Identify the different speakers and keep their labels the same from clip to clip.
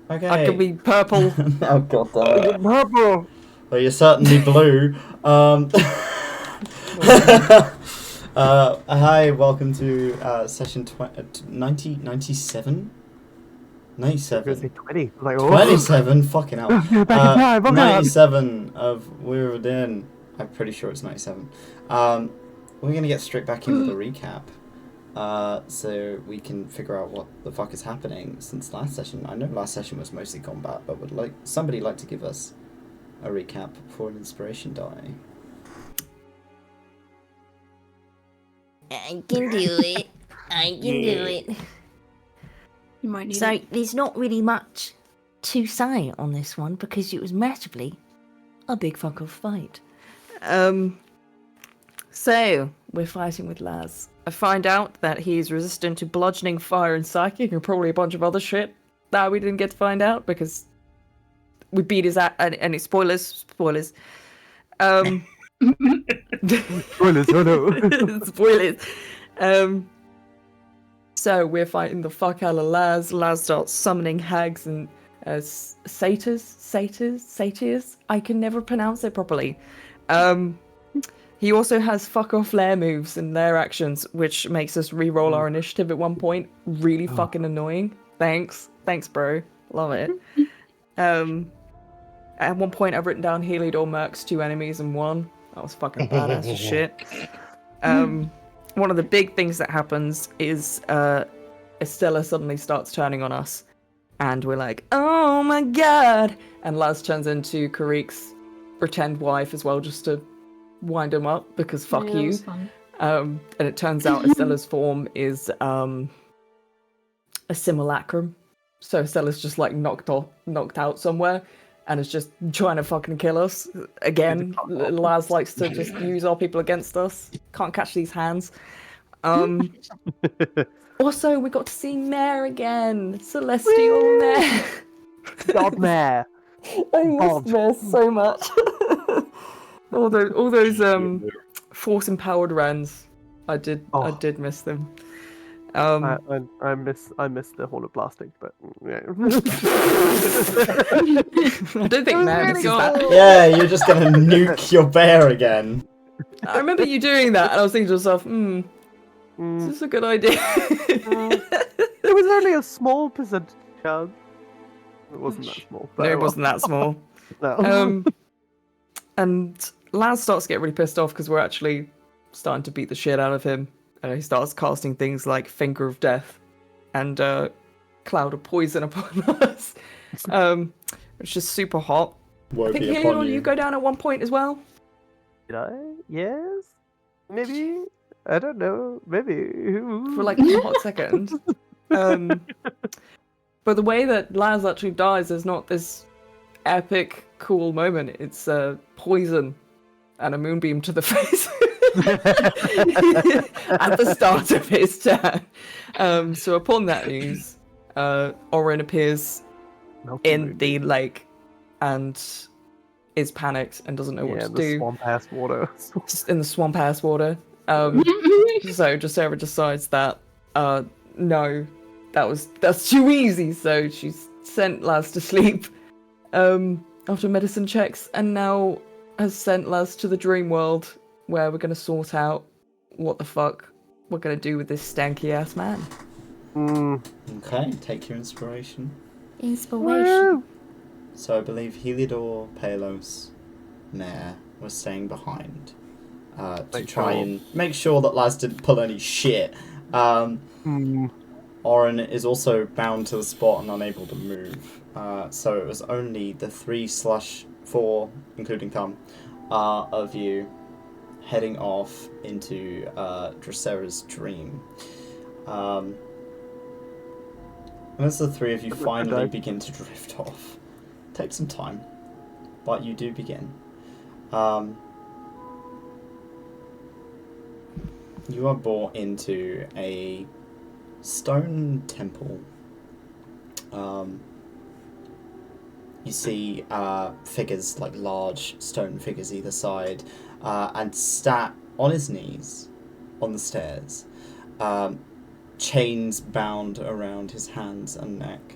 Speaker 1: Okay.
Speaker 2: I could be purple.
Speaker 1: Oh god damn it.
Speaker 2: Purple.
Speaker 1: Well, you're certainly blue. Hi, welcome to session 97? 97?
Speaker 3: 20. Like, oh.
Speaker 1: 27? Fucking hell.
Speaker 3: Back in time, oh god.
Speaker 1: 97 of Weir Adynn. I'm pretty sure it's 97. We're going to get straight back in with a recap. So we can figure out what the fuck is happening since last session. I know last session was mostly combat, but would somebody like to give us a recap for an inspiration die?
Speaker 4: I can do it. I can do it.
Speaker 5: You might need
Speaker 4: So
Speaker 5: it.
Speaker 4: there's not really much to say on this one because it was massively a big fuck off fight.
Speaker 2: So we're fighting with Laz. I find out that he's resistant to bludgeoning, fire, and psychic, and probably a bunch of other shit that we didn't get to find out because we beat his ass. And it's spoilers.
Speaker 3: Spoilers, oh no.
Speaker 2: Spoilers. So we're fighting the fuck out of Laz. Laz starts summoning hags and satyrs. I can never pronounce it properly. He also has fuck off lair moves and lair actions, which makes us re-roll our initiative at one point. Really fucking annoying. Thanks, bro. Love it. At one point, I've written down 𝘞𝘰𝘮𝘭𝘥 2 enemies and 1. That was fucking badass as shit. One of the big things that happens is Estella suddenly starts turning on us, and we're like, oh my god! And Laz turns into Karik's pretend wife as well, just to wind him up, because fuck
Speaker 5: That
Speaker 2: you.
Speaker 5: was fun.
Speaker 2: And it turns out Estella's form is a simulacrum. So Estella's just like knocked out somewhere and is just trying to fucking kill us. Again, Laz likes to just use our people against us. Can't catch these hands. Also, we got to see Mare again. Celestial Mare.
Speaker 3: God mare.
Speaker 2: I miss Mare so much. all those force empowered Rens. I did miss them.
Speaker 3: I miss the holoblasting, but yeah.
Speaker 2: I don't think Mare misses that.
Speaker 1: Yeah, you're just gonna nuke your bear again.
Speaker 2: I remember you doing that, and I was thinking to myself, is this a good idea?
Speaker 3: There was only a small percentage chance. It wasn't that small.
Speaker 2: No, it wasn't that small.
Speaker 3: No.
Speaker 2: And Laz starts to get really pissed off because we're actually starting to beat the shit out of him. He starts casting things like Finger of Death and Cloud of Poison upon us, which is super hot.
Speaker 1: Woe
Speaker 2: I think
Speaker 1: be upon
Speaker 2: you go down at one point as well.
Speaker 3: Did I? Yes? Maybe? I don't know. Maybe.
Speaker 2: For like a hot second. But the way that Laz actually dies is not this epic, cool moment. It's poison and a moonbeam to the face. At the start of his turn. So upon that news, Orin appears in the lake and is panicked and doesn't know what to do.
Speaker 3: Swamp-ass water.
Speaker 2: In the swamp-ass water. So Jacera decides that, no, that's too easy. So she's sent Laz to sleep after medicine checks, and now has sent Laz to the dream world, where we're going to sort out what the fuck we're going to do with this stanky ass man.
Speaker 1: Okay, take your inspiration.
Speaker 4: Inspiration.
Speaker 1: So I believe 𝘞𝘰𝘮𝘭𝘥 Mare was staying behind to try and make sure that Laz didn't pull any shit. Orin is also bound to the spot and unable to move. So it was only the 3/4, including Thumb, of you heading off into Dracera's dream. And as the three of you finally begin to drift off, take some time, but you do begin. You are brought into a stone temple. You see figures, like large stone figures either side, and sat on his knees on the stairs, chains bound around his hands and neck,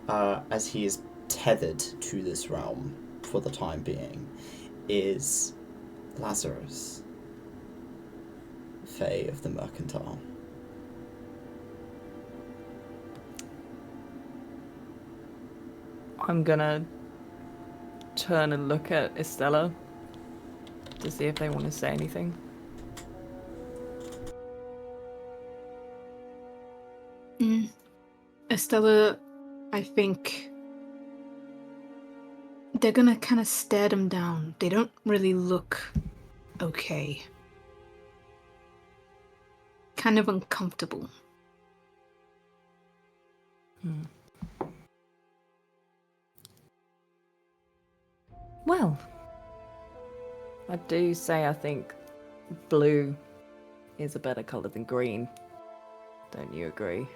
Speaker 1: as he is tethered to this realm for the time being, is Lazarus, Fae of the Mercantile.
Speaker 2: I'm gonna turn and look at Estella to see if they want to say anything.
Speaker 5: Estella, I think they're gonna kind of stare them down. They don't really look okay. Kind of uncomfortable.
Speaker 2: Well, I do say I think blue is a better colour than green. Don't you agree?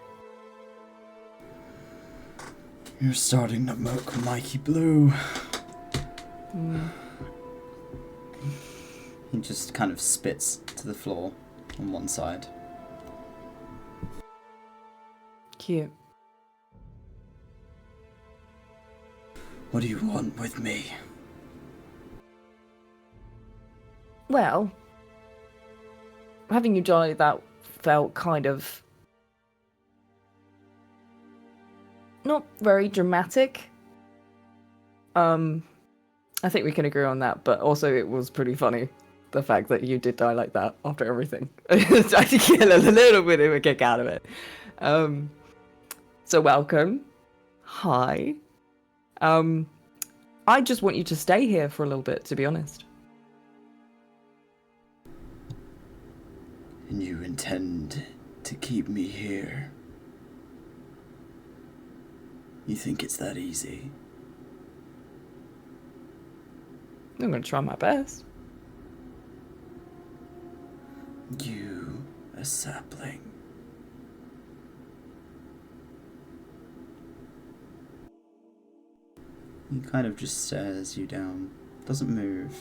Speaker 1: You're starting to mock Mikey Blue. He just kind of spits to the floor on one side.
Speaker 2: Cute.
Speaker 1: What do you want with me?
Speaker 2: Well, having you die, that felt kind of not very dramatic. I think we can agree on that, but also it was pretty funny, the fact that you did die like that after everything. I get a little bit of a kick out of it. So welcome. Hi. I just want you to stay here for a little bit, to be honest.
Speaker 1: And you intend to keep me here? You think it's that easy?
Speaker 2: I'm gonna try my best.
Speaker 1: You, a sapling. He kind of just stares you down. Doesn't move.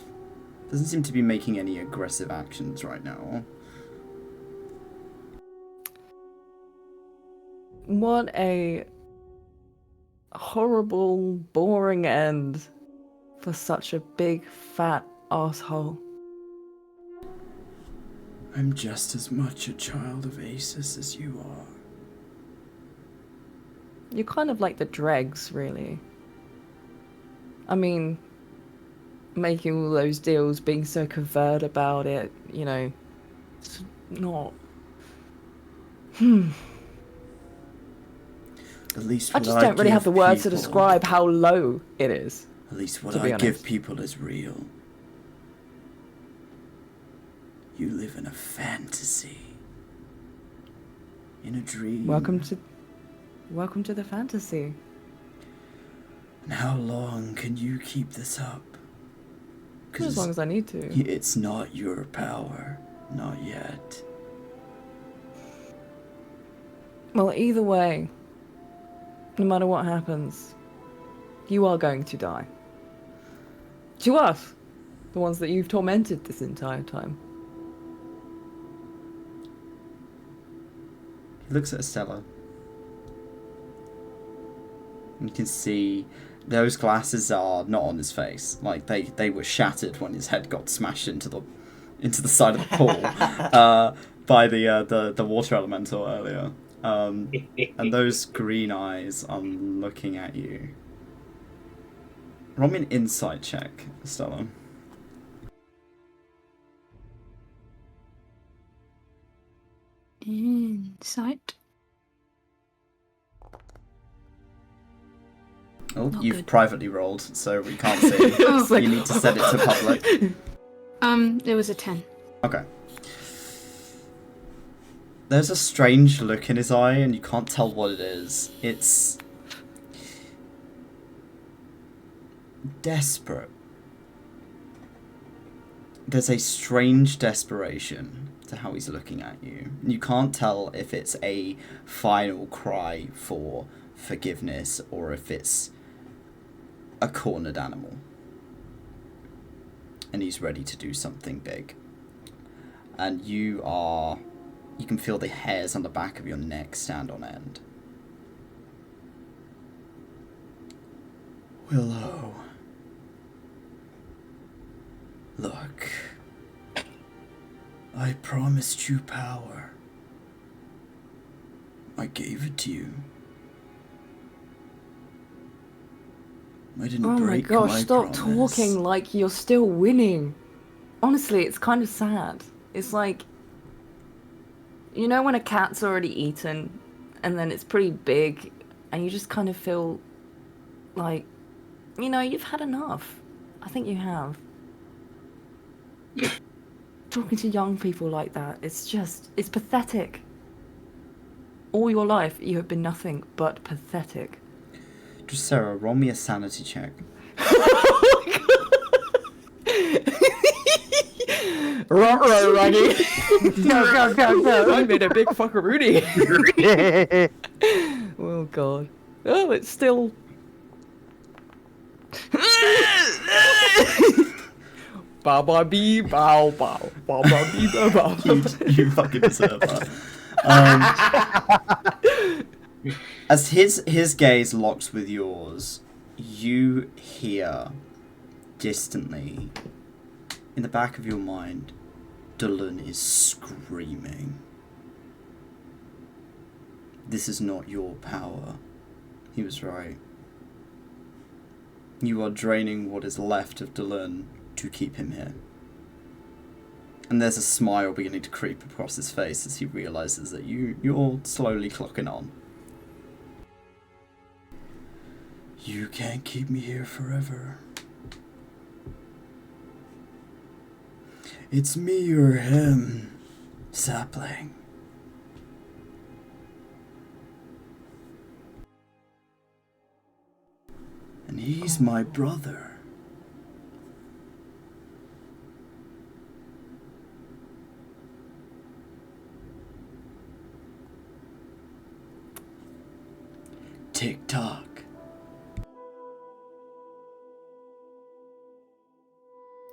Speaker 1: Doesn't seem to be making any aggressive actions right now.
Speaker 2: What a horrible, boring end for such a big, fat asshole.
Speaker 1: I'm just as much a child of Asus as you are.
Speaker 2: You're kind of like the dregs, really. I mean, making all those deals, being so covert about it, you know, it's not...
Speaker 1: At least
Speaker 2: I just don't really have the words to describe how low it is.
Speaker 1: At least what
Speaker 2: to be
Speaker 1: I give
Speaker 2: honest.
Speaker 1: people is real. You live in a fantasy. In a dream.
Speaker 2: Welcome to the fantasy.
Speaker 1: And how long can you keep this up?
Speaker 2: As long as I need to.
Speaker 1: It's not your power. Not yet.
Speaker 2: Well, either way, no matter what happens, you are going to die. To us, the ones that you've tormented this entire time.
Speaker 1: He looks at Estella. You can see those glasses are not on his face. Like they were shattered when his head got smashed into the side of the pool by the water elemental earlier. And those green eyes are looking at you. Roll me an insight check, Estella.
Speaker 5: Insight.
Speaker 1: Oh,
Speaker 5: Not
Speaker 1: you've
Speaker 5: good.
Speaker 1: privately rolled, so we can't see.
Speaker 5: Oh.
Speaker 1: You need to set it to public.
Speaker 5: It was a 10.
Speaker 1: Okay. There's a strange look in his eye, and you can't tell what it is. It's desperate. There's a strange desperation to how he's looking at you. You can't tell if it's a final cry for forgiveness or if it's a cornered animal. And he's ready to do something big. And you can feel the hairs on the back of your neck stand on end. Willow. Look. I promised you power. I gave it to you. I didn't
Speaker 2: Oh my
Speaker 1: break
Speaker 2: gosh,
Speaker 1: my
Speaker 2: stop
Speaker 1: promise.
Speaker 2: talking like you're still winning. Honestly, it's kind of sad. It's like, you know when a cat's already eaten and then it's pretty big and you just kind of feel like, you know, you've had enough. I think you have. Talking to young people like that, it's pathetic. All your life, you have been nothing but pathetic.
Speaker 1: Just Sarah, roll me a sanity check.
Speaker 2: Ruh-roh, Raggy.
Speaker 3: Go.
Speaker 2: I made a big fuckaroonie. Oh god. Oh, it's still. Bow bow bee bow bow bow bow bee bow bow.
Speaker 1: You fucking deserve that. As his gaze locks with yours, you hear distantly, in the back of your mind, 𝘏𝘀𝘨 is screaming. This is not your power. He was right. You are draining what is left of 𝘏𝘀𝘨 to keep him here. And there's a smile beginning to creep across his face as he realizes that you're slowly clocking on. You can't keep me here forever. It's me or him, sapling. And he's my brother. Tick tock.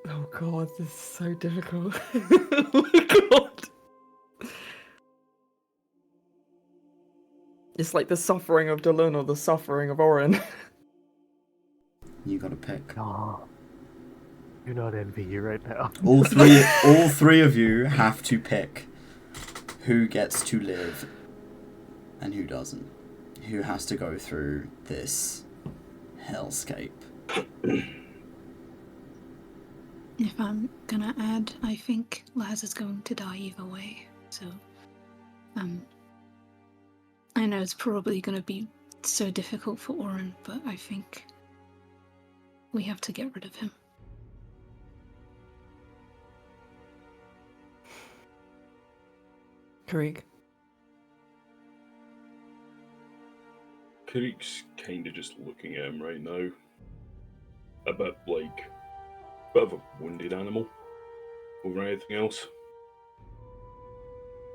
Speaker 2: Oh god, this is so difficult. Oh my god. It's like the suffering of 𝘏𝘀🦗 or the suffering of Oren.
Speaker 1: You gotta pick.
Speaker 3: Oh, do not envy you right now.
Speaker 1: All three of you have to pick who gets to live and who doesn't. Who has to go through this hellscape.
Speaker 5: If I'm gonna add, I think Laz is going to die either way. So, I know it's probably gonna be so difficult for Oren, but I think we have to get rid of him.
Speaker 2: Krieg.
Speaker 6: Krieg's kind of just looking at him right now. A bit of a wounded animal over anything else.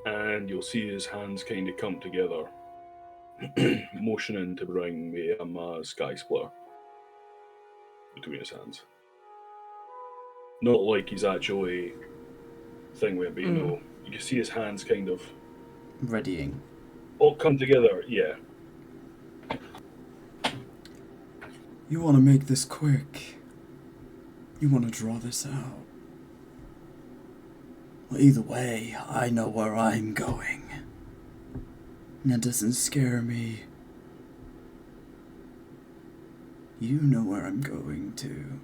Speaker 6: And you'll see his hands kind of come together, motioning to bring me a sky splitter between his hands. Not like he's actually thing with it, but you know, you can see his hands kind of
Speaker 1: Readying.
Speaker 6: all come together, yeah.
Speaker 1: You want to make this quick. You want to draw this out. Well, either way, I know where I'm going. And that doesn't scare me. You know where I'm going to.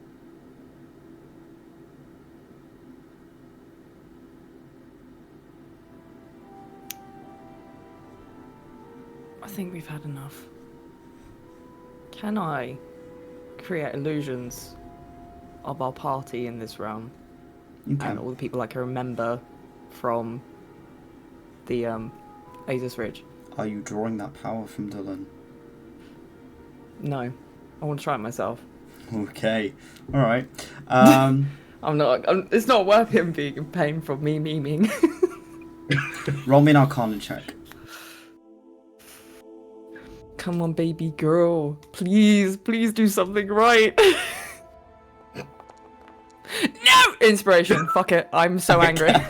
Speaker 2: I think we've had enough. Can I create illusions of our party in this realm?
Speaker 1: Okay.
Speaker 2: And all the people I can remember from the Azus Ridge?
Speaker 1: Are you drawing that power from 𝘏𝘀🦗?
Speaker 2: No. I want to try it myself.
Speaker 1: Okay. Alright.
Speaker 2: It's not worth him being in pain from me memeing.
Speaker 1: Roll me an Arcana check.
Speaker 2: Come on, baby girl. Please do something right. No! Inspiration. Fuck it. I'm so angry.
Speaker 3: Yep.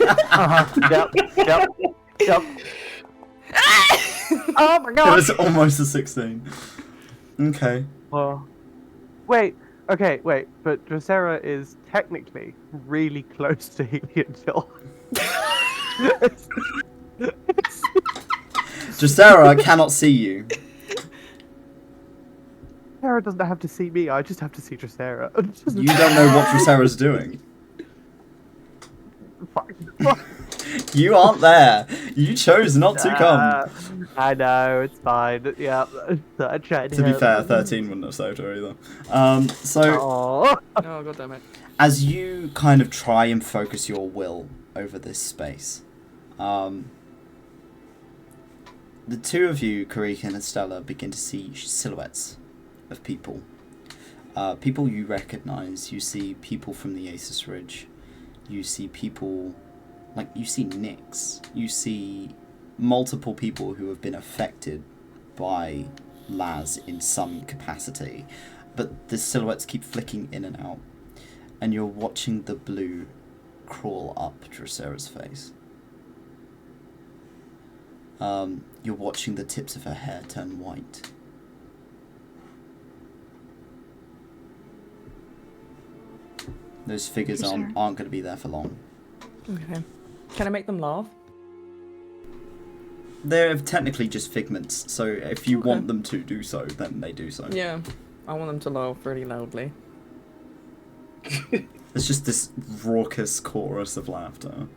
Speaker 2: Oh my
Speaker 1: It
Speaker 2: god.
Speaker 1: was almost a 16. Okay.
Speaker 3: Well, Wait. Okay, wait. But 𝘏𝘪𝘨 is technically really close to Heliodil.
Speaker 1: 𝘏𝘪𝘨 cannot see you.
Speaker 3: 𝘏𝘪𝘨 doesn't have to see me. I just have to see 𝘏𝘪𝘨.
Speaker 1: You don't know what 𝘏𝘪𝘨's doing.
Speaker 3: Fuck.
Speaker 1: You aren't there. You chose not to come.
Speaker 3: I know, it's fine. Yeah, I tried
Speaker 1: To be fair, 13 wouldn't have saved her either. So,
Speaker 3: Aww.
Speaker 2: Oh, god damn it.
Speaker 1: as you kind of try and focus your will over this space, the two of you, Karika and Estella, begin to see silhouettes of people. People you recognize. You see people from the Asus Ridge. You see people... Like, you see Nyx. You see multiple people who have been affected by Laz in some capacity. But the silhouettes keep flicking in and out. And you're watching the blue crawl up 𝘏𝘪𝘨's face. You're watching the tips of her hair turn white. Those figures aren't going to be there for long.
Speaker 2: Okay. Can I make them laugh?
Speaker 1: They're technically just figments, so if you want them to do so, then they do so.
Speaker 2: Yeah. I want them to laugh really loudly.
Speaker 1: It's just this raucous chorus of laughter.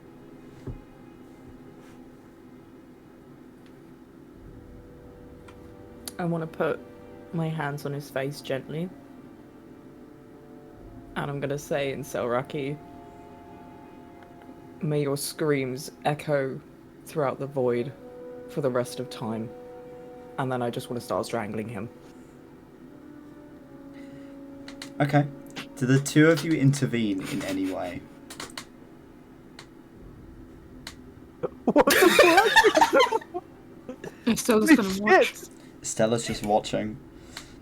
Speaker 2: I want to put my hands on his face gently. And I'm going to say in 𝘏𝑪𝘨, may your screams echo throughout the void for the rest of time. And then I just want to start strangling him.
Speaker 1: Okay. Do the two of you intervene in any way?
Speaker 3: What the fuck?
Speaker 5: Stella's gonna watch.
Speaker 1: Stella's just watching.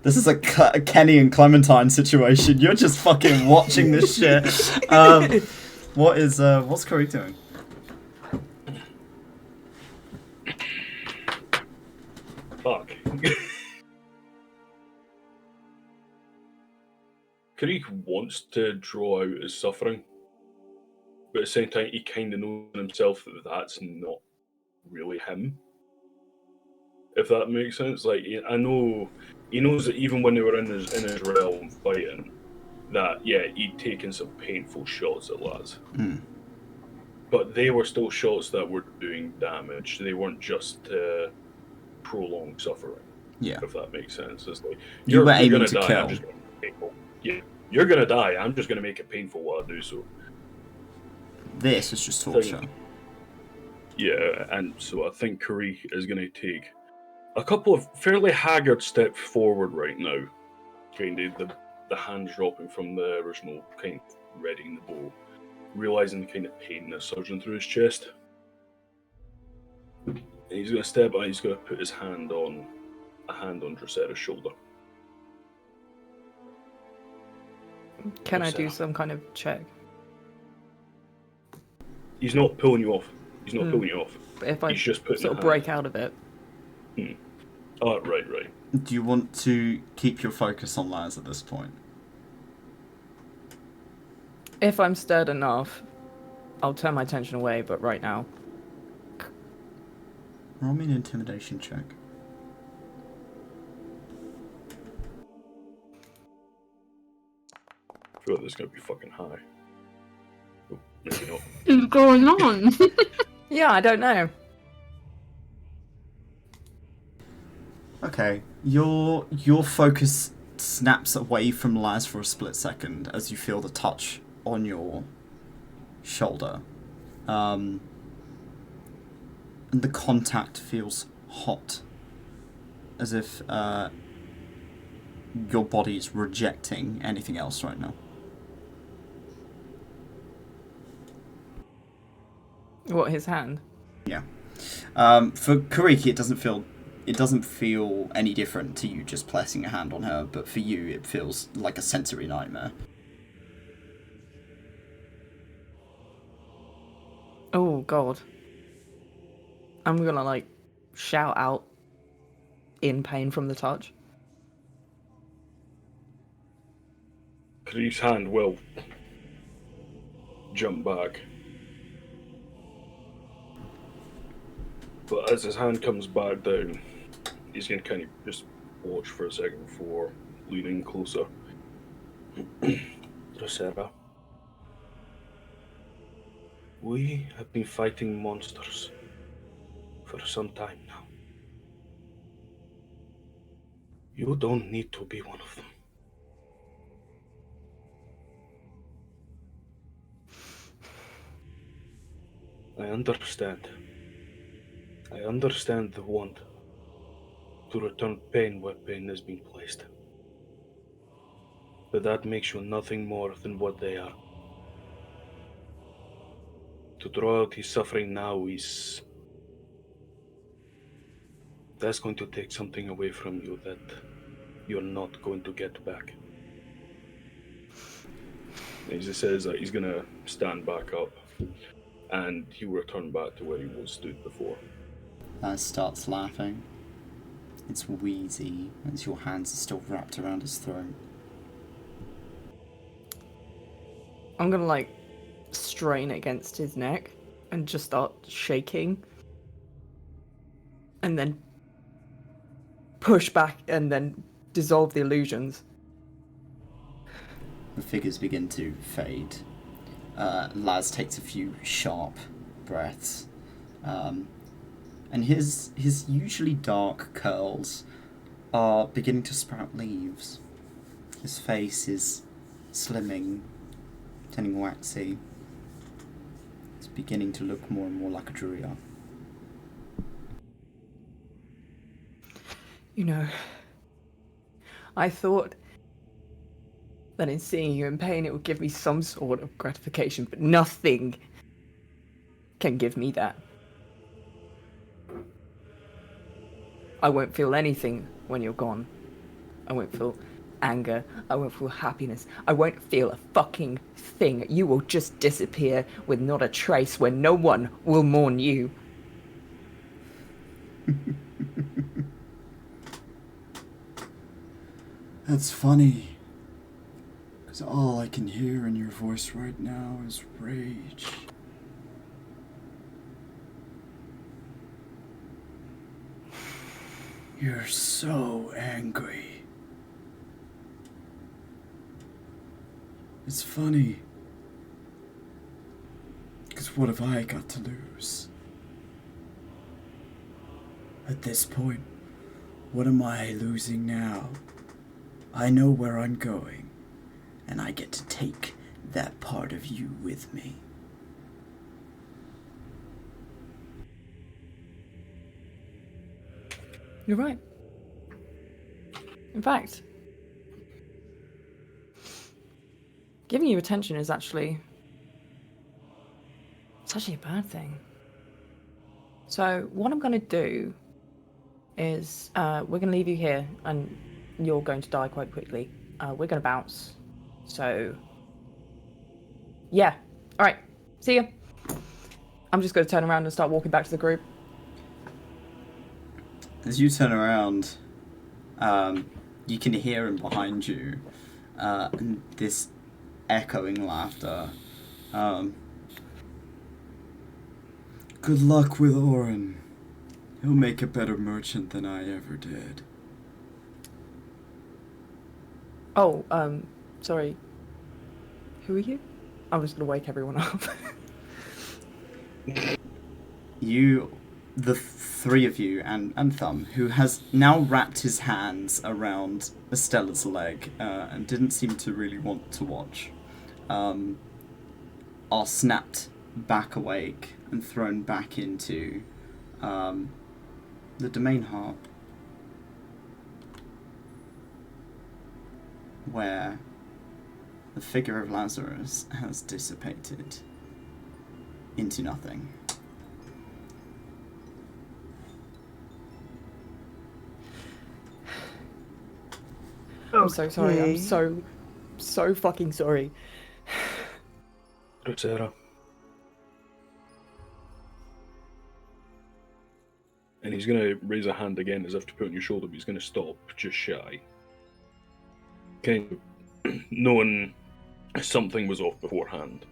Speaker 1: This is a Kenny and Clementine situation. You're just fucking watching this shit. What's Curry doing?
Speaker 6: Fuck. Karik wants to draw out his suffering, but at the same time, he kind of knows in himself that that's not really him. If that makes sense, like I know he knows that even when they were in his realm fighting, that yeah, he'd taken some painful shots at Laz. But they were still shots that were doing damage. They weren't just prolonged suffering.
Speaker 1: Yeah.
Speaker 6: If that makes sense. It's like,
Speaker 1: You were aiming
Speaker 6: gonna
Speaker 1: to
Speaker 6: die,
Speaker 1: kill.
Speaker 6: I'm just gonna make it painful. Yeah. You're gonna die, I'm just gonna make it painful while I do so.
Speaker 1: This is just torture.
Speaker 6: Yeah, and so I think Karik is gonna take a couple of fairly haggard steps forward right now. Kind of the hands dropping from the original kind of readying the bow. Realizing the kind of pain that's surging through his chest. And he's going to step out, he's going to put his hand on 𝘏𝘪𝘨's shoulder.
Speaker 2: Can I do some kind of check?
Speaker 6: He's not pulling you off. He's not pulling you off.
Speaker 2: But if I
Speaker 6: He's just putting
Speaker 2: sort
Speaker 6: a
Speaker 2: of
Speaker 6: hand.
Speaker 2: break out of it.
Speaker 6: Oh, right.
Speaker 1: Do you want to keep your focus on Laz at this point?
Speaker 2: If I'm stirred enough, I'll turn my attention away, but right now...
Speaker 1: Roll me an intimidation check.
Speaker 6: I feel like this is going to be fucking high. Oh, maybe not.
Speaker 5: What's going on?
Speaker 2: Yeah, I don't know.
Speaker 1: Okay, your focus snaps away from Laz for a split second as you feel the touch on your shoulder. And the contact feels hot. As if your body is rejecting anything else right now.
Speaker 2: What, his hand?
Speaker 1: Yeah. For Kariki, it doesn't feel any different to you just placing a hand on her, but for you, it feels like a sensory nightmare.
Speaker 2: Oh, God. I'm gonna, like, shout out in pain from the touch.
Speaker 6: Kree's hand will jump back. But as his hand comes back down, he's going to kind of just watch for a second before leaning closer. 𝘏𝘪𝘨, we have been fighting monsters for some time now. You don't need to be one of them. I understand. I understand the want to return pain where pain has been placed. But that makes you nothing more than what they are. To draw out his suffering now is... that's going to take something away from you that you're not going to get back. As he says that, he's going to stand back up and he'll return back to where he was stood before.
Speaker 1: Laz starts laughing. It's wheezy as your hands are still wrapped around his throat.
Speaker 2: I'm gonna like strain against his neck and just start shaking. And then push back and then dissolve the illusions.
Speaker 1: The figures begin to fade. Laz takes a few sharp breaths. And his usually dark curls are beginning to sprout leaves. His face is slimming, turning waxy. It's beginning to look more and more like a druid.
Speaker 2: You know, I thought that in seeing you in pain it would give me some sort of gratification, but nothing can give me that. I won't feel anything when you're gone. I won't feel anger. I won't feel happiness. I won't feel a fucking thing. You will just disappear with not a trace where no one will mourn you.
Speaker 1: That's funny. Because all I can hear in your voice right now is rage. You're so angry. It's funny. Because what have I got to lose? At this point, what am I losing now? I know where I'm going, and I get to take that part of you with me.
Speaker 2: You're right. In fact, giving you attention is actually... it's actually a bad thing. So what I'm going to do is we're going to leave you here and you're going to die quite quickly. We're going to bounce. So yeah. All right. See ya. I'm just going to turn around and start walking back to the group.
Speaker 1: As you turn around, you can hear him behind you, and this echoing laughter. Good luck with Orin. He'll make a better merchant than I ever did.
Speaker 2: Oh, sorry. Who are you? I'm just going to wake everyone up.
Speaker 1: The three of you, and Thumb, who has now wrapped his hands around Estella's leg, and didn't seem to really want to watch, are snapped back awake and thrown back into the domain heart, where the figure of Lazarus has dissipated into nothing.
Speaker 2: I'm so sorry. I'm
Speaker 3: Okay.
Speaker 2: so fucking sorry.
Speaker 6: 𝘏𝘪𝘨. And he's going to raise a hand again as if to put on your shoulder, but he's going to stop just shy. Kind knowing something was off beforehand,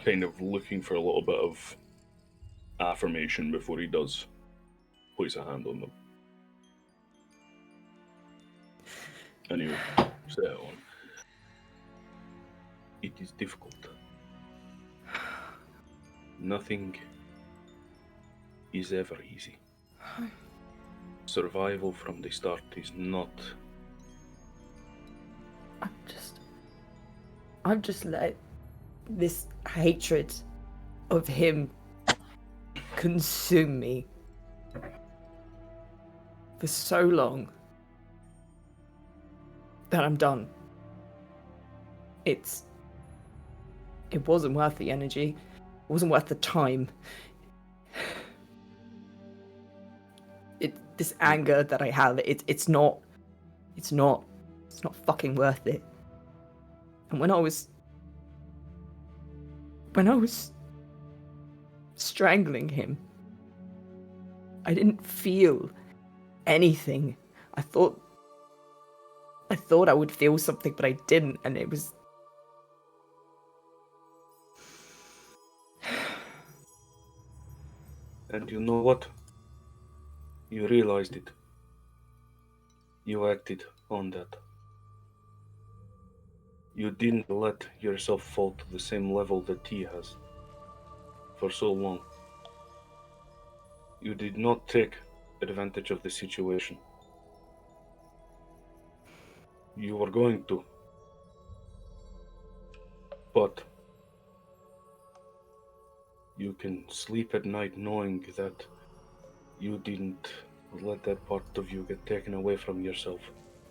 Speaker 6: kind of looking for a little bit of affirmation before he does place a hand on them. Anyway, set it on. It is difficult. Nothing is ever easy. Survival from the start is not.
Speaker 2: I've just let this hatred of him consume me for so long that I'm done. It wasn't worth the energy. It wasn't worth the time. This anger that I have, it's not fucking worth it. And when I was strangling him, I didn't feel anything. I thought I would feel something, but I didn't, and it was.
Speaker 6: And you know what? You realized it. You acted on that. You didn't let yourself fall to the same level that he has for so long. You did not take advantage of the situation. You were going to. But you can sleep at night knowing that you didn't let that part of you get taken away from yourself.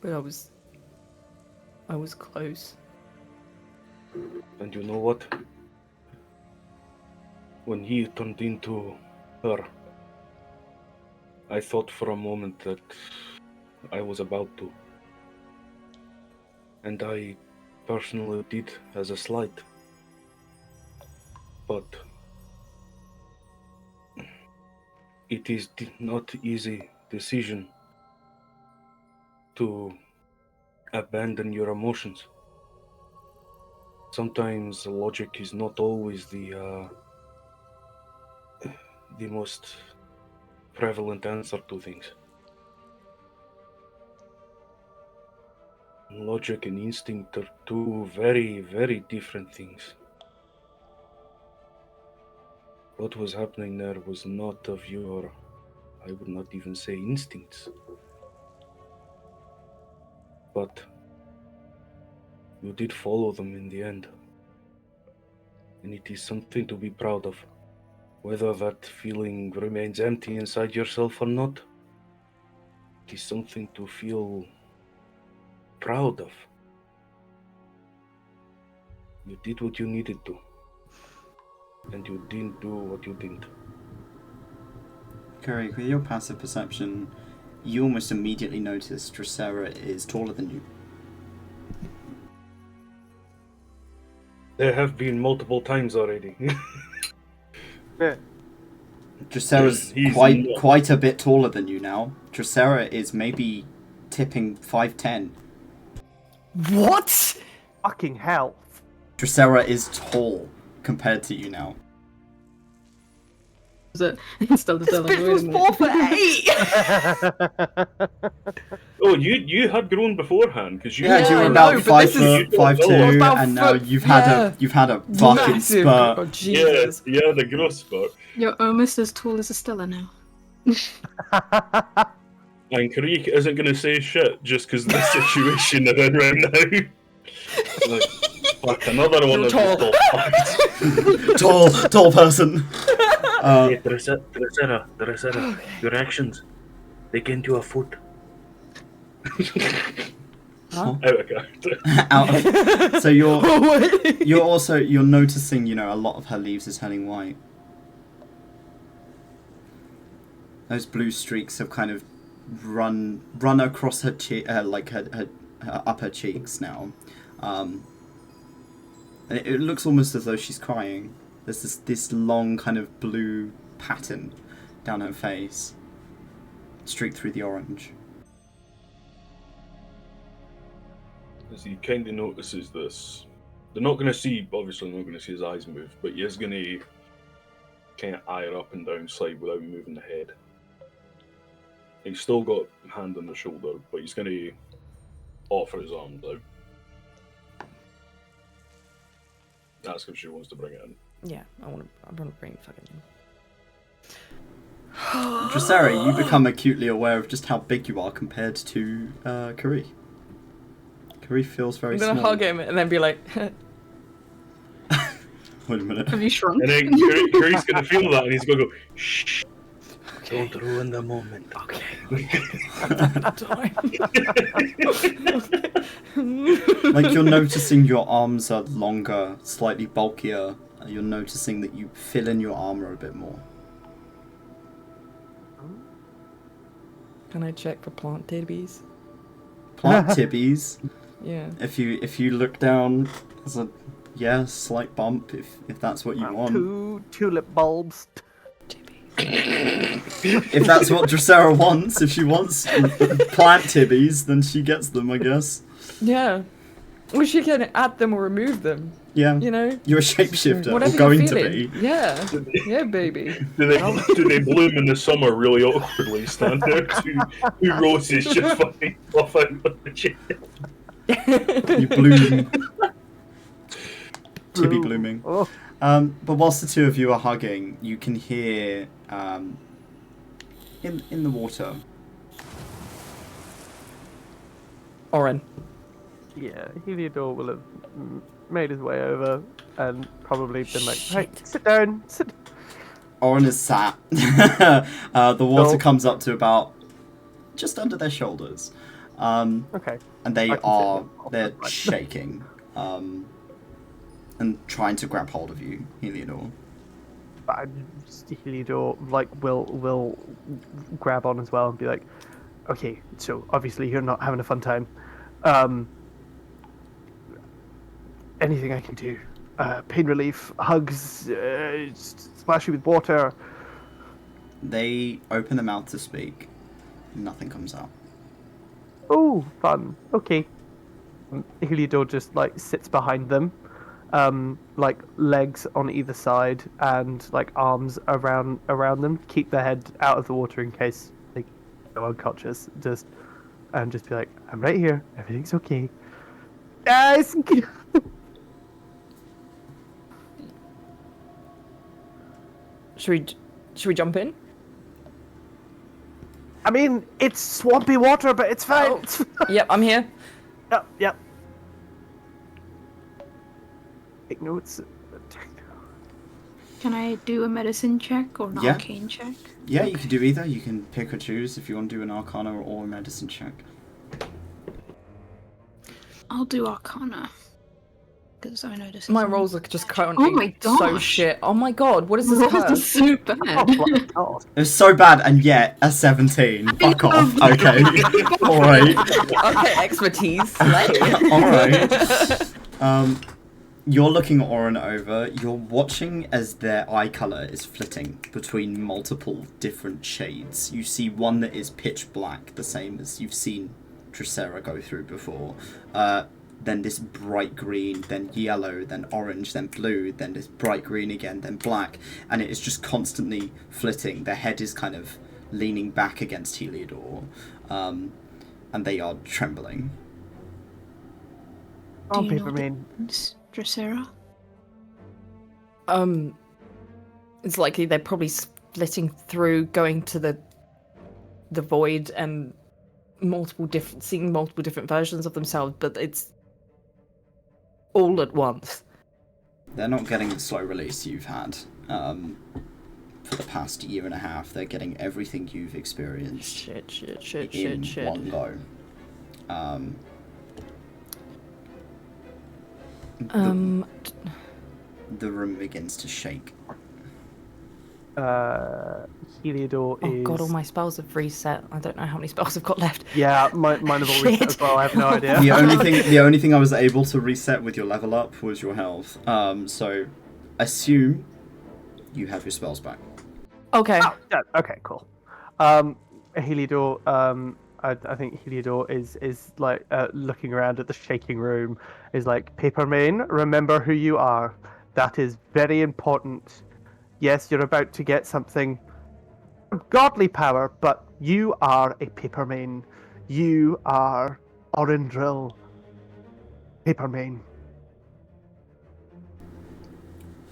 Speaker 2: But I was close.
Speaker 6: And you know what? When he turned into her, I thought for a moment that I was about to. And I personally did as a slight. But it is not easy decision to abandon your emotions. Sometimes logic is not always the most prevalent answer to things. Logic and instinct are two very, very different things. What was happening there was not of your, I would not even say instincts, but you did follow them in the end. And it is something to be proud of. Whether that feeling remains empty inside yourself or not, it is something to feel proud of. You did what you needed to, and you didn't do what you didn't.
Speaker 1: Curry, with your passive perception, you almost immediately notice 𝘏𝘪𝘨 is taller than you.
Speaker 6: There have been multiple times already.
Speaker 3: Yeah.
Speaker 1: 𝘏𝘪𝘨's
Speaker 6: He's not.
Speaker 1: quite a bit taller than you now. 𝘏𝘪𝘨 is maybe tipping 5'10".
Speaker 2: What?
Speaker 3: Fucking hell.
Speaker 1: 𝘏𝘪𝘨 is tall compared to you now.
Speaker 5: Is it? It's still the
Speaker 2: This
Speaker 5: Dylan.
Speaker 2: bitch was 4'8".
Speaker 6: Oh, you had grown beforehand because you.
Speaker 1: Yeah,
Speaker 2: Yeah,
Speaker 1: you were
Speaker 2: I
Speaker 1: about
Speaker 2: know, but this is-
Speaker 1: 5'2",
Speaker 2: About
Speaker 1: and now
Speaker 2: foot-
Speaker 1: you've
Speaker 2: yeah.
Speaker 1: had a fucking
Speaker 2: Massive.
Speaker 1: spurt.
Speaker 2: Oh, Jesus.
Speaker 6: Yeah, the growth spurt.
Speaker 5: You're almost as tall as Estella now.
Speaker 6: And Kareek isn't going to say shit just because of the situation they're in right now. Like, fuck, another one
Speaker 2: You're
Speaker 6: of
Speaker 2: tall.
Speaker 6: these tall fucks.
Speaker 1: tall person.
Speaker 6: Hey, 𝘏𝘪𝘨, your actions, they gained you a foot.
Speaker 2: Huh?
Speaker 6: Out of character.
Speaker 1: So you're noticing, a lot of her leaves are turning white. Those blue streaks have kind of run across her her upper cheeks now. And it looks almost as though she's crying. There's this long kind of blue pattern down her face, streaked through the orange.
Speaker 6: as he kind of notices this. They're not going to see, obviously, not going to see his eyes move, but he is going to kind of eye her up and down side without moving the head. He's still got a hand on the shoulder, but he's going to offer his arms out. Ask if she wants to bring it in.
Speaker 2: Yeah, I want to bring fucking.
Speaker 1: 𝘏𝘪𝘨, you become acutely aware of just how big you are compared to 𝘏𝘁. 𝘏𝘁 feels very small.
Speaker 2: I'm gonna hug him and then be like.
Speaker 1: Wait a minute.
Speaker 5: Have you shrunk?
Speaker 6: And then 𝘏𝘁's going to feel that, and he's going to go, shh.
Speaker 3: Don't ruin the moment.
Speaker 2: Okay.
Speaker 1: Like, you're noticing your arms are longer, slightly bulkier. You're noticing that you fill in your armor a bit more.
Speaker 2: Can I check for plant tibbies?
Speaker 1: Plant tibbies.
Speaker 2: Yeah.
Speaker 1: If you look down, there's a slight bump if that's what you want.
Speaker 3: 2 tulip bulbs.
Speaker 1: If that's what 𝘏𝘪𝘨 wants, if she wants plant tibbies, then she gets them, I guess.
Speaker 2: Yeah. Well, she can add them or remove them.
Speaker 1: Yeah.
Speaker 2: You know.
Speaker 1: You're a shapeshifter,
Speaker 2: Whatever
Speaker 1: or going
Speaker 2: you're
Speaker 1: to
Speaker 2: feeling.
Speaker 1: be.
Speaker 2: Yeah. Yeah, baby.
Speaker 6: Do they bloom in the summer really awkwardly? Stand there, two roses just fucking fluff out of the chair.
Speaker 1: You bloom. Tibby blooming.
Speaker 3: Oh.
Speaker 1: But whilst the two of you are hugging, you can hear in the water.
Speaker 2: Oren.
Speaker 3: Yeah, Heliodor will have made his way over and probably been like, hey, sit down, sit.
Speaker 1: Oren is sat. The water
Speaker 3: No.
Speaker 1: comes up to about just under their shoulders.
Speaker 3: Okay.
Speaker 1: And they
Speaker 3: I can
Speaker 1: are
Speaker 3: sit down.
Speaker 1: they're
Speaker 3: Right.
Speaker 1: shaking. And trying to grab hold of you, Heliodor.
Speaker 3: But Heliodor will grab on as well and be like, okay, so obviously you're not having a fun time. Anything I can do? Pain relief, hugs, splash you with water.
Speaker 1: They open their mouth to speak. Nothing comes out.
Speaker 3: Oh, fun. Okay. Heliodor just sits behind them. Like legs on either side and arms around them. Keep their head out of the water in case they go unconscious. Just be like, I'm right here. Everything's okay. Guys.
Speaker 2: Should we jump in?
Speaker 3: I mean, it's swampy water, but it's fine.
Speaker 2: Oh. Yep, I'm here.
Speaker 3: Yep. Take notes.
Speaker 5: Can I do a medicine check or an
Speaker 1: Yeah.
Speaker 5: arcane check?
Speaker 1: Yeah, you can do either. You can pick or choose if you want to do an Arcana or a Medicine check.
Speaker 5: I'll do Arcana. Because I know this is
Speaker 2: My rolls are just currently
Speaker 5: Oh my
Speaker 2: so
Speaker 5: gosh.
Speaker 2: shit. Oh my god, what is this
Speaker 5: Rolls are
Speaker 2: curse?
Speaker 5: so bad.
Speaker 3: Oh my god.
Speaker 1: It's so bad, and yet a 17. Fuck off. Okay. Alright.
Speaker 2: Okay, expertise. Slay.
Speaker 1: Alright. You're looking Oren over. You're watching as their eye colour is flitting between multiple different shades. You see one that is pitch black, the same as you've seen 𝘏𝘪𝘨 go through before. Then this bright green, then yellow, then orange, then blue, then this bright green again, then black. And it is just constantly flitting. Their head is kind of leaning back against Heliodor. And they are trembling.
Speaker 3: Oh,
Speaker 5: Do you know
Speaker 3: paper man.
Speaker 5: 𝘏𝘪𝘨?
Speaker 2: It's likely they're probably splitting through, going to the void and seeing multiple different versions of themselves, but it's all at once.
Speaker 1: They're not getting the slow release you've had for the past year and a half. They're getting everything you've experienced
Speaker 2: Shit.
Speaker 1: in one go. The room begins to shake.
Speaker 3: Heliodor
Speaker 2: Oh
Speaker 3: is...
Speaker 2: god, all my spells have reset. I don't know how many spells I've got left.
Speaker 3: Yeah, mine have all reset as well. I have no idea.
Speaker 1: The only thing I was able to reset with your level up was your health. So assume you have your spells back.
Speaker 2: Okay.
Speaker 3: Oh, yeah, okay, cool. Heliodor I think Heliodor is like looking around at the shaking room. Is like, Papermain, remember who you are. That is very important. Yes, you're about to get something of godly power, but you are a Papermain. You are Orendril Papermain.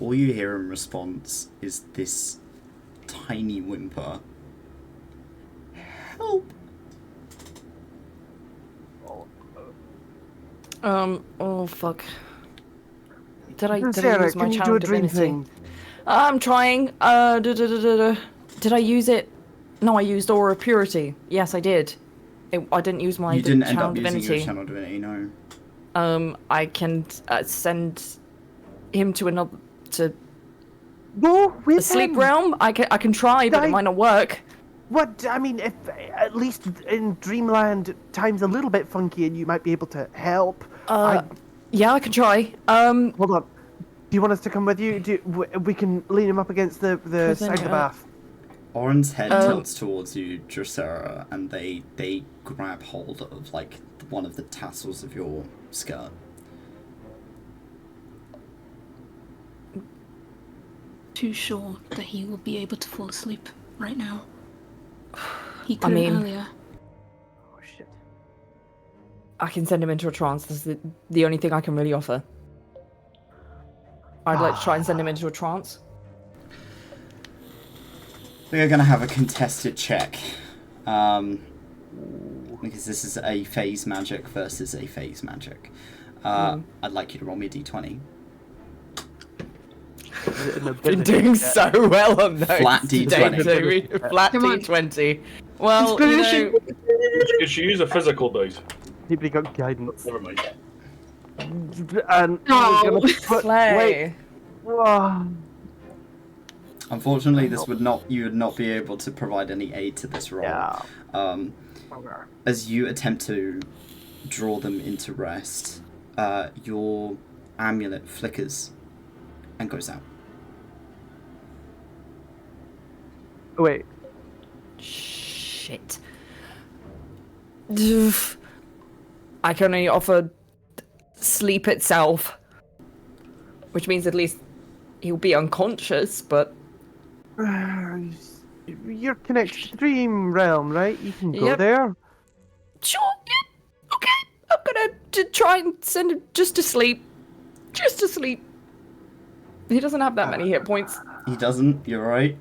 Speaker 1: All you hear in response is this tiny whimper. Help!
Speaker 2: Oh fuck. Did I
Speaker 3: Sarah,
Speaker 2: use my
Speaker 3: can you do
Speaker 2: channel
Speaker 3: a dream
Speaker 2: divinity?
Speaker 3: thing?
Speaker 2: I'm trying. Did I use it? No, I used Aura of Purity. Yes, I did. I didn't use my
Speaker 1: You didn't end
Speaker 2: channel
Speaker 1: up
Speaker 2: divinity.
Speaker 1: using your channel divinity, no.
Speaker 2: I can send him to another
Speaker 3: Go with
Speaker 2: a sleep
Speaker 3: him.
Speaker 2: realm. I can try, but it might not work.
Speaker 3: What? I mean, if at least in Dreamland time's a little bit funky and you might be able to help.
Speaker 2: Yeah, I can try.
Speaker 3: Hold on. Do you want us to come with you? We can lean him up against the side of the bath.
Speaker 1: Oren's head tilts towards you, Drosera, and they grab hold of like one of the tassels of your skirt.
Speaker 5: Too sure that he will be able to fall asleep right now. He couldn't earlier.
Speaker 3: Oh shit.
Speaker 2: I can send him into a trance. This is the only thing I can really offer. I'd like to try and send him into a trance.
Speaker 1: We are going to have a contested check. Because this is a phase magic versus a phase magic. I'd like you to roll me a d20.
Speaker 2: Been doing so well on those.
Speaker 1: Flat
Speaker 2: D20. Flat
Speaker 5: Come on.
Speaker 2: D20. Well, you know...
Speaker 6: You should use a physical dice.
Speaker 3: People got guidance.
Speaker 6: Never mind.
Speaker 3: And
Speaker 5: Oh.
Speaker 2: Slay.
Speaker 3: wait. Whoa.
Speaker 1: Unfortunately, you would not be able to provide any aid to this roll.
Speaker 3: Yeah.
Speaker 1: As you attempt to draw them into rest, your amulet flickers and goes out.
Speaker 3: Wait.
Speaker 2: Shit. I can only offer sleep itself, which means at least he'll be unconscious, but...
Speaker 3: You're connected to the dream realm, right? You can go
Speaker 2: Yep.
Speaker 3: there.
Speaker 2: Sure, yeah, okay. I'm gonna try and send him just to sleep. Just to sleep. He doesn't have that many hit points.
Speaker 1: He doesn't, you're right.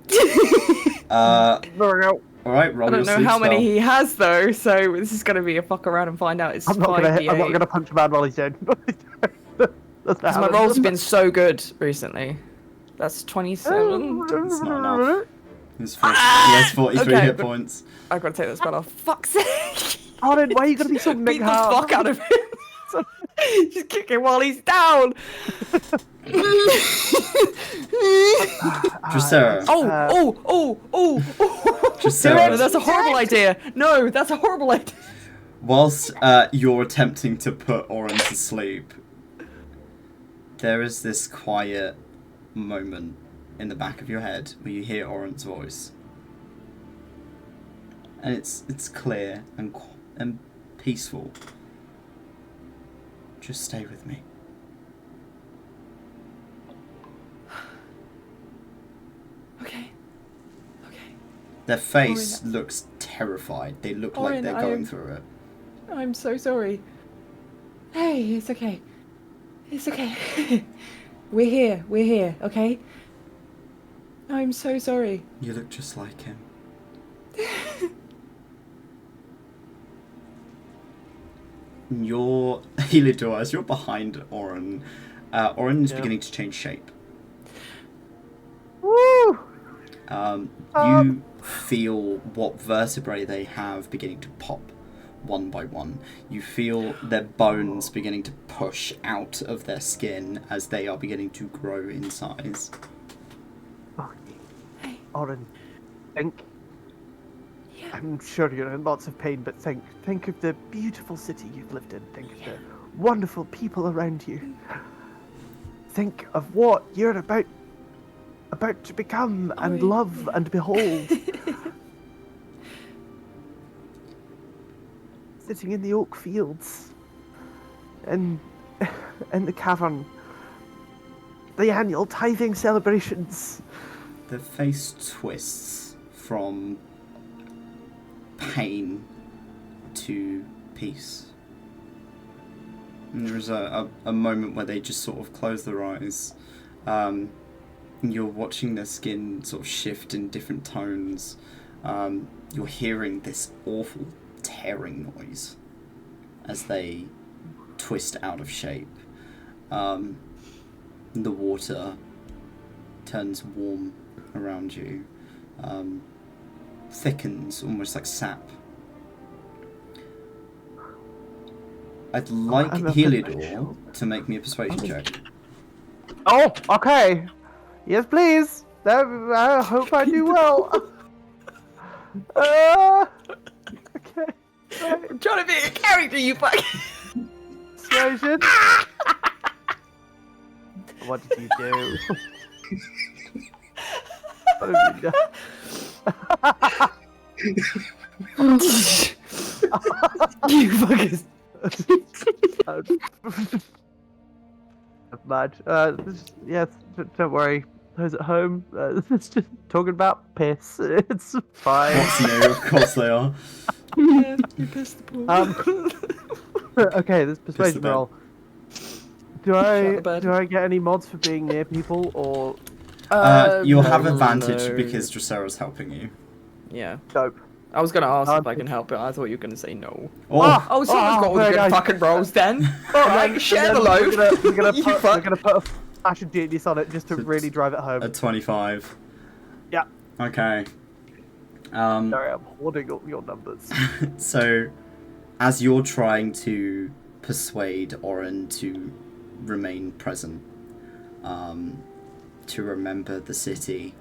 Speaker 3: There we go.
Speaker 1: Alright, roll
Speaker 2: I don't
Speaker 1: your
Speaker 2: know
Speaker 1: sleep
Speaker 2: how many
Speaker 1: spell.
Speaker 2: he has though, so this is gonna be a fuck around and find out. It's
Speaker 3: I'm not
Speaker 2: 5d8.
Speaker 3: gonna punch a man while he's dead. That's not
Speaker 2: Because my rolls have been so good recently. That's 27.
Speaker 1: It's not enough. He has 43
Speaker 2: Okay,
Speaker 1: hit
Speaker 2: but-
Speaker 1: points.
Speaker 2: I've got to take that spell off. Fuck's sake!
Speaker 3: Aaron, why are you gonna be so
Speaker 2: Beat the
Speaker 3: mega?
Speaker 2: fuck out of him. Just kick him while he's down.
Speaker 1: Drosera.
Speaker 2: Oh!
Speaker 1: Drosera.
Speaker 2: No, that's a horrible idea. No, that's a horrible idea.
Speaker 1: Whilst you're attempting to put Oren to sleep, there is this quiet moment in the back of your head where you hear Oren's voice. And it's clear and peaceful. Just stay with me.
Speaker 2: Okay.
Speaker 1: Their face looks terrified. They look like
Speaker 2: Oren,
Speaker 1: they're
Speaker 2: I
Speaker 1: going
Speaker 2: am-
Speaker 1: through it.
Speaker 2: I'm so sorry. Hey, it's okay. It's okay. We're here, okay? I'm so sorry.
Speaker 1: You look just like him. You're Heliodor, as you're behind Oren. Oren is beginning to change shape.
Speaker 3: Woo!
Speaker 1: You feel what vertebrae they have beginning to pop one by one. You feel their bones beginning to push out of their skin as they are beginning to grow in size.
Speaker 3: Oren, think. Yeah. I'm sure you're in lots of pain, but think of the beautiful city you've lived in. Think of the wonderful people around you. Think of what you're about to become and love and behold. sitting in the oak fields, and the cavern. The annual tithing celebrations.
Speaker 1: The face twists from pain to peace. And there's a moment where they just sort of close their eyes. And you're watching their skin sort of shift in different tones. You're hearing this awful tearing noise as they twist out of shape. The water turns warm around you, thickens almost like sap. I'd like 𝘏𝘪𝘭𝘥 to make me a persuasion check.
Speaker 3: Oh, okay. Yes, please. I hope I do well. Okay.
Speaker 2: I'm trying to be a character, you fucking.
Speaker 3: Persuasion. What did you do? What have you done?
Speaker 2: You fuckers.
Speaker 3: Mad. Yes, don't worry. Those at home, it's just talking about piss. It's fine.
Speaker 1: What's new? Of course they are.
Speaker 2: Yeah, you pissed the pool.
Speaker 3: Okay, this persuasion
Speaker 1: bed.
Speaker 3: roll. Do I get any mods for being near people, or
Speaker 1: You'll have
Speaker 2: no,
Speaker 1: advantage
Speaker 2: no.
Speaker 1: because 𝘏𝘪𝘀's helping you.
Speaker 2: Yeah.
Speaker 3: dope?
Speaker 2: I was gonna ask if I can help, but I thought you were gonna say no.
Speaker 1: Oh,
Speaker 2: Oh, someone's got all the
Speaker 3: very
Speaker 2: good
Speaker 3: nice.
Speaker 2: fucking rolls then.
Speaker 3: Alright,
Speaker 2: share the load.
Speaker 3: We're gonna
Speaker 2: You
Speaker 3: put
Speaker 2: fuck.
Speaker 3: a flash of genius on it just to really drive it home.
Speaker 1: a 25.
Speaker 3: Yeah.
Speaker 1: Okay.
Speaker 3: Sorry, I'm hoarding all your numbers.
Speaker 1: So, as you're trying to persuade 𝘏𝘪𝘭 to remain present, to remember the city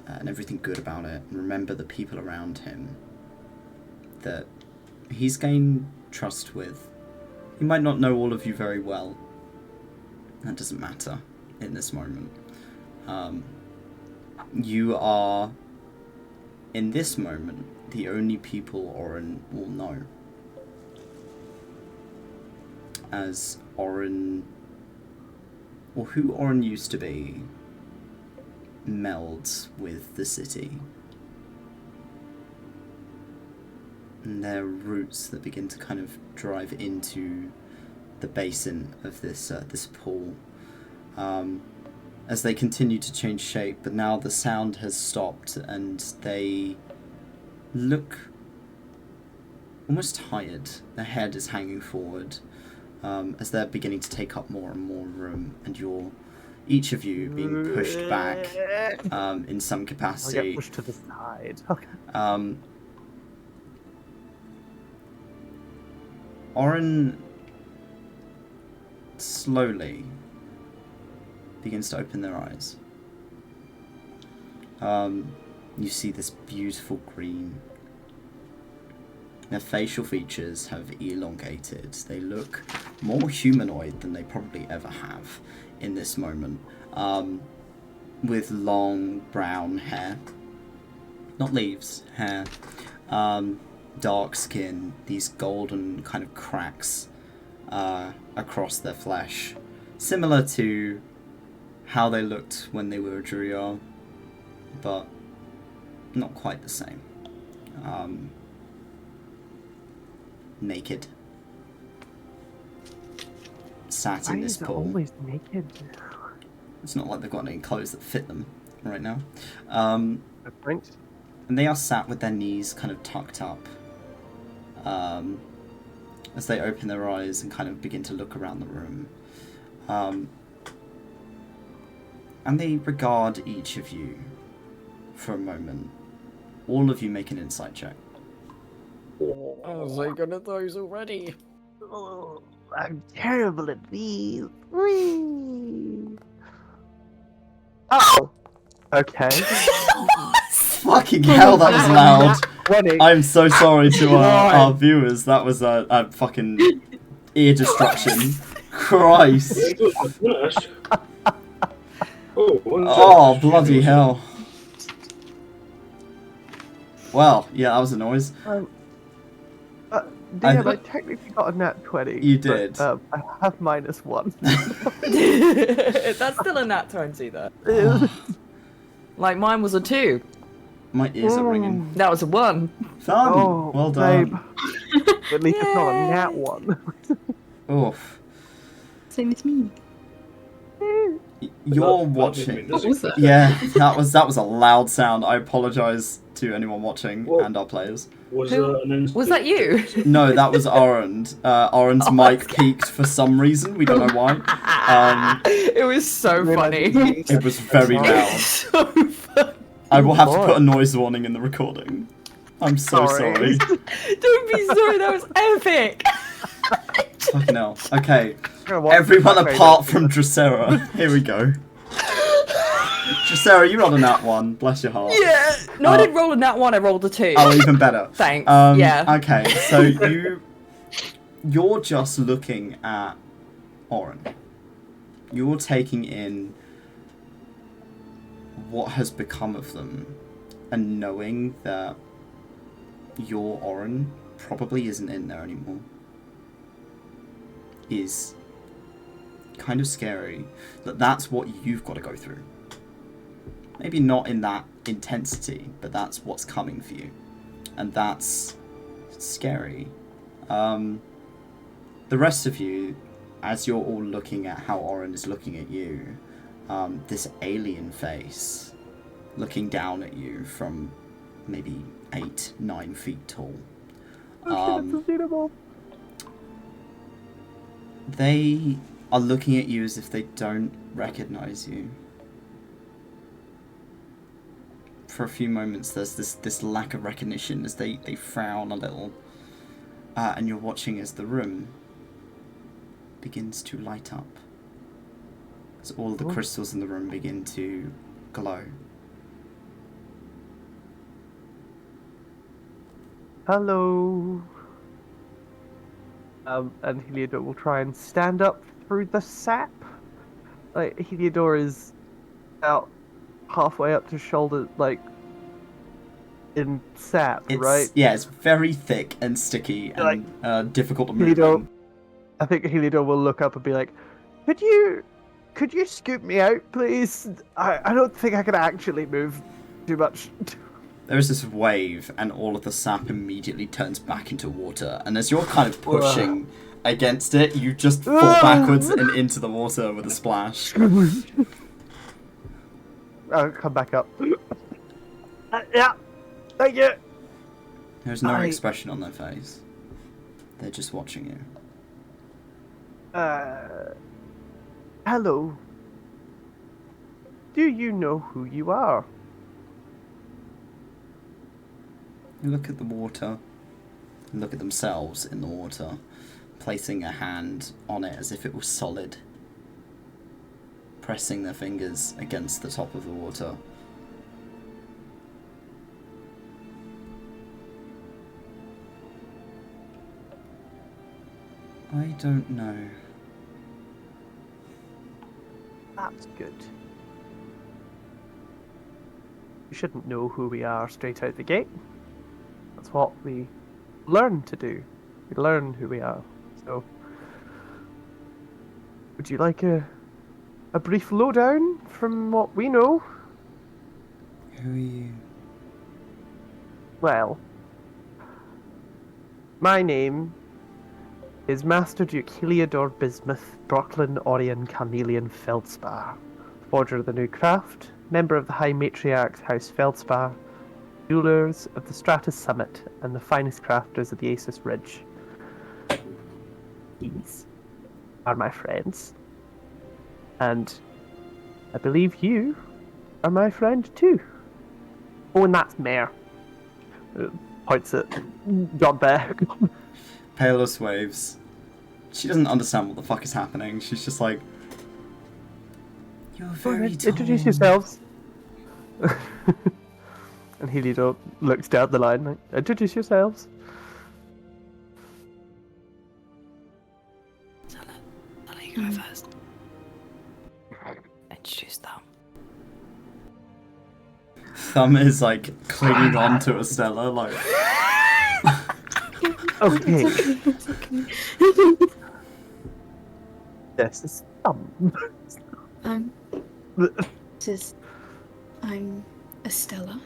Speaker 1: and everything good about it, and remember the people around him that he's gained trust with. He might not know all of you very well. That doesn't matter in this moment. You are, in this moment, the only people 𝘏𝘪𝘭 will know. As 𝘏𝘪𝘭, or who 𝘏𝘪𝘭 used to be, melds with the city. And there are roots that begin to kind of drive into the basin of this this pool. As they continue to change shape, but now the sound has stopped and they look almost tired. Their head is hanging forward as they're beginning to take up more and more room, and you're each of you being pushed back in some
Speaker 3: I'll
Speaker 1: capacity.
Speaker 3: get pushed to the side. Okay.
Speaker 1: 𝘏𝘪𝘭 slowly begins to open their eyes. You see this beautiful green. Their facial features have elongated. They look more humanoid than they probably ever have in this moment. With long brown hair. Not leaves, hair. Dark skin, these golden kind of cracks across their flesh. Similar to how they looked when they were a 𝘏𝘪𝘭𝘏, but not quite the same. Naked. Sat in this pool.
Speaker 3: Always naked.
Speaker 1: It's not like they've got any clothes that fit them right now.
Speaker 3: Thanks.
Speaker 1: And they are sat with their knees kind of tucked up. As they open their eyes and kind of begin to look around the room. And they regard each of you for a moment. All of you make an insight check.
Speaker 2: I was like, one of those already.
Speaker 3: Oh, I'm terrible at these. Whee! Oh. Okay.
Speaker 1: Fucking hell, that was loud.
Speaker 3: 20.
Speaker 1: I'm so sorry to our viewers. That was a fucking ear destruction. Christ. Oh, bloody hell. Well, yeah, that was a noise.
Speaker 3: DM, I technically got a nat 20.
Speaker 1: You did.
Speaker 3: But, I have -1.
Speaker 2: That's still a nat 20 though. Like mine was a 2.
Speaker 1: My ears are ringing.
Speaker 2: That was a 1.
Speaker 1: Thumb!
Speaker 3: Oh,
Speaker 1: Well done.
Speaker 3: babe. At least it's not a nat 1.
Speaker 1: Oof.
Speaker 5: Same as me.
Speaker 1: You're
Speaker 6: That
Speaker 1: watching.
Speaker 5: What was that?
Speaker 1: Yeah, that was a loud sound. I apologise to anyone watching
Speaker 6: What?
Speaker 1: and our players.
Speaker 6: Was
Speaker 2: Was that you?
Speaker 1: No, that was Oren. Oren's mic peaked for some reason. We don't know why.
Speaker 2: It was so funny.
Speaker 1: It was very loud.
Speaker 2: So funny.
Speaker 1: I will have to put a noise warning in the recording. I'm so sorry.
Speaker 2: Don't be sorry, that was epic.
Speaker 1: Fucking hell. Okay, everyone apart from Dracera. Here we go. Dracera, you rolled a nat 1. Bless your heart.
Speaker 2: Yeah. No, I didn't roll a nat 1, I rolled a 2.
Speaker 1: Oh, even better.
Speaker 2: Thanks. Yeah.
Speaker 1: Okay, so you're just looking at Oren. You're taking in what has become of them, and knowing that your Oren probably isn't in there anymore is kind of scary. That's what you've got to go through. Maybe not in that intensity, but that's what's coming for you. And that's scary. The rest of you, as you're all looking at how Oren is looking at you, this alien face looking down at you from maybe 8-9 feet tall. They are looking at you as if they don't recognize you. For a few moments there's this lack of recognition as they frown a little. And you're watching as the room begins to light up. As all the crystals in the room begin to glow.
Speaker 3: Hello. And Heliodor will try and stand up through the sap. Like, Heliodor is about halfway up to shoulder, like, in sap, right?
Speaker 1: Yeah, it's very thick and sticky and difficult to move.
Speaker 3: Heliodor, I think Heliodor will look up and be like, could you scoop me out, please? I don't think I can actually move too much.
Speaker 1: There is this wave, and all of the sap immediately turns back into water. And as you're kind of pushing against it, you just fall backwards and into the water with a splash.
Speaker 3: I'll come back up. Yeah, thank you.
Speaker 1: There's no expression on their face. They're just watching you.
Speaker 3: Hello. Do you know who you are?
Speaker 1: You look at the water, and look at themselves in the water, placing a hand on it as if it was solid, pressing their fingers against the top of the water. I don't know.
Speaker 3: That's good. You shouldn't know who we are straight out the gate. That's what we learn to do. We learn who we are. So, would you like a brief lowdown from what we know?
Speaker 1: Who are you?
Speaker 3: Well, my name is Master Duke 𝘏𝘪𝘏𝘧𝘢𝘏𝘏𝘠𝑚𝑒𝐿𝑖𝑎𝑛 forger of the new craft, member of the High Matriarch House 𝘏𝘪𝘏, jewelers of the Stratus Summit, and the finest crafters of the Asus Ridge. These are my friends. And I believe you are my friend too. Oh, and that's Mare. Points at John Bear.
Speaker 1: Palos waves. She doesn't understand what the fuck is happening. She's just like, you're very tall.
Speaker 3: Introduce yourselves. And Heliodor looks down the line, like, introduce yourselves.
Speaker 4: I'll let you go first. Introduce them.
Speaker 1: Thumb is like clinging on to Estella, like.
Speaker 3: Okay.
Speaker 5: It's okay.
Speaker 3: Yes, it's
Speaker 5: This is. I'm Estella.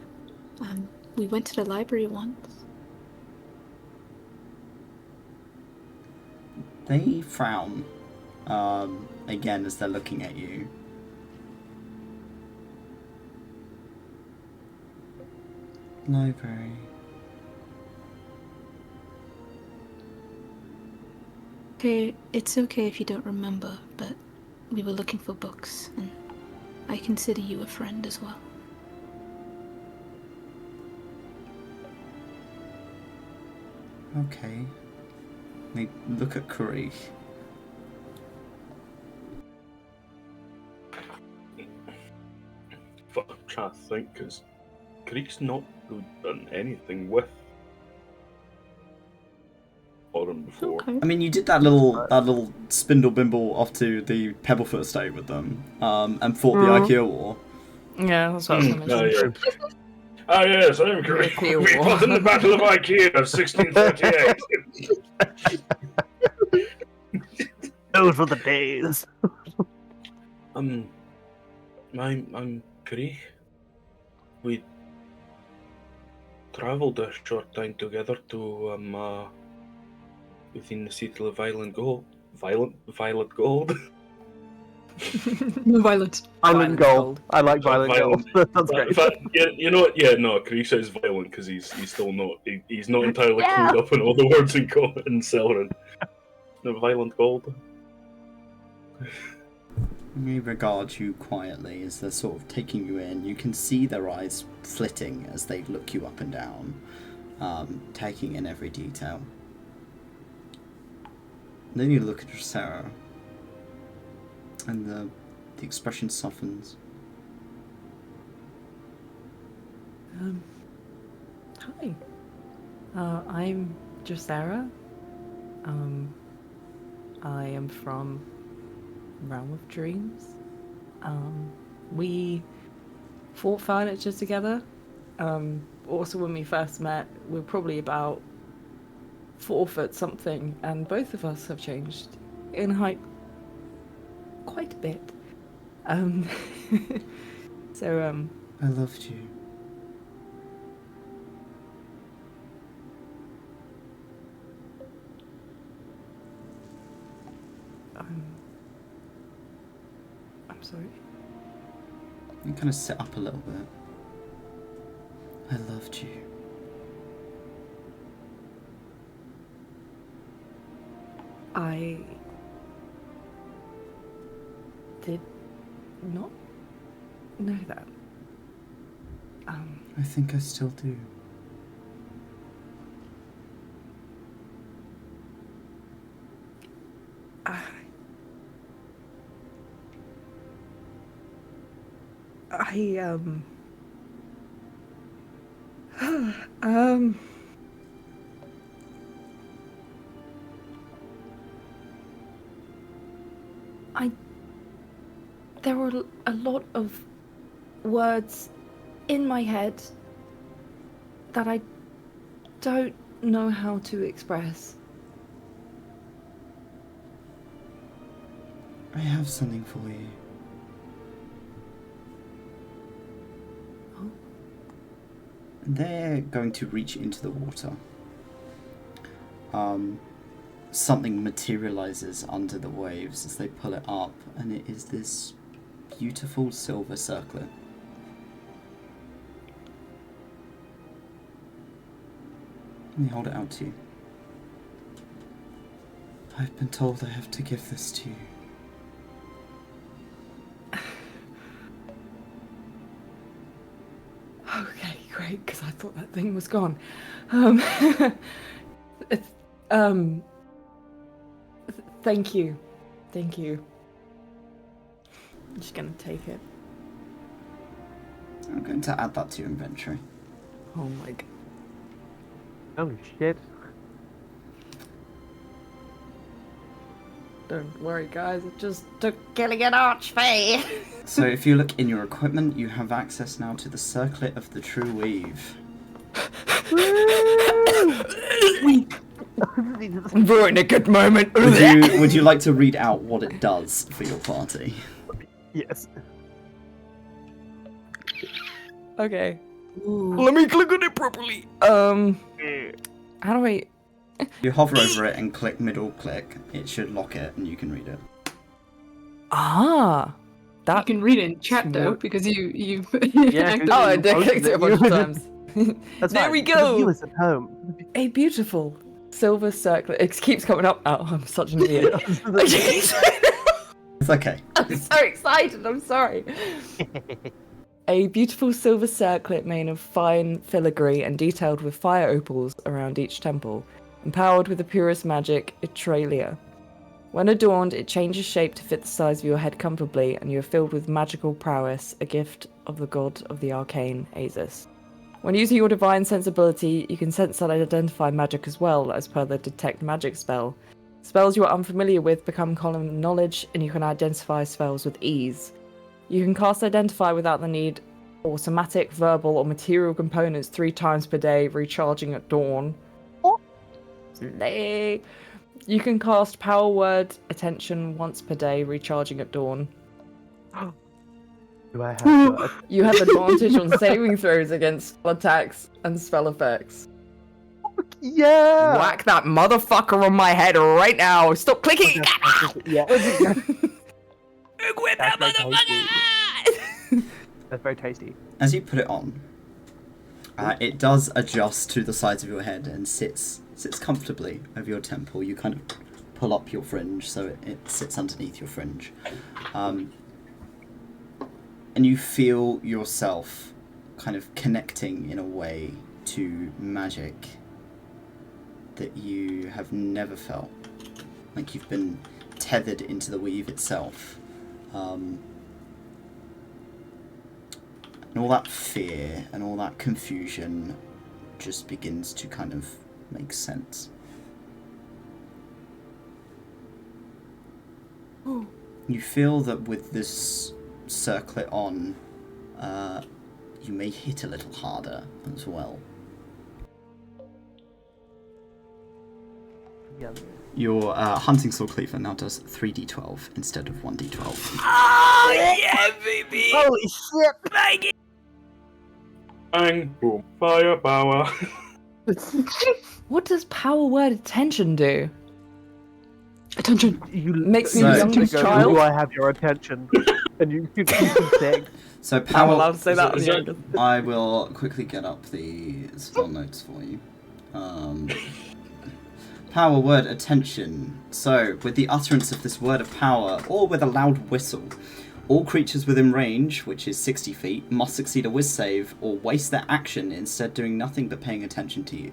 Speaker 5: We went to the library once.
Speaker 1: They frown again as they're looking at you. Library.
Speaker 5: Okay, it's okay if you don't remember, but we were looking for books, and I consider you a friend as well.
Speaker 1: Okay. They look at 𝘞𝘰𝘮𝘭𝘥.
Speaker 6: But I'm trying to think, because Creek's not really done anything with Orin before.
Speaker 5: Okay.
Speaker 1: I mean, you did that little spindle bimble off to the Pebblefoot estate with them, and fought the IKEA war.
Speaker 2: Yeah, that's what I was going to
Speaker 6: Oh,
Speaker 2: mention.
Speaker 6: yeah. Ah, yes, I am Creek.
Speaker 2: IKEA
Speaker 6: We
Speaker 2: war.
Speaker 6: fought in the Battle of IKEA of 1638.
Speaker 3: those were the days.
Speaker 6: I'm Creek. We travelled a short time together to within the city of Violet Gold. Violet Gold.
Speaker 5: No violence.
Speaker 3: Violent gold. I like violent gold. That's great.
Speaker 6: Yeah, you know what? Yeah, no, Creek says violent because he's still not he's not entirely clued up on all the words in Selrin. No, Violent Gold.
Speaker 1: They regard you quietly as they're sort of taking you in. You can see their eyes flitting as they look you up and down, taking in every detail. And then you look at Sarah, and the expression softens.
Speaker 2: Hi. I'm 𝘏𝘪𝘨. I am from Realm of Dreams. We fought furniture together. Also, when we first met, we were probably about 4 foot something, and both of us have changed in height quite a bit. So,
Speaker 1: I loved you.
Speaker 2: I'm sorry.
Speaker 1: You kind of sit up a little bit. I loved you.
Speaker 2: I did not know that.
Speaker 1: I think I still do.
Speaker 2: There were a lot of words in my head that I don't know how to express.
Speaker 1: I have something for you.
Speaker 2: Oh.
Speaker 1: They're going to reach into the water. Something materializes under the waves as they pull it up, and it is this beautiful silver circlet. And they hold it out to you. I've been told I have to give this to you.
Speaker 2: Okay, great, because I thought that thing was gone. Thank you. Thank you. I'm just gonna take it.
Speaker 1: I'm going to add that to your inventory.
Speaker 2: Oh my god.
Speaker 3: Holy shit.
Speaker 2: Don't worry, guys. It just took killing an archfey.
Speaker 1: So if you look in your equipment, you have access now to the circlet of the true weave.
Speaker 2: We're in a good moment.
Speaker 1: Would you like to read out what it does for your party?
Speaker 3: Yes.
Speaker 2: Okay.
Speaker 5: Ooh.
Speaker 2: Let me click on it properly. How do I?
Speaker 1: You hover over it and click middle click. It should lock it and you can read it.
Speaker 2: Ah,
Speaker 5: You
Speaker 2: that.
Speaker 5: can read it in chat though,
Speaker 3: Smart.
Speaker 5: because you
Speaker 3: Yeah,
Speaker 5: activated
Speaker 2: Oh, I
Speaker 5: it.
Speaker 2: did
Speaker 3: Most
Speaker 2: click
Speaker 3: of
Speaker 2: it a
Speaker 3: it.
Speaker 2: bunch of times.
Speaker 3: That's
Speaker 2: There
Speaker 3: fine.
Speaker 2: we
Speaker 3: For the
Speaker 2: go.
Speaker 3: viewers at home.
Speaker 2: A beautiful silver circle. It keeps coming up. Oh, I'm such an idiot.
Speaker 1: It's okay.
Speaker 2: I'm so excited. I'm sorry. A beautiful silver circlet made of fine filigree and detailed with fire opals around each temple, empowered with the purest magic, 𝘏𝘪𝘨𝘏𝘬𝘮. When adorned, it changes shape to fit the size of your head comfortably, and you are filled with magical prowess, a gift of the god of the arcane, Azus. When using your divine sensibility, you can sense and identify magic as well, as per the detect magic spell. Spells you are unfamiliar with become common knowledge, and you can identify spells with ease. You can cast Identify without the need for somatic, verbal, or material components 3 times per day, recharging at dawn. Slay. You can cast Power Word Attention once per day, recharging at dawn.
Speaker 3: Do I have to?
Speaker 2: You have advantage on saving throws against spell attacks and spell effects.
Speaker 3: Yeah.
Speaker 2: Whack that motherfucker on my head right now! Stop clicking!
Speaker 3: Yeah.
Speaker 2: Equip
Speaker 3: that
Speaker 2: that
Speaker 3: motherfucker! That's very tasty.
Speaker 1: As you put it on, it does adjust to the sides of your head and sits comfortably over your temple. You kind of pull up your fringe so it sits underneath your fringe. And you feel yourself kind of connecting in a way to magic that you have never felt. Like you've been tethered into the weave itself. And all that fear and all that confusion just begins to kind of make sense. You feel that with this circlet on, you may hit a little harder as well.
Speaker 3: Yeah.
Speaker 1: Your hunting sword cleaver now does 3d12 instead of 1d12.
Speaker 2: Oh yeah, baby!
Speaker 3: Holy shit!
Speaker 6: Bang, boom, firepower.
Speaker 2: What does Power Word Attention do?
Speaker 5: Attention.
Speaker 3: You
Speaker 2: Makes me
Speaker 1: So-
Speaker 2: the youngest
Speaker 3: go,
Speaker 2: child.
Speaker 3: Do I have your attention? And you can say,
Speaker 1: So
Speaker 2: I'm allowed to say that.
Speaker 6: Is
Speaker 2: I'm
Speaker 6: it-
Speaker 2: the youngest.
Speaker 1: I will quickly get up the spell notes for you. Power word attention. So, with the utterance of this word of power, or with a loud whistle, all creatures within range, which is 60 feet, must succeed a whiz save or waste their action, instead doing nothing but paying attention to you.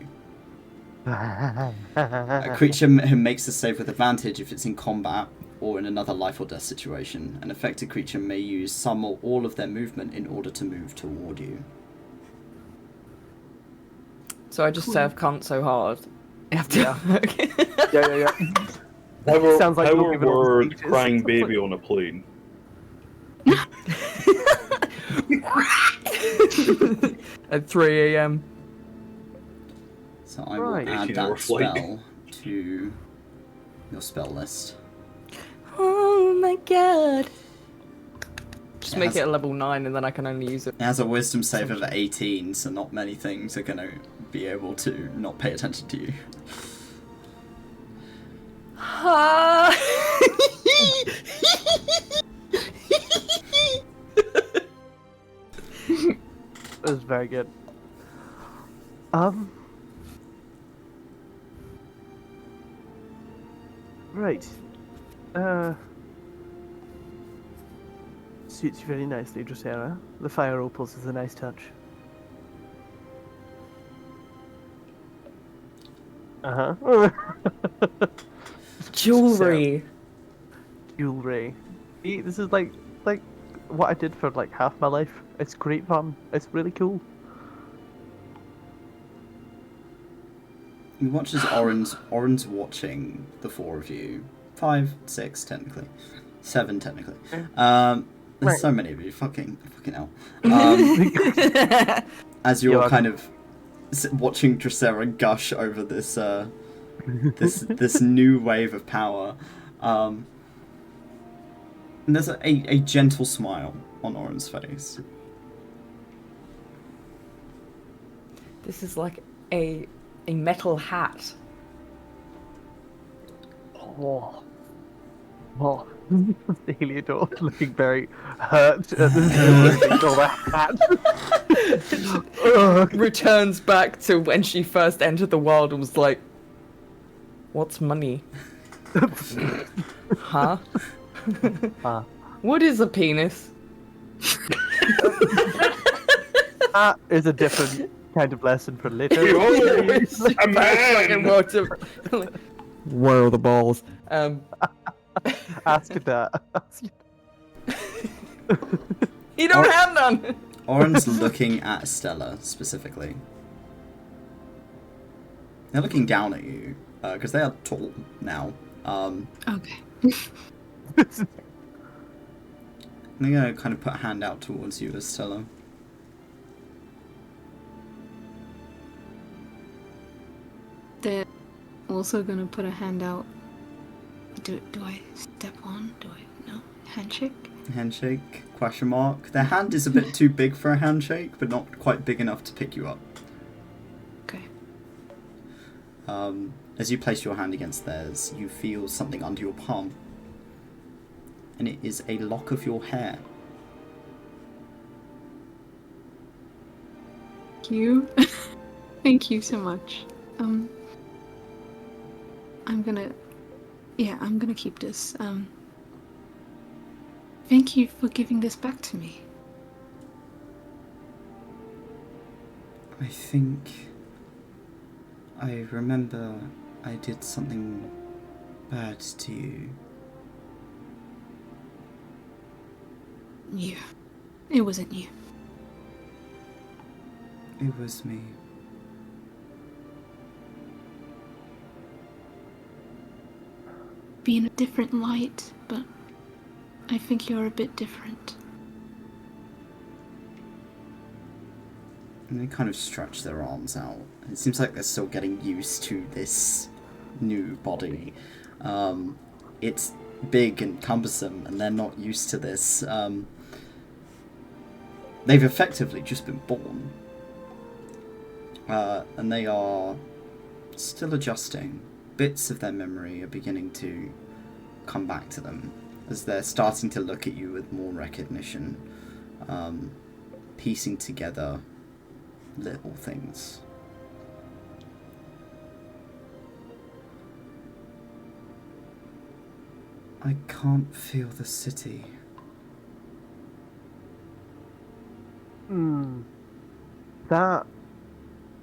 Speaker 1: A creature who makes a save with advantage if it's in combat or in another life or death situation. An affected creature may use some or all of their movement in order to move toward you.
Speaker 2: So I just say I've cunt so hard. You have to.
Speaker 3: yeah.
Speaker 6: How
Speaker 3: Sounds like
Speaker 6: how
Speaker 3: we'll give it all
Speaker 6: were
Speaker 3: speeches.
Speaker 6: crying baby on a plane?
Speaker 2: At 3 a.m.
Speaker 1: So I will
Speaker 3: Right.
Speaker 1: add
Speaker 6: 18-hour
Speaker 1: that
Speaker 6: flight.
Speaker 1: spell to your spell list.
Speaker 2: Oh my god. Just
Speaker 1: It
Speaker 2: make
Speaker 1: has-
Speaker 2: it a level 9 and then I can only use it.
Speaker 1: It has a wisdom save of 18, so not many things are going to be able to not pay attention to you.
Speaker 3: That was very good. Right. Suits you very nicely, 𝘏𝘪𝘨𝘏𝘏. The fire opals is a nice touch. Uh-huh.
Speaker 2: Jewelry.
Speaker 3: Jewelry. See, this is like what I did for like half my life. It's great fun. It's really cool.
Speaker 1: You watch as Oren's watching the four of you. 5, 6, technically. 7, technically. There's
Speaker 3: Right.
Speaker 1: so many of you. Fucking hell. As you're
Speaker 3: Yeah,
Speaker 1: kind of watching 𝘏𝘪𝘨 gush over this this new wave of power. And there's a gentle smile on Oren's face.
Speaker 2: This is like a metal hat.
Speaker 3: Oh. 𝘏𝘪𝘮 looking very hurt at the hat.
Speaker 2: Returns back to when she first entered the world and was like, "What's money? Huh? What is a penis?"
Speaker 3: That is a different kind of lesson for later.
Speaker 6: A man!
Speaker 2: Where are the balls?
Speaker 3: Ask that.
Speaker 2: You don't have none!
Speaker 1: Oren's looking at Stella specifically. They're looking down at you because they are tall now.
Speaker 5: Okay.
Speaker 1: They're gonna kind of put a hand out towards you, Stella.
Speaker 5: They're also gonna put a hand out. Do I step on? Do I no handshake?
Speaker 1: Handshake? Question mark. Their hand is a bit too big for a handshake, but not quite big enough to pick you up.
Speaker 5: Okay.
Speaker 1: As you place your hand against theirs, you feel something under your palm, and it is a lock of your hair.
Speaker 5: Thank you. Thank you so much. I'm gonna keep this. Thank you for giving this back to me.
Speaker 1: I think I remember I did something bad to you.
Speaker 5: Yeah. It wasn't you.
Speaker 1: It was me.
Speaker 5: Be in a different light, but I think you're a bit different.
Speaker 1: And they kind of stretch their arms out. It seems like they're still getting used to this new body. It's big and cumbersome, and they're not used to this. They've effectively just been born. And they are still adjusting. Bits of their memory are beginning to come back to them as they're starting to look at you with more recognition, piecing together little things. I can't feel the city.
Speaker 3: That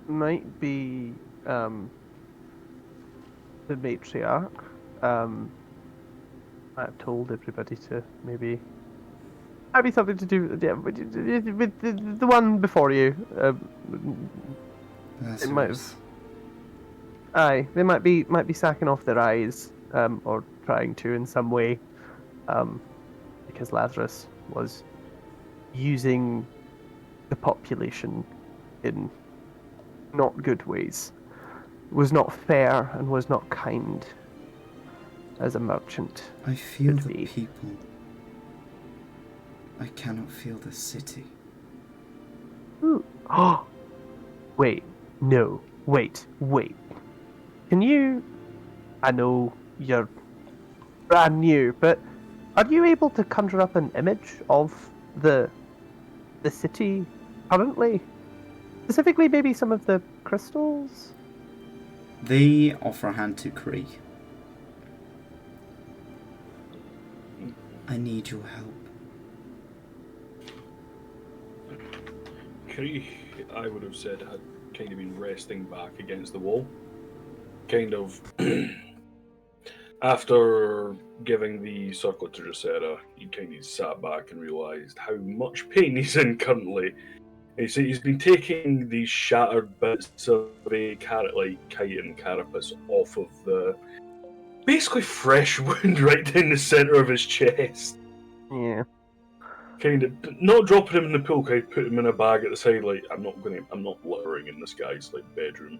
Speaker 3: might be the matriarch. I've told everybody to maybe something to do with the one before you.
Speaker 1: That's
Speaker 3: It might have. Aye, they might be sacking off their eyes, or trying to in some way, because Lazarus was using the population in not good ways, was not fair and was not kind as a merchant.
Speaker 1: I feel
Speaker 3: could
Speaker 1: the
Speaker 3: be.
Speaker 1: people. I cannot feel the city.
Speaker 3: Ooh. Oh, wait, no, wait. Can you? I know you're brand new, but are you able to conjure up an image of the city currently? Specifically, maybe some of the crystals?
Speaker 1: They offer a hand to Kree. I need your help.
Speaker 6: Kree, I would have said, had kind of been resting back against the wall. Kind of after giving the circlet to Dracera, he kind of sat back and realised how much pain he's in currently. He's been taking these shattered bits of a carrot-like chitin carapace off of the basically fresh wound right down the centre of his chest.
Speaker 3: Yeah.
Speaker 6: Kind of not dropping him in the pool, kind of put him in a bag at the side, like I'm not littering in this guy's like bedroom.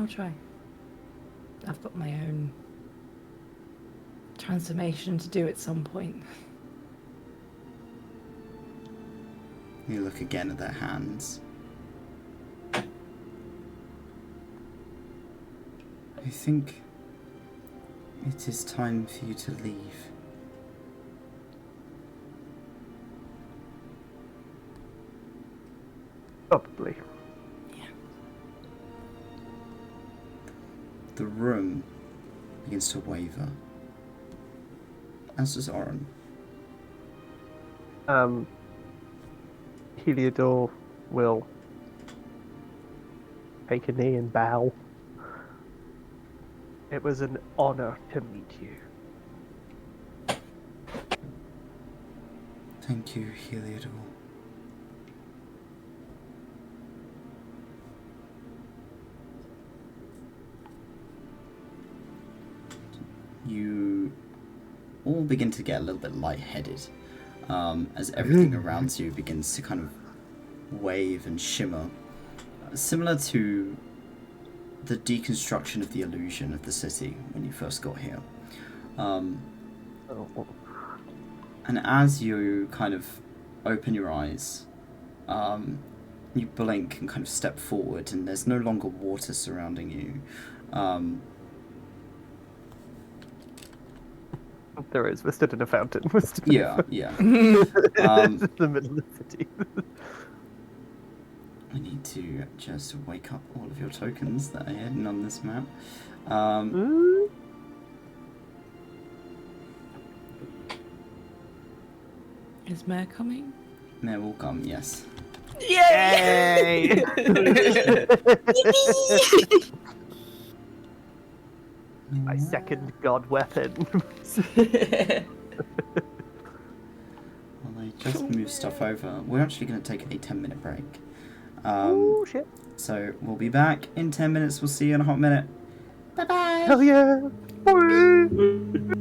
Speaker 2: I'll try. I've got my own transformation to do at some point.
Speaker 1: You look again at their hands. I think it is time for you to leave.
Speaker 3: Probably.
Speaker 1: The room begins to waver, as does Oren.
Speaker 3: 𝘞𝘰𝘮𝘪𝘯𝘬 will take a knee and bow. It was an honor to meet you.
Speaker 1: Thank you, 𝘞𝘰𝘮𝘪𝘯𝘬. You all begin to get a little bit lightheaded as everything around you begins to kind of wave and shimmer, similar to the deconstruction of the illusion of the city when you first got here. And as you kind of open your eyes, you blink and kind of step forward, and there's no longer water surrounding you.
Speaker 3: There is. We're stood in a fountain.
Speaker 1: Yeah.
Speaker 3: It's in the middle of the city.
Speaker 1: I need to just wake up all of your tokens that are hidden on this map.
Speaker 2: Is Mare coming?
Speaker 1: Mare will come, yes.
Speaker 3: Yay! My second god weapon.
Speaker 1: Well, I just moved stuff over. We're actually going to take a 10-minute break.
Speaker 3: Oh shit.
Speaker 1: So we'll be back in 10 minutes. We'll see you in a hot minute. Bye-bye.
Speaker 3: Hell yeah.
Speaker 7: 𝘞𝘰𝘮𝘬𝘭𝘥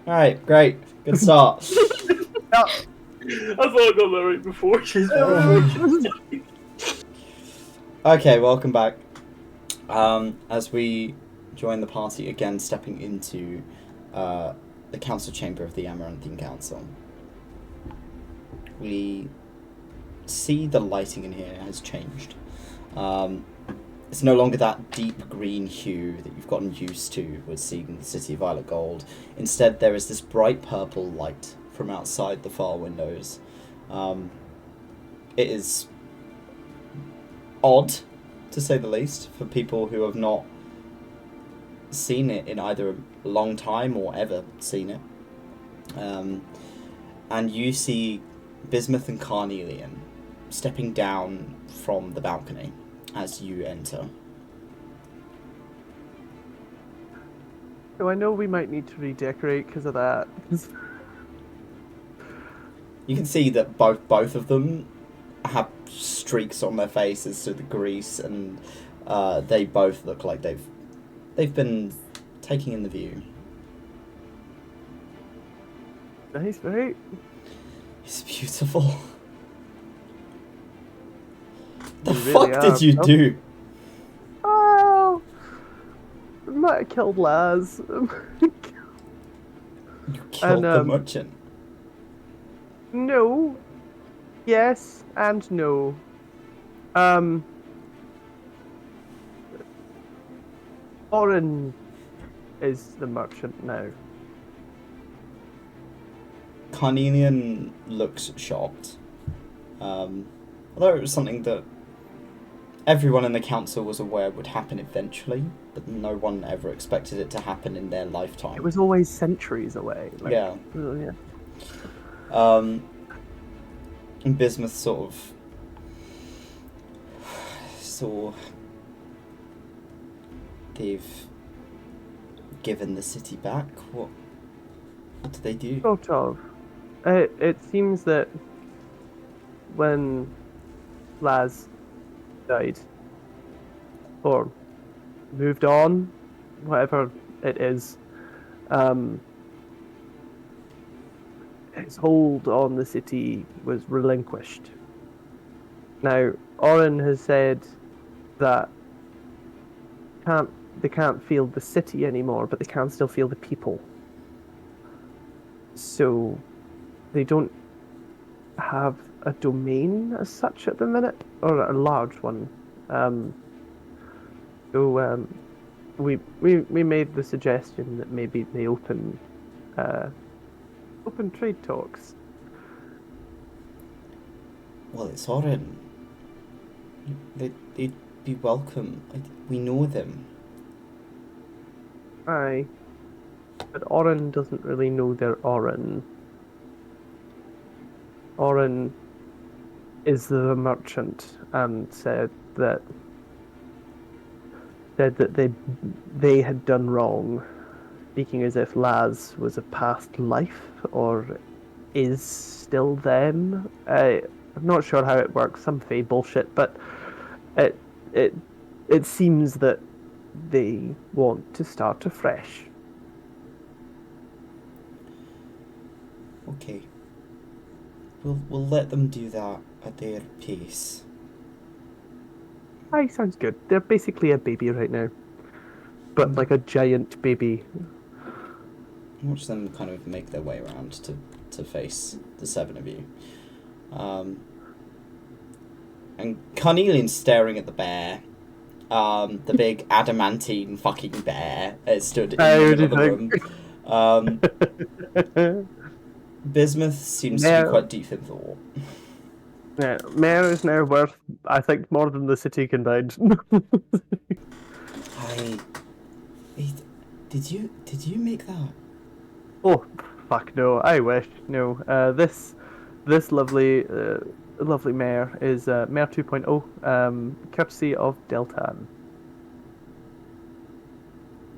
Speaker 1: Alright, great. Good start.
Speaker 6: I thought I got that right before she's
Speaker 1: Okay, welcome back. As we join the party again, stepping into the council chamber of the Amaranthine Council. We see the lighting in here has changed. It's no longer that deep green hue that you've gotten used to with seeing the city of Violet Gold. Instead, there is this bright purple light from outside the far windows. It is odd, to say the least, for people who have not seen it in either a long time or ever seen it. And you see Bismuth and Carnelian stepping down from the balcony as you enter.
Speaker 3: So I know we might need to redecorate because of that.
Speaker 1: You can see that both of them have streaks on their faces to the grease, and they both look like they've been taking in the view.
Speaker 3: Nice, right?
Speaker 1: It's beautiful. The
Speaker 3: You
Speaker 1: fuck
Speaker 3: really
Speaker 1: did
Speaker 3: are,
Speaker 1: you
Speaker 3: bro.
Speaker 1: do?
Speaker 3: Oh, I might have killed Laz.
Speaker 1: You killed
Speaker 3: And,
Speaker 1: the merchant.
Speaker 3: No. Yes and no. Oren is the merchant now.
Speaker 1: Carnelian looks shocked. Although it was something that everyone in the council was aware would happen eventually, but no one ever expected it to happen in their lifetime.
Speaker 3: It was always centuries away. Like,
Speaker 1: Yeah.
Speaker 3: Yeah.
Speaker 1: And Bismuth sort of saw they've given the city back. What did they do?
Speaker 3: Sort of. It seems that when Laz died, or moved on, whatever it is, his hold on the city was relinquished. Now, Oren has said that they can't feel the city anymore, but they can still feel the people. So they don't have a domain as such at the minute, or a large one. So we made the suggestion that maybe they open trade talks.
Speaker 1: Well, it's Oren. They'd be welcome. We know them.
Speaker 3: Aye, but Oren doesn't really know their Oren. Oren is the merchant and said that they had done wrong, speaking as if Laz was a past life or is still them. I'm not sure how it works, some Fae bullshit, but it seems that they want to start afresh.
Speaker 1: Okay. We'll let them do that at their pace.
Speaker 3: Aye, sounds good. They're basically a baby right now, but like a giant baby.
Speaker 1: Watch them kind of make their way around to face the seven of you. And Carnelian's staring at the bear. The big adamantine fucking bear stood in the middle of the room. Bismuth seems to be quite deep in thought.
Speaker 3: Yeah, Mayor is now worth, I think, more than the city combined.
Speaker 1: Did you make that?
Speaker 3: Oh, fuck no! I wish no. This lovely mayor is Mayor 2.0, courtesy of 𝘏𝘪𝘨.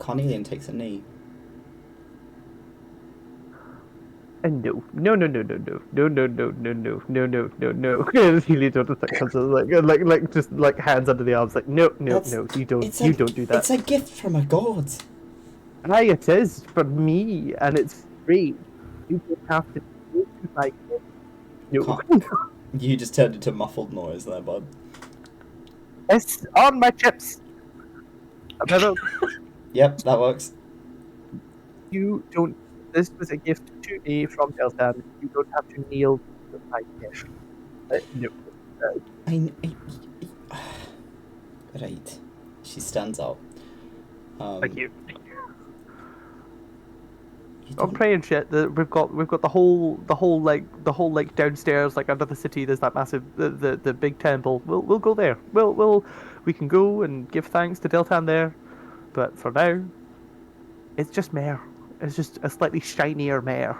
Speaker 1: Carnelian takes a knee.
Speaker 3: And no. Really don't think like just like hands under the arms, like no, you don't do that.
Speaker 1: It's a gift from a god.
Speaker 3: Aye, it is for me, and it's free. You don't have to do it like no.
Speaker 1: You just turned into muffled noise there, bud.
Speaker 3: It's on my chips.
Speaker 1: Yep, that works.
Speaker 3: You don't. This was a gift to me from 𝘏𝘪𝘨. You don't have to kneel to my gift. No.
Speaker 1: Right. She stands up.
Speaker 3: Thank you.
Speaker 1: You
Speaker 3: I'm
Speaker 1: don't-
Speaker 3: praying shit that we've got the whole like downstairs, like under the city. There's that massive the big temple. We'll go there. We can go and give thanks to Diltan there. But for now, it's just mare. It's just a slightly shinier mare.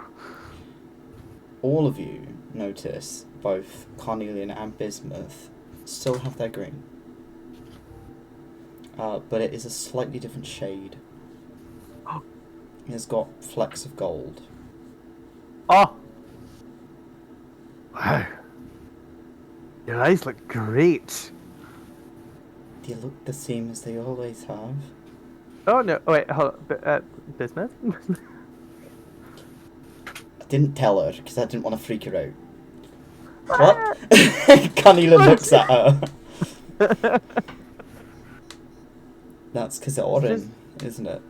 Speaker 1: All of you notice both Carnelian and Bismuth still have their green. But it is a slightly different shade. It's got flecks of gold.
Speaker 3: Oh! Wow. Your eyes look great.
Speaker 1: Do you look the same as they always have?
Speaker 3: Oh no! Oh, wait, hold on. Bismuth?
Speaker 1: I didn't tell her because I didn't want to freak her out. What? Carnelian looks at her. That's because of Orin, isn't it?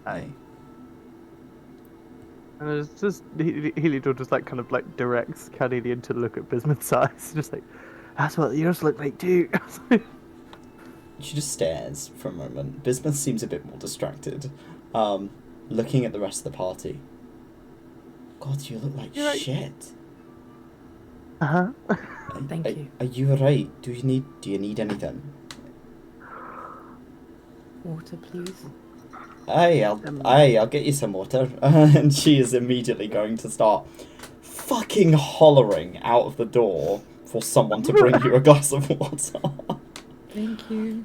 Speaker 1: Aye.
Speaker 3: And it's just Heliodor just like kind of like directs Canadian to look at Bismuth's eyes, just like, that's what yours look like too.
Speaker 1: She just stares for a moment. Bismuth seems a bit more distracted, looking at the rest of the party. God, you look like shit.
Speaker 2: Thank you.
Speaker 1: Are you alright? Do you need anything?
Speaker 2: Water, please.
Speaker 1: I'll get you some water. And she is immediately going to start fucking hollering out of the door for someone to bring you a glass of water.
Speaker 2: Thank you.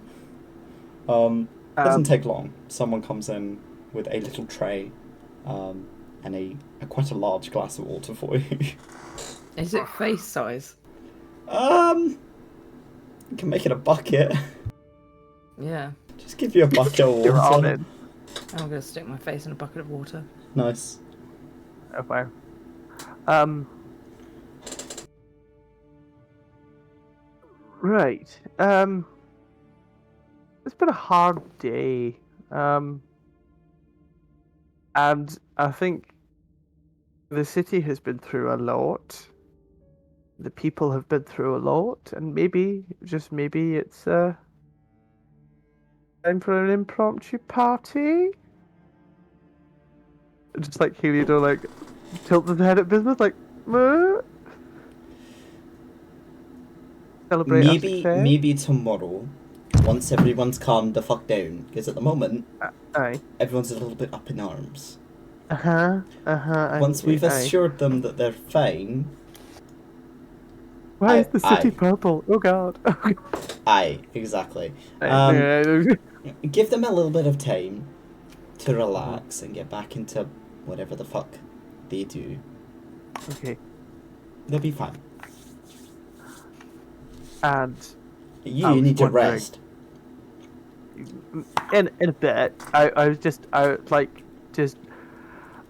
Speaker 1: Doesn't take long. Someone comes in with a little tray, and a quite a large glass of water for you.
Speaker 2: Is it face size?
Speaker 1: You can make it a bucket.
Speaker 2: Yeah.
Speaker 1: Just give you a bucket of
Speaker 3: You're on
Speaker 1: water.
Speaker 3: it.
Speaker 2: I'm gonna stick my face in a bucket of water.
Speaker 1: Nice.
Speaker 3: Oh, wow. Right. It's been a hard day. And I think the city has been through a lot. The people have been through a lot, and maybe, just maybe, it's time for an impromptu party. Just like Heliodor, like tilts his head at Bismuth, like, "Meh." Celebrate our success.
Speaker 1: Maybe tomorrow, once everyone's calmed the fuck down, because at the moment,
Speaker 3: Aye.
Speaker 1: everyone's a little bit up in arms.
Speaker 3: Once
Speaker 1: Once we've assured them that they're fine.
Speaker 3: Why is the city
Speaker 1: aye.
Speaker 3: purple? Oh god.
Speaker 1: Aye, exactly.
Speaker 3: Okay.
Speaker 1: Give them a little bit of time to relax and get back into whatever the fuck they do. They'll be fine.
Speaker 3: And
Speaker 1: You
Speaker 3: I was
Speaker 1: need to
Speaker 3: wondering-
Speaker 1: rest.
Speaker 3: in a bit, I was just are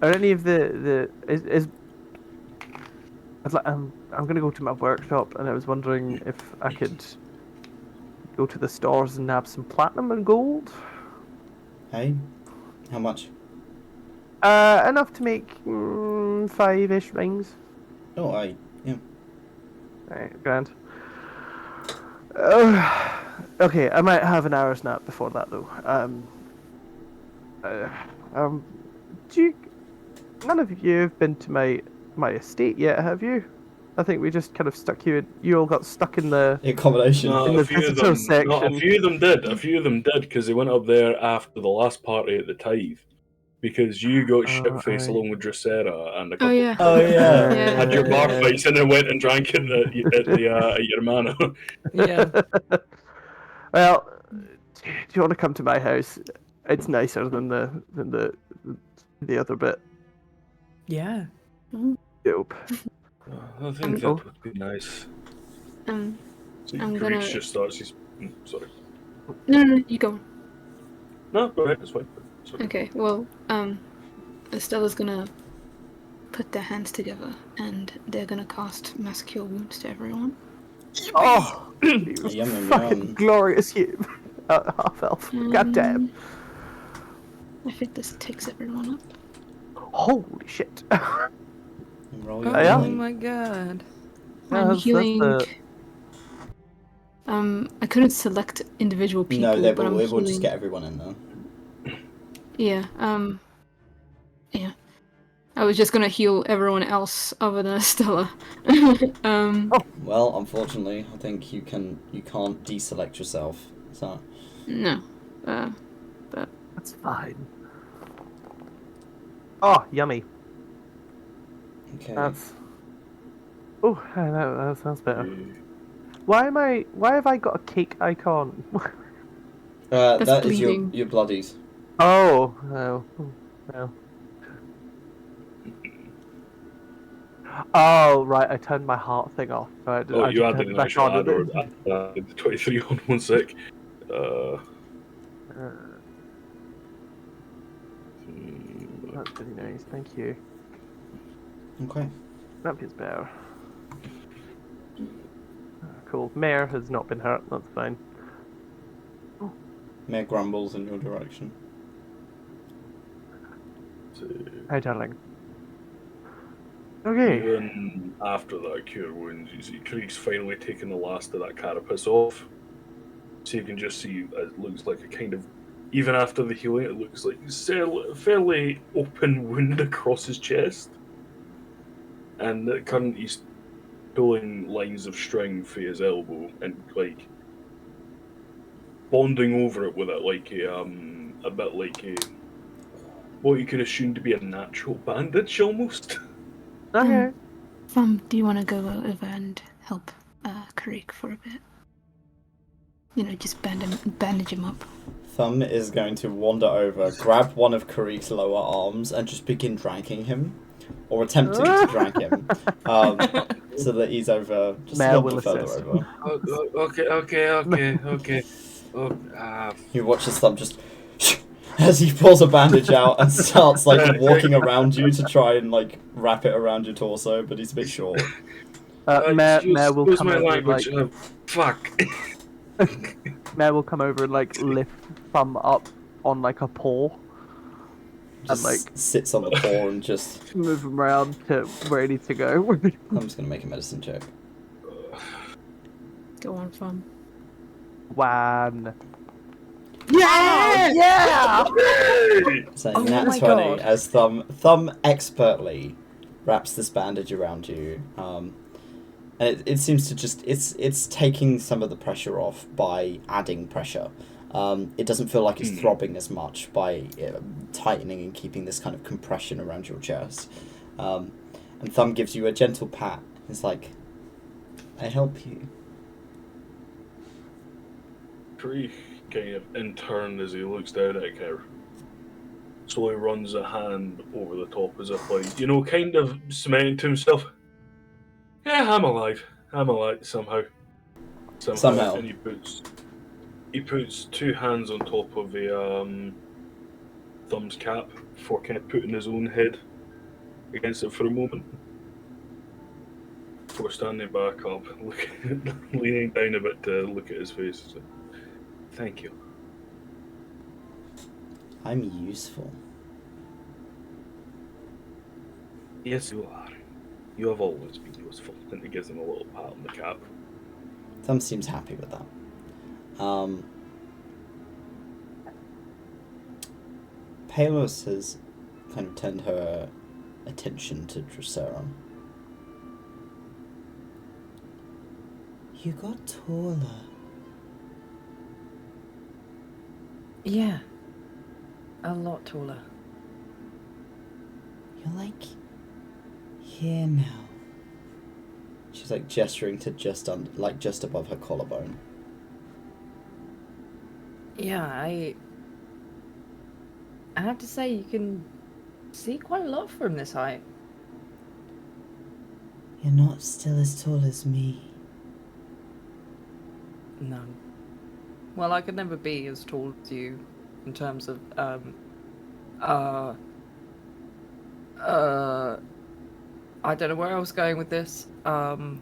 Speaker 3: any of the is I'm gonna go to my workshop, and I was wondering if I could go to the stores and nab some platinum and gold.
Speaker 1: Hey? How much?
Speaker 3: Enough to make 5-ish rings.
Speaker 1: Oh, aye. Yeah.
Speaker 3: Right, grand. Okay, I might have an hour's nap before that though. Do you? None of you have been to my estate yet, have you? I think we just kind of stuck you. You all got stuck in the
Speaker 1: Accommodation.
Speaker 6: No,
Speaker 3: in the
Speaker 6: a few of
Speaker 3: visitor
Speaker 6: them,
Speaker 3: section.
Speaker 6: no, a few of them did. A few of them did because they went up there after the last party at the Tithe. Because you got shit-faced
Speaker 3: aye.
Speaker 6: along with Dracera and a couple.
Speaker 5: Oh yeah.
Speaker 1: Oh, yeah.
Speaker 5: Yeah.
Speaker 6: Had your bar fights and then went and drank at your manor.
Speaker 2: Yeah.
Speaker 3: Well, do you want to come to my house? It's nicer than the other bit.
Speaker 2: Yeah.
Speaker 3: Dope.
Speaker 6: I think that would be nice. So
Speaker 5: I'm
Speaker 6: Greeks
Speaker 5: gonna-
Speaker 6: just starts his. Sorry.
Speaker 5: No, you go.
Speaker 6: No, go ahead. It's fine. Sorry.
Speaker 5: Okay, well, Estella's gonna put their hands together and they're gonna cast Mass Cure Wounds to everyone.
Speaker 3: Oh,
Speaker 1: Yum, yum,
Speaker 3: fucking
Speaker 1: yum.
Speaker 3: glorious you, half elf. God damn.
Speaker 5: I think this takes everyone up.
Speaker 3: Holy shit.
Speaker 1: Roll your
Speaker 3: yeah?
Speaker 2: Oh
Speaker 1: healing.
Speaker 2: my god.
Speaker 5: I'm healing. I couldn't select individual people,
Speaker 1: No,
Speaker 5: but I'm
Speaker 1: it will
Speaker 5: healing.
Speaker 1: just get everyone in there.
Speaker 5: Yeah. Yeah. I was just gonna heal everyone else other than Stella.
Speaker 1: Well, unfortunately, I think you can't deselect yourself. So.
Speaker 5: No.
Speaker 3: That's fine. Oh, yummy.
Speaker 1: Okay.
Speaker 3: That's. Oh, that sounds better. Why have I got a cake icon?
Speaker 5: That's
Speaker 1: that is
Speaker 5: bleeding.
Speaker 1: your bloodies.
Speaker 3: Oh. Oh, right, I turned my heart thing off.
Speaker 6: You added an extra
Speaker 3: on.
Speaker 6: add-on. The 23 on 1 sec.
Speaker 3: That's really nice, thank you.
Speaker 1: Okay.
Speaker 3: That feels better. Cool. Mayor has not been hurt, that's fine.
Speaker 1: Mayor grumbles in your direction.
Speaker 3: Hi, darling. Okay.
Speaker 6: Even after that cure wounds, you see Krieg's finally taken the last of that carapace off. So you can just see it looks like a kind of, even after the healing, it looks like a fairly open wound across his chest. And currently he's pulling lines of string for his elbow and like bonding over it with it like a bit like a what you could assume to be a natural bandage almost.
Speaker 3: Okay.
Speaker 5: Do you want to go over and help Krieg for a bit? You know, just bandage him up.
Speaker 1: Thumb is going to wander over, grab one of Krieg's lower arms, and just begin dragging him, or attempting to drag him, so that he's over just a little bit further over.
Speaker 6: Okay.
Speaker 1: You watch his thumb just as he pulls a bandage out and starts like walking around you to try and like wrap it around your torso, but he's a bit short.
Speaker 3: Mayor will come over and, like,
Speaker 6: fuck.
Speaker 3: Mayor will come over and like lift Thumb up on like a paw.
Speaker 1: Just
Speaker 3: and like
Speaker 1: sits on the paw and just
Speaker 3: move him around to where he needs to go.
Speaker 1: I'm just gonna make a medicine check.
Speaker 5: Go on, Thumb.
Speaker 3: One.
Speaker 2: Yeah!
Speaker 1: So
Speaker 2: Oh
Speaker 1: nat
Speaker 2: my
Speaker 1: 20
Speaker 2: God.
Speaker 1: as Thumb expertly wraps this bandage around you, and it seems to just it's taking some of the pressure off by adding pressure. It doesn't feel like it's throbbing as much by tightening and keeping this kind of compression around your chest. And Thumb gives you a gentle pat. It's like, I help you.
Speaker 6: Krieg kind of in turn as he looks down at her, slowly runs a hand over the top as if like, you know, kind of cementing to himself, yeah, I'm alive somehow. And he puts two hands on top of a Thumb's cap before kind of putting his own head against it for a moment, before standing back up, leaning down a bit to look at his face. Thank you.
Speaker 1: I'm useful.
Speaker 6: Yes, you are. You have always been useful. And he gives him a little pat on the cap.
Speaker 1: Thumb seems happy with that. Palos has kind of turned her attention to 𝘏𝘪𝘨. You got taller.
Speaker 2: Yeah. A lot taller.
Speaker 1: You're like here now. She's like gesturing to just above her collarbone.
Speaker 2: Yeah, I have to say you can see quite a lot from this height.
Speaker 1: You're not still as tall as me.
Speaker 2: No. Well, I could never be as tall as you in terms of I don't know where I was going with this.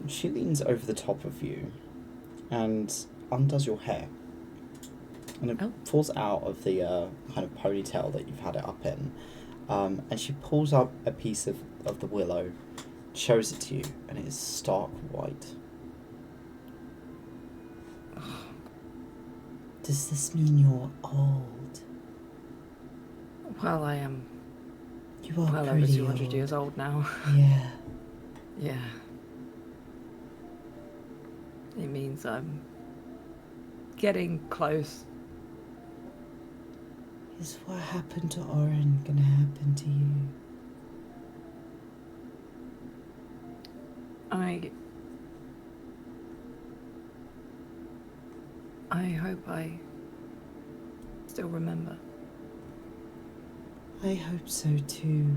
Speaker 1: She leans over the top of you and undoes your hair. And it falls out of the kind of ponytail that you've had it up in. And she pulls up a piece of the willow shows it to you, and it is stark white. Does this mean you're old?
Speaker 2: Well, I am
Speaker 1: You are
Speaker 2: well over
Speaker 1: pretty
Speaker 2: 200
Speaker 1: old.
Speaker 2: years old now.
Speaker 1: Yeah.
Speaker 2: Yeah. It means I'm getting close.
Speaker 1: Is what happened to Oren gonna happen to you?
Speaker 2: I hope I still remember.
Speaker 1: I hope so too.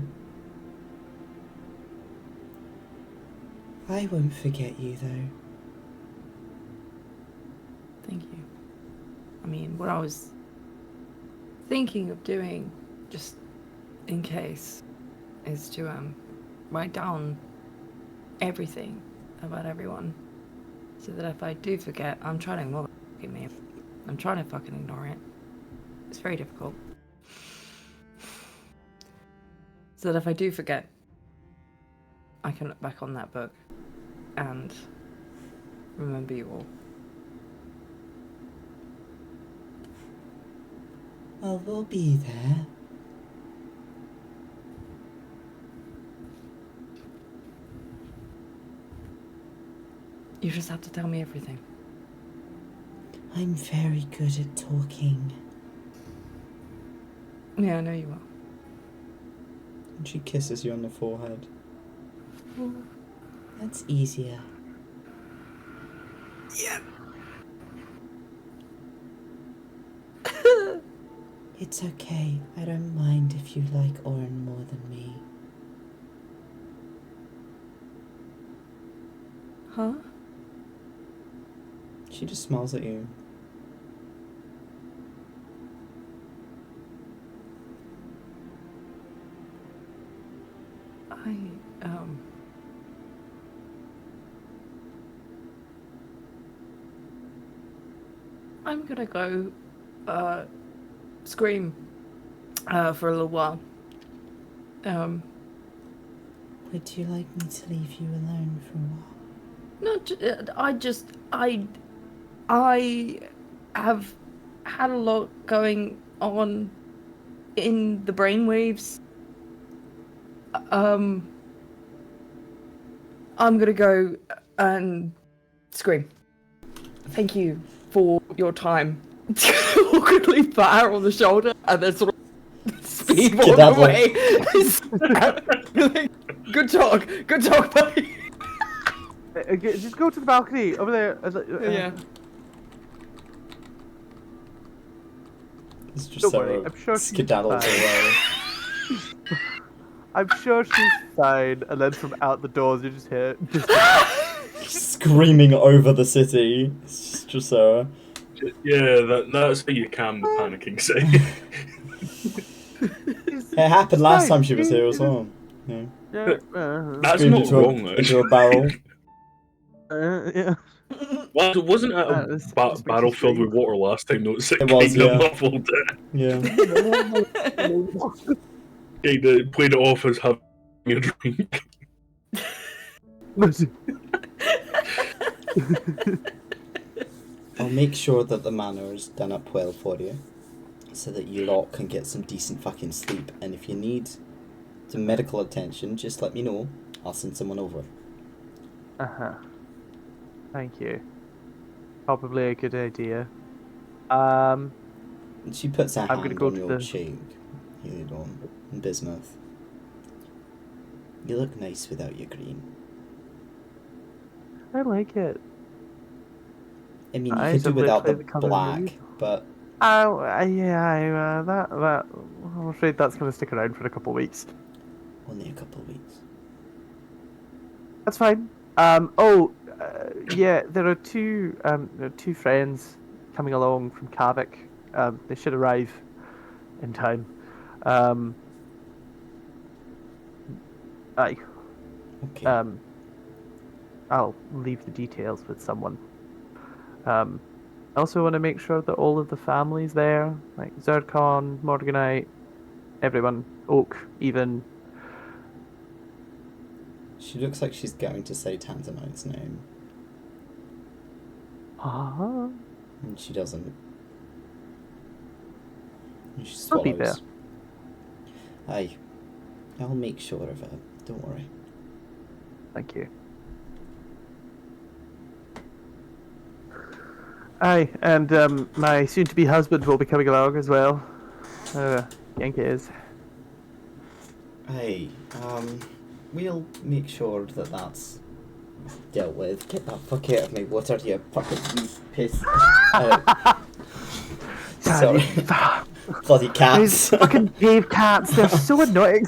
Speaker 1: I won't forget you though.
Speaker 2: Thank you. I mean, what I was thinking of doing, just in case, is to write down everything about everyone, so that if I do forget, I'm trying to ignore me. I'm trying to fucking ignore it. It's very difficult. So that if I do forget, I can look back on that book and remember you all.
Speaker 1: Well, we'll be there.
Speaker 2: You just have to tell me everything.
Speaker 1: I'm very good at talking.
Speaker 2: Yeah, I know you are.
Speaker 1: And she kisses you on the forehead. That's easier.
Speaker 2: Yeah.
Speaker 1: It's okay. I don't mind if you like Oren more than me.
Speaker 2: Huh?
Speaker 1: She just smiles at you.
Speaker 2: I'm gonna go scream for a little while.
Speaker 1: Would you like me to leave you alone for a while?
Speaker 2: No, I have had a lot going on in the brainwaves. I'm gonna go and scream. Thank you for your time. Awkwardly pat her on the shoulder and then sort of speedball away. Good talk, buddy.
Speaker 3: Just go to the balcony over there.
Speaker 2: Yeah.
Speaker 1: It's just
Speaker 3: Don't
Speaker 1: so
Speaker 3: worry, I'm sure she's
Speaker 1: skedaddles
Speaker 3: fine.
Speaker 1: away.
Speaker 3: I'm sure she's fine. And then from out the doors, you just hear.
Speaker 1: Screaming over the city. It's just so.
Speaker 6: Yeah, that's how you calm the panicking side.
Speaker 1: It happened last time she was here as well. Yeah.
Speaker 6: That's
Speaker 1: Screamed
Speaker 6: not wrong, though.
Speaker 1: into a barrel.
Speaker 3: Yeah.
Speaker 6: Wasn't it
Speaker 3: This
Speaker 6: a
Speaker 3: makes
Speaker 6: barrel
Speaker 3: you
Speaker 6: filled with
Speaker 3: scream.
Speaker 6: water last time? Notice it
Speaker 1: It was,
Speaker 6: kind of
Speaker 1: yeah.
Speaker 6: muffled it.
Speaker 1: Yeah.
Speaker 6: Kind of played it off as having a drink.
Speaker 1: I'll make sure that the manor is done up well for you, so that you lot can get some decent fucking sleep. And if you need some medical attention, just let me know. I'll send someone over.
Speaker 3: Thank you. Probably a good idea.
Speaker 1: And she puts her
Speaker 3: I'm gonna
Speaker 1: hand
Speaker 3: go
Speaker 1: on
Speaker 3: to
Speaker 1: your
Speaker 3: the-
Speaker 1: cheek, Heliodon and Bismuth. You look nice without your green.
Speaker 3: I like it.
Speaker 1: I mean, you
Speaker 3: I
Speaker 1: could do
Speaker 3: simply
Speaker 1: without
Speaker 3: play
Speaker 1: the
Speaker 3: the colour
Speaker 1: black,
Speaker 3: blue.
Speaker 1: but
Speaker 3: Yeah, that. I'm afraid that's going to stick around for a couple of weeks.
Speaker 1: only a couple of weeks.
Speaker 3: That's fine. Yeah, there are two friends coming along from Kavik. They should arrive in time. Aye.
Speaker 1: Okay.
Speaker 3: I'll leave the details with someone. I also want to make sure that all of the families there, like Zircon, Morganite, everyone, Oak, even.
Speaker 1: She looks like she's going to say Tanzanite's name.
Speaker 3: Uh-huh.
Speaker 1: And she doesn't. And she
Speaker 3: I'll be there.
Speaker 1: swallows. Aye. I'll make sure of it. Don't worry.
Speaker 3: Thank you. Aye, and my soon-to-be husband will be coming along as well. Yank is.
Speaker 1: Hey, we'll make sure that that's dealt with. Get that fuck out of me, water, you fucking piss. Sorry. Bloody
Speaker 3: These
Speaker 1: cats.
Speaker 3: fucking cave cats, they're so annoying.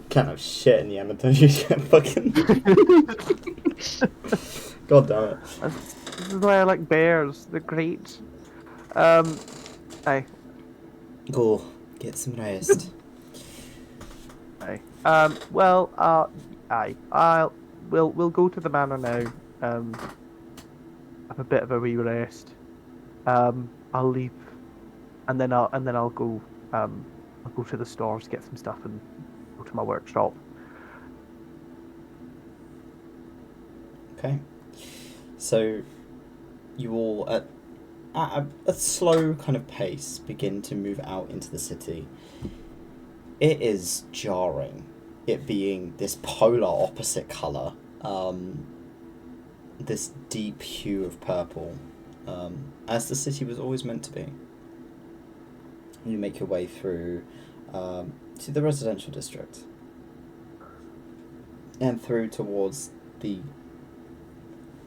Speaker 1: Can't have shit in the Amazon, you get fucking... God damn it.
Speaker 3: This is why I like bears, they're great. Aye.
Speaker 1: Go, get some rest.
Speaker 3: Aye. Aye. We'll go to the manor now. Have a bit of a wee rest. I'll leave, and then I'll go. I'll go to the stores, get some stuff, and go to my workshop.
Speaker 1: Okay. So, you all, at a slow kind of pace, begin to move out into the city. It is jarring, it being this polar opposite colour, this deep hue of purple, as the city was always meant to be. You make your way through to the residential district, and through towards the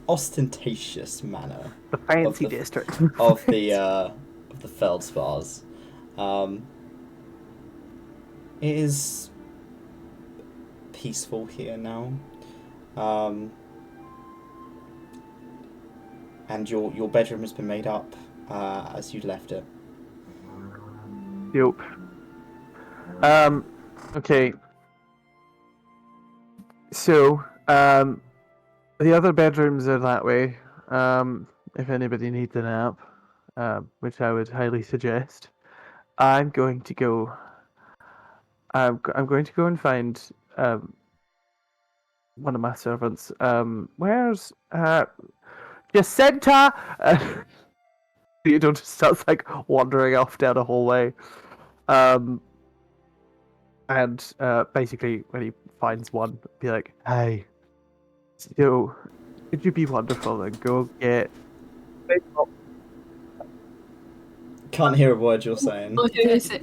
Speaker 1: ostentatious manor,
Speaker 3: The fancy
Speaker 1: the-
Speaker 3: district.
Speaker 1: of the 𝘏𝘪𝘧𝘵. It is peaceful here now, and your bedroom has been made up as you left it.
Speaker 3: Yep. Okay. So, the other bedrooms are that way. If anybody needs a nap, which I would highly suggest, I'm going to go. I'm going to go and find one of my servants. Where's Jacinta? You don't just starts like wandering off down a hallway. And basically, when he finds one, be like, "Hey, so could you be wonderful and go get?"
Speaker 1: Can't hear a word you're saying.
Speaker 5: What is it?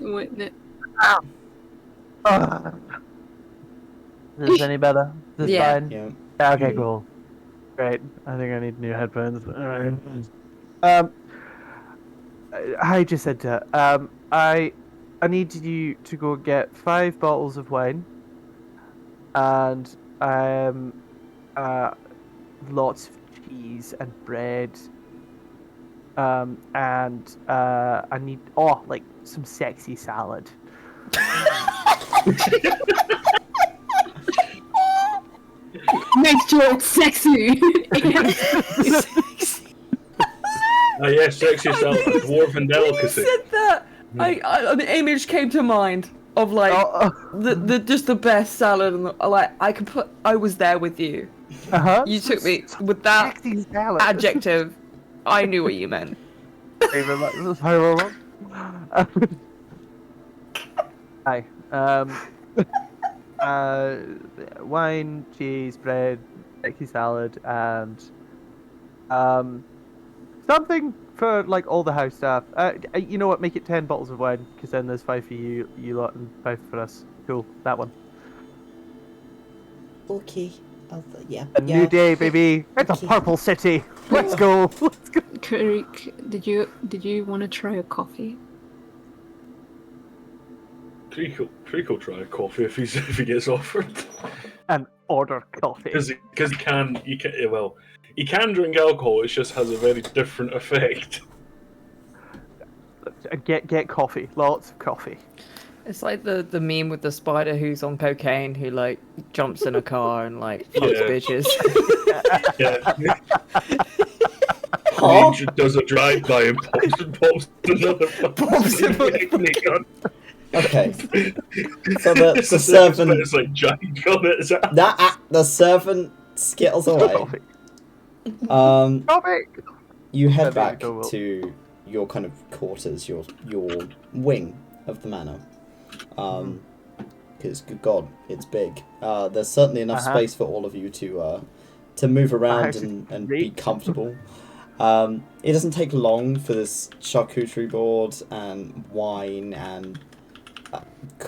Speaker 3: Is this any better? Is this
Speaker 2: Yeah.
Speaker 3: fine?
Speaker 1: Yeah.
Speaker 3: Yeah, okay, cool. Great. I think I need new headphones. Alright. Hi, Jacinta. I need you to go get 5 bottles of wine and lots of cheese and bread. And I need like some sexy salad.
Speaker 5: Make sure it's sexy.
Speaker 6: Yes, sexy self, dwarven delicacy.
Speaker 2: You said that. An image came to mind of like the just the best salad, and I was there with you. You took me with that
Speaker 3: Sexy salad.
Speaker 2: adjective. I knew what you meant.
Speaker 3: Hi. Wine, cheese, bread, sexy salad, and something for like all the house staff. You know what? Make it 10 bottles of wine, because then there's 5 for you lot, and 5 for us. Cool. That one.
Speaker 1: Okay. Yeah.
Speaker 3: A new day, baby. It's
Speaker 1: Okay.
Speaker 3: a purple city. Let's go. Let's go.
Speaker 5: Kurik, did you want to try a coffee?
Speaker 6: Creek will try a coffee if he gets offered.
Speaker 3: And order coffee.
Speaker 6: Because he can drink alcohol. It just has a very different effect.
Speaker 3: Get coffee. Lots of coffee.
Speaker 2: It's like the meme with the spider who's on cocaine who like jumps in a car and like fucks
Speaker 6: Yeah.
Speaker 2: bitches.
Speaker 6: Yeah.
Speaker 1: Huh?
Speaker 6: He does a drive-by and pops another
Speaker 2: Pops
Speaker 6: fucking gun.
Speaker 1: Okay. So the servant.
Speaker 6: It's like giant on it. Is that?
Speaker 1: The servant skittles away.
Speaker 3: Coffee.
Speaker 1: Um, you head
Speaker 3: There
Speaker 1: back
Speaker 3: you go, Will.
Speaker 1: to your kind of quarters, your wing of the manor. Because good God, it's big. There's certainly enough space for all of you to move around and be comfortable. It doesn't take long for this charcuterie board and wine and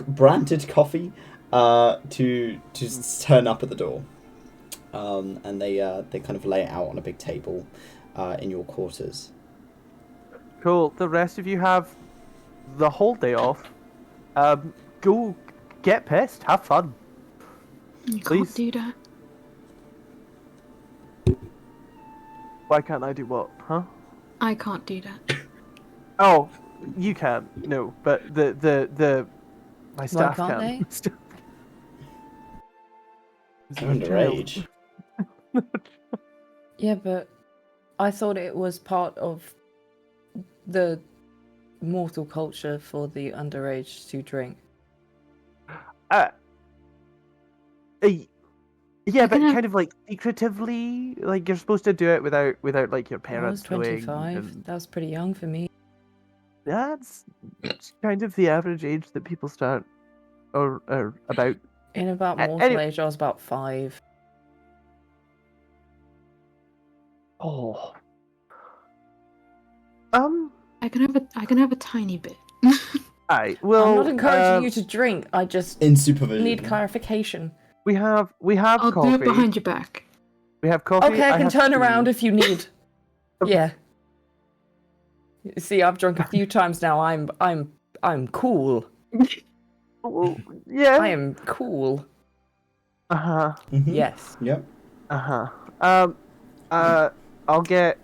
Speaker 1: branded coffee to turn up at the door. And they kind of lay it out on a big table in your quarters.
Speaker 3: Cool. The rest of you have the whole day off. Go get pissed. Have fun.
Speaker 5: You
Speaker 3: Please.
Speaker 5: can't do that.
Speaker 3: Why can't I do what? Huh?
Speaker 5: I can't do that.
Speaker 3: Oh, you can. No, but my staff
Speaker 2: can't
Speaker 3: can.
Speaker 1: You're underage.
Speaker 2: Yeah, but I thought it was part of the mortal culture for the underage to drink.
Speaker 3: Yeah, but
Speaker 5: can have-
Speaker 3: kind of like secretively, like you're supposed to do it without like your
Speaker 2: I was
Speaker 3: parents knowing.
Speaker 2: 25.
Speaker 3: and
Speaker 2: That was pretty young for me.
Speaker 3: That's kind of the average age that people start, or about.
Speaker 2: In about mortal
Speaker 3: anyway.
Speaker 2: age, I was about 5.
Speaker 3: Oh.
Speaker 5: I can have a tiny bit.
Speaker 3: I well.
Speaker 2: I'm not encouraging you to drink. I just
Speaker 1: In supervision.
Speaker 2: need clarification.
Speaker 3: We have
Speaker 5: I'll
Speaker 3: coffee.
Speaker 5: do it behind your back.
Speaker 3: We have coffee.
Speaker 2: Okay, I can
Speaker 3: have
Speaker 2: turn
Speaker 3: tea.
Speaker 2: around if you need. Yeah. You see, I've drunk a few times now. I'm cool.
Speaker 3: Well, yeah.
Speaker 2: I am cool.
Speaker 1: Mhm.
Speaker 2: Yes.
Speaker 1: Yep.
Speaker 3: I'll get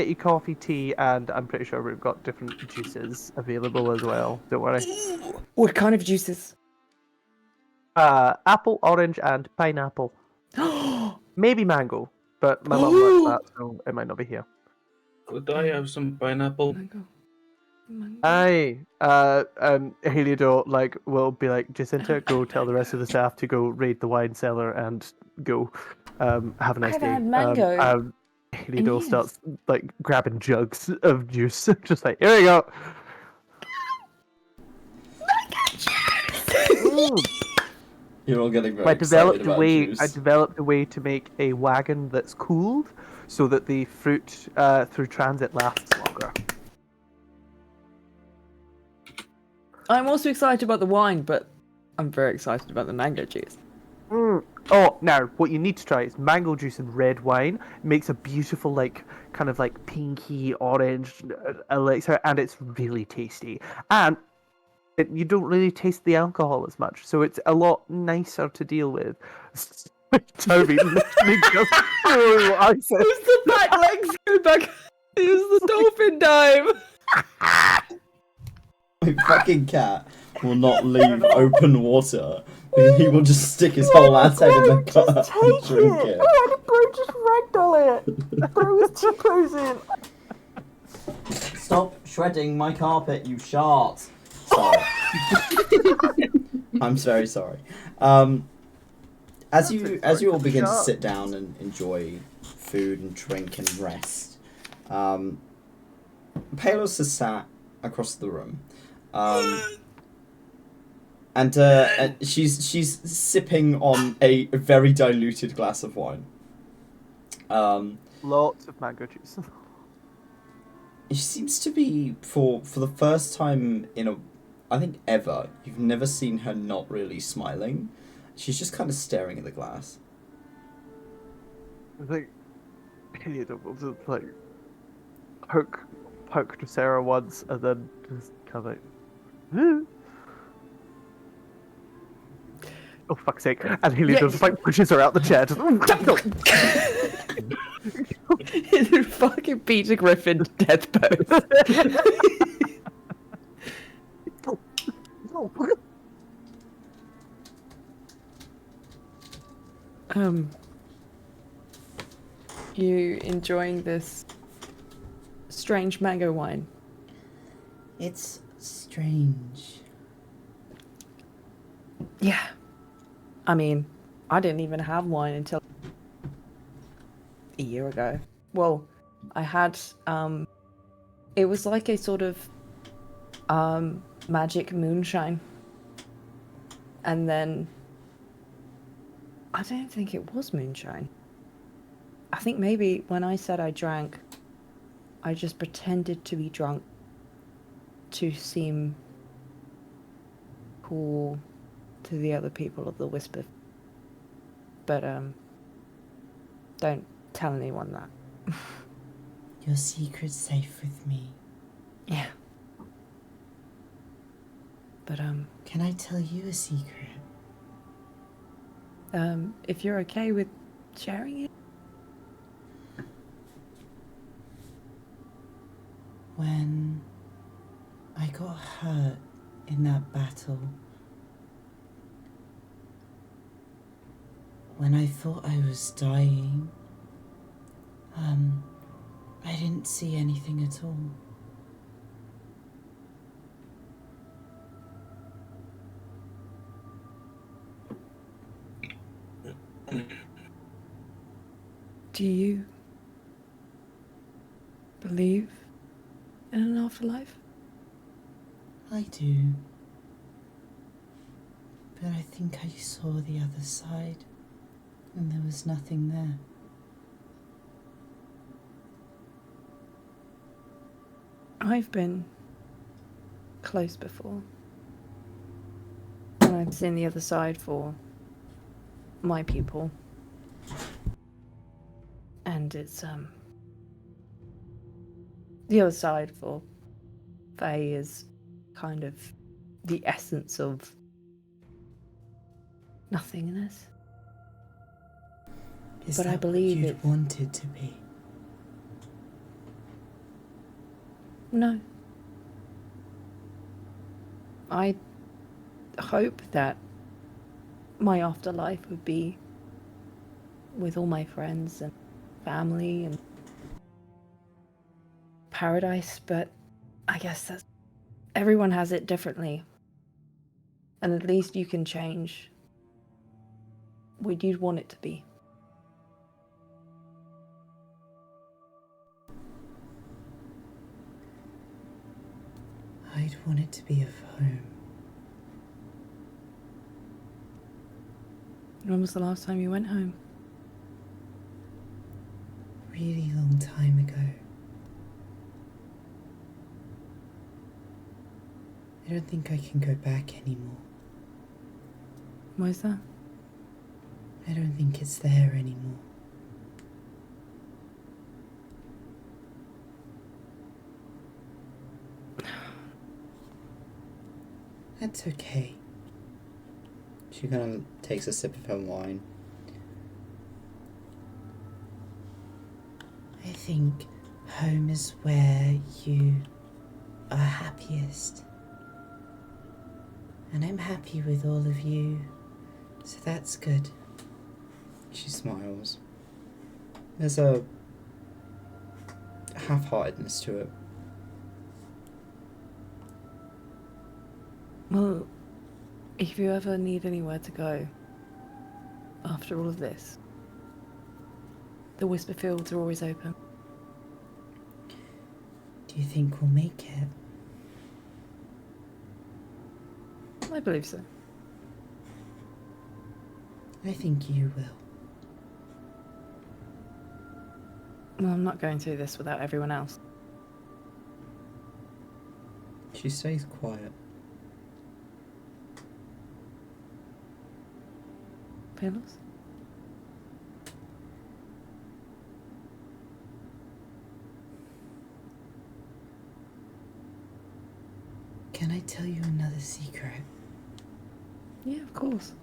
Speaker 3: you coffee, tea, and I'm pretty sure we've got different juices available as well. Don't worry.
Speaker 2: What kind of juices?
Speaker 3: Apple, orange, and pineapple. Maybe mango, but my mum likes that, so it might not be here.
Speaker 6: Could I have some pineapple?
Speaker 3: Aye. Heliodor will be like, Jacinta, go tell the rest of the staff to go raid the wine cellar and go. Have a nice
Speaker 2: I haven't
Speaker 3: day.
Speaker 2: had mango
Speaker 3: Heliodor
Speaker 2: in
Speaker 3: starts like grabbing jugs of juice, just like, here we go.
Speaker 1: You're all getting very
Speaker 3: I
Speaker 1: excited
Speaker 3: developed
Speaker 1: about juice.
Speaker 3: I developed a way to make a wagon that's cooled, so that the fruit through transit lasts longer.
Speaker 2: I'm also excited about the wine, but I'm very excited about the mango juice.
Speaker 3: Oh, now what you need to try is mango juice and red wine. It makes a beautiful, like, kind of like pinky orange elixir, and it's really tasty. And you don't really taste the alcohol as much, so it's a lot nicer to deal with. Toby literally just threw ice.
Speaker 2: Use the back legs, go back. Use the dolphin dive.
Speaker 1: My fucking cat will not leave open water. He will just stick his whole ass head in the cup and drink it.
Speaker 3: Oh, bro, just ragdoll it. Throw his T-pose in.
Speaker 1: Stop shredding my carpet, you shart. Sorry. I'm very sorry. As you all begin to sit down and enjoy food and drink and rest, Palos is sat across the room, and she's sipping on a very diluted glass of wine.
Speaker 3: Lots of mango juice.
Speaker 1: She seems to be for the first time I think ever, you've never seen her not really smiling. She's just kind of staring at the glass.
Speaker 3: I think Heliodor will just like poke to Sarah once and then just kind of like, oh fuck's sake! And Heliodor just like pushes her out the chair. Just,
Speaker 2: Fucking Peter Griffin death pose. You enjoying this strange mango wine?
Speaker 1: It's strange.
Speaker 2: Yeah. I mean, I didn't even have wine until a year ago. Well, I had, it was like a sort of, magic moonshine. And then, I don't think it was moonshine. I think maybe when I said I drank, I just pretended to be drunk to seem cool to the other people of the Whisper. But, don't tell anyone that.
Speaker 1: Your secret's safe with me.
Speaker 2: Yeah. But,
Speaker 1: Can I tell you a secret?
Speaker 2: if you're okay with sharing it?
Speaker 1: When I got hurt in that battle, when I thought I was dying, I didn't see anything at all.
Speaker 2: Do you believe in an afterlife?
Speaker 1: I do. But I think I saw the other side, and there was nothing there.
Speaker 2: I've been close before. And I've seen the other side for my people. And it's, the other side for Faye is kind of the essence of nothingness.
Speaker 1: Is
Speaker 2: But
Speaker 1: that
Speaker 2: I believe
Speaker 1: what you'd
Speaker 2: it's-
Speaker 1: wanted to be?
Speaker 2: No. I hope that my afterlife would be with all my friends and family and paradise, but I guess that's everyone has it differently. And at least you can change what you'd want it to be.
Speaker 1: I'd want it to be of home.
Speaker 2: When was the last time you went home?
Speaker 1: Really long time ago. I don't think I can go back anymore.
Speaker 2: Why is that?
Speaker 1: I don't think it's there anymore. That's okay. She kind of takes a sip of her wine. I think home is where you are happiest. And I'm happy with all of you, so that's good. She smiles. There's a half-heartedness to it.
Speaker 2: Well, if you ever need anywhere to go after all of this, the Whisper Fields are always open.
Speaker 1: Do you think we'll make it?
Speaker 2: I believe so.
Speaker 1: I think you will.
Speaker 2: Well, I'm not going through this without everyone else.
Speaker 1: She stays quiet.
Speaker 2: Peerless?
Speaker 1: Can I tell you another secret?
Speaker 2: Yeah, of course.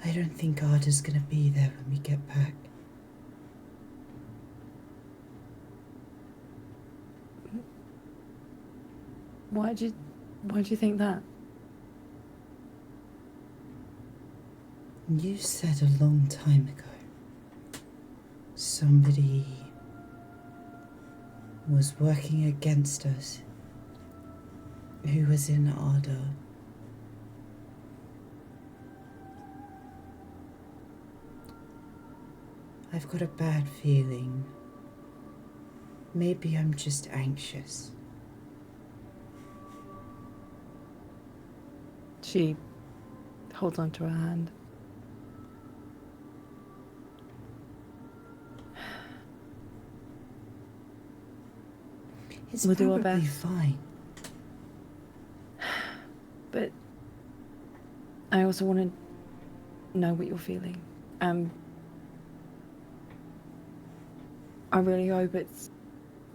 Speaker 1: I don't think Adyn's gonna be there when we get back.
Speaker 2: Why'd you think that?
Speaker 1: You said a long time ago somebody was working against us. who was in Ada. I've got a bad feeling. Maybe I'm just anxious.
Speaker 2: She holds onto her hand.
Speaker 1: It's
Speaker 2: We'll do our
Speaker 1: probably
Speaker 2: best.
Speaker 1: fine.
Speaker 2: But I also want to know what you're feeling. I really hope it's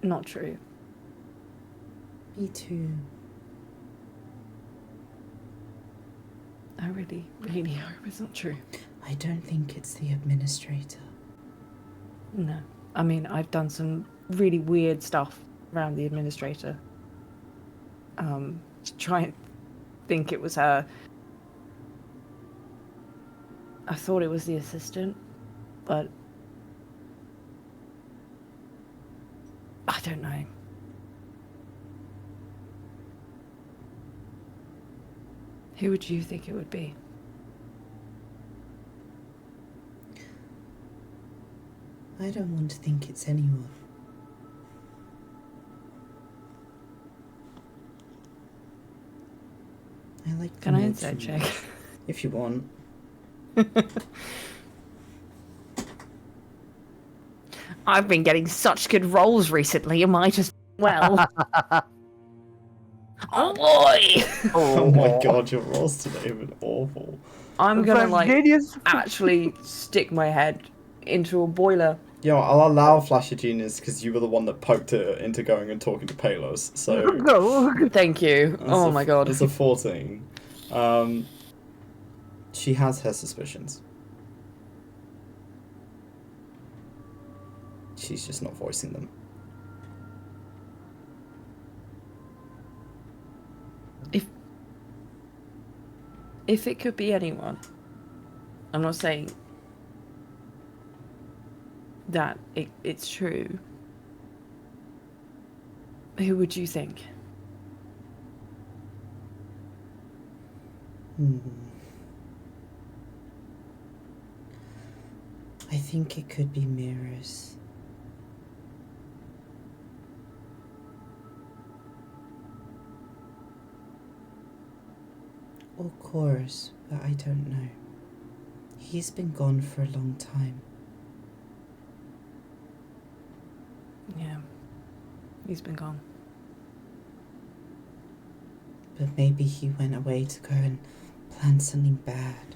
Speaker 2: not true.
Speaker 1: Me too.
Speaker 2: I really, really hope it's not true.
Speaker 1: I don't think it's the administrator.
Speaker 2: No. I mean, I've done some really weird stuff around the administrator. To try and think it was her. I thought it was the assistant, but I don't know. Who would you think it would be?
Speaker 1: I don't want to think it's anyone. I like the
Speaker 2: Can I
Speaker 1: notes
Speaker 2: inside
Speaker 1: and-
Speaker 2: check?
Speaker 1: If you want.
Speaker 4: I've been getting such good rolls recently, I might as well. Oh boy!
Speaker 1: Oh my god, your rolls today have been awful.
Speaker 2: I'm gonna like
Speaker 3: Genius.
Speaker 2: actually stick my head into a boiler.
Speaker 1: Yo, I'll allow Flashy Genius because you were the one that poked it into going and talking to Palos. So
Speaker 3: No.
Speaker 2: Thank you.
Speaker 1: that's
Speaker 2: Oh
Speaker 1: a-
Speaker 2: my god.
Speaker 1: It's a 14. She has her suspicions. She's just not voicing them.
Speaker 2: If it could be anyone, I'm not saying that it's true. Who would you think?
Speaker 1: I think it could be mirrors. Or chorus, but I don't know. He's been gone for a long time.
Speaker 2: Yeah. He's been gone.
Speaker 1: But maybe he went away to go and plan something bad.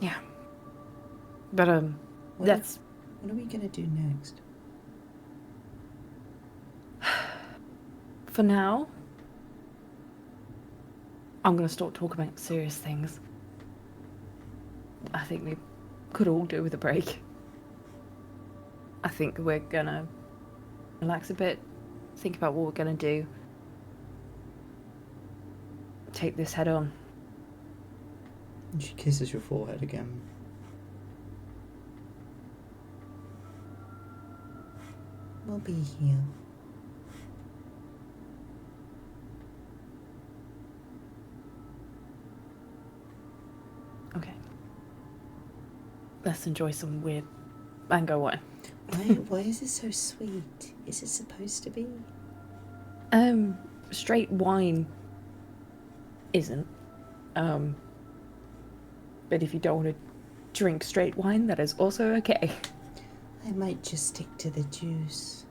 Speaker 2: Yeah. But
Speaker 1: What
Speaker 2: that's
Speaker 1: What are we gonna do next?
Speaker 2: for now. I'm gonna stop talking about serious things. I think we could all do with a break. I think we're gonna relax a bit, think about what we're gonna do, take this head on.
Speaker 1: And she kisses your forehead again. We'll be here.
Speaker 2: Okay. Let's enjoy some weird mango wine.
Speaker 1: Why is it so sweet? Is it supposed to be?
Speaker 2: Straight wine isn't. But if you don't want to drink straight wine, that is also okay.
Speaker 1: I might just stick to the juice.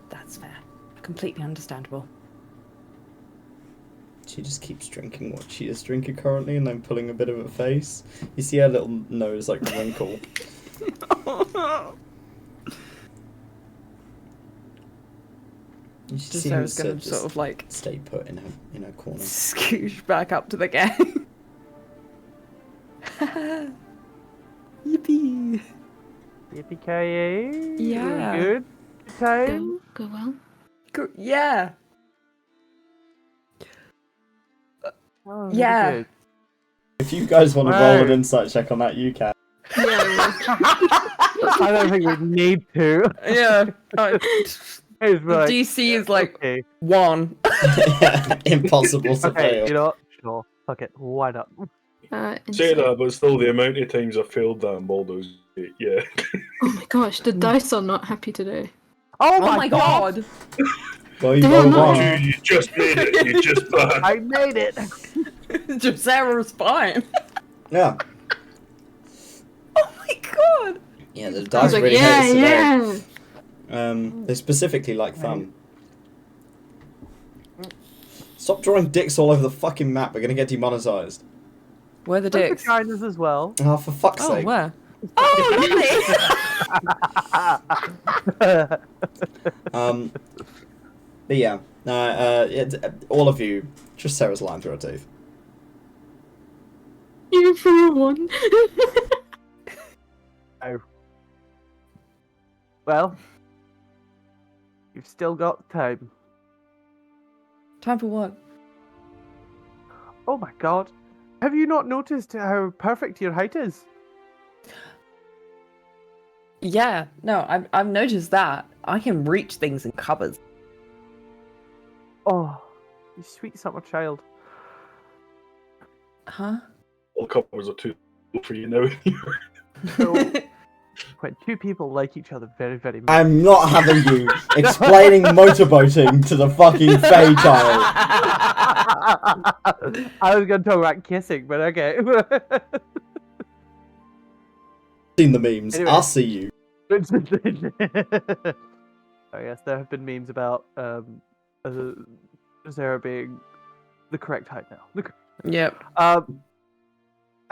Speaker 2: That's fair. Completely understandable.
Speaker 1: She just keeps drinking what she is drinking currently and then pulling a bit of her face. You see her little nose like wrinkle. You should
Speaker 2: Just
Speaker 1: see
Speaker 2: so I
Speaker 1: her
Speaker 2: was gonna
Speaker 1: just
Speaker 2: sort of like
Speaker 1: stay put in her corner.
Speaker 2: scooch back up to the gang. Yippee!
Speaker 3: Yippee-ki-yay.
Speaker 2: Yeah.
Speaker 3: Good time.
Speaker 5: Go well.
Speaker 2: Yeah.
Speaker 3: Oh, really
Speaker 2: Yeah.
Speaker 3: good.
Speaker 1: If you guys want to roll an insight check on that, you can.
Speaker 3: I don't think we need to.
Speaker 2: Yeah.
Speaker 3: It's like,
Speaker 2: DC is like
Speaker 3: okay,
Speaker 2: 1.
Speaker 1: Impossible to
Speaker 3: okay,
Speaker 1: fail.
Speaker 3: you know what? Sure, fuck it. Why not?
Speaker 6: Say
Speaker 5: Insight.
Speaker 6: that, but still, the amount of times I failed that in Baldur's Gate, yeah.
Speaker 5: Oh my gosh, the dice are not happy today.
Speaker 3: Oh,
Speaker 2: Oh my god!
Speaker 1: Well, you
Speaker 5: They
Speaker 1: got
Speaker 5: are not-
Speaker 1: one.
Speaker 6: You just made it. You just passed.
Speaker 3: I made it.
Speaker 2: Gisera's fine.
Speaker 1: Yeah.
Speaker 2: Oh my god!
Speaker 1: Yeah, the
Speaker 5: I was
Speaker 1: dice
Speaker 5: like,
Speaker 1: really
Speaker 5: yeah,
Speaker 1: hate us today.
Speaker 5: yeah.
Speaker 1: They specifically like thumb. Stop drawing dicks all over the fucking map. We're gonna get demonetized.
Speaker 2: Where are the
Speaker 3: There's
Speaker 2: dicks?
Speaker 3: vaginas as well.
Speaker 1: Oh, for fuck's
Speaker 2: Oh,
Speaker 1: sake.
Speaker 2: where? Oh, lovely!
Speaker 1: But yeah, all of you, just Sarah's line through her teeth.
Speaker 5: You for one.
Speaker 3: Oh. Well, you've still got time.
Speaker 2: Time for what?
Speaker 3: Oh my god. Have you not noticed how perfect your height is?
Speaker 2: Yeah, no, I've noticed that. I can reach things in cupboards.
Speaker 3: Oh, you sweet summer child.
Speaker 2: Huh?
Speaker 6: All cupboards are too low for you now.
Speaker 3: So, when two people like each other very, very much.
Speaker 1: I'm not having you explaining motorboating to the fucking Fae child.
Speaker 3: I was going to talk about kissing, but okay.
Speaker 1: Seen the memes.
Speaker 3: Anyway.
Speaker 1: I'll see you.
Speaker 3: Oh yes, there have been memes about Sarah being the correct height now.
Speaker 2: Yep.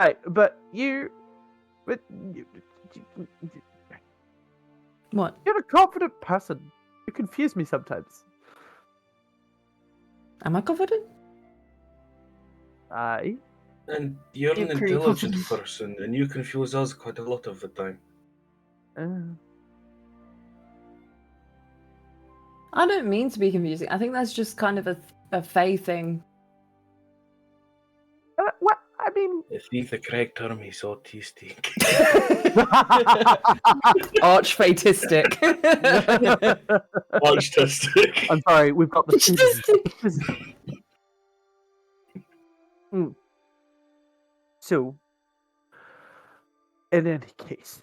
Speaker 3: Hey, but
Speaker 2: What?
Speaker 3: you're a confident person. You confuse me sometimes.
Speaker 2: Am I confident?
Speaker 3: Aye.
Speaker 6: And you're
Speaker 5: You're
Speaker 6: an
Speaker 5: pretty
Speaker 6: intelligent
Speaker 5: confident.
Speaker 6: person, and you confuse us quite a lot of the time.
Speaker 2: I don't mean to be confusing. I think that's just kind of a Fae thing.
Speaker 3: What? I mean,
Speaker 6: If he's the correct term, he's autistic.
Speaker 2: Arch-fatistic.
Speaker 6: Autistic.
Speaker 3: I'm sorry, we've got the So, in any case,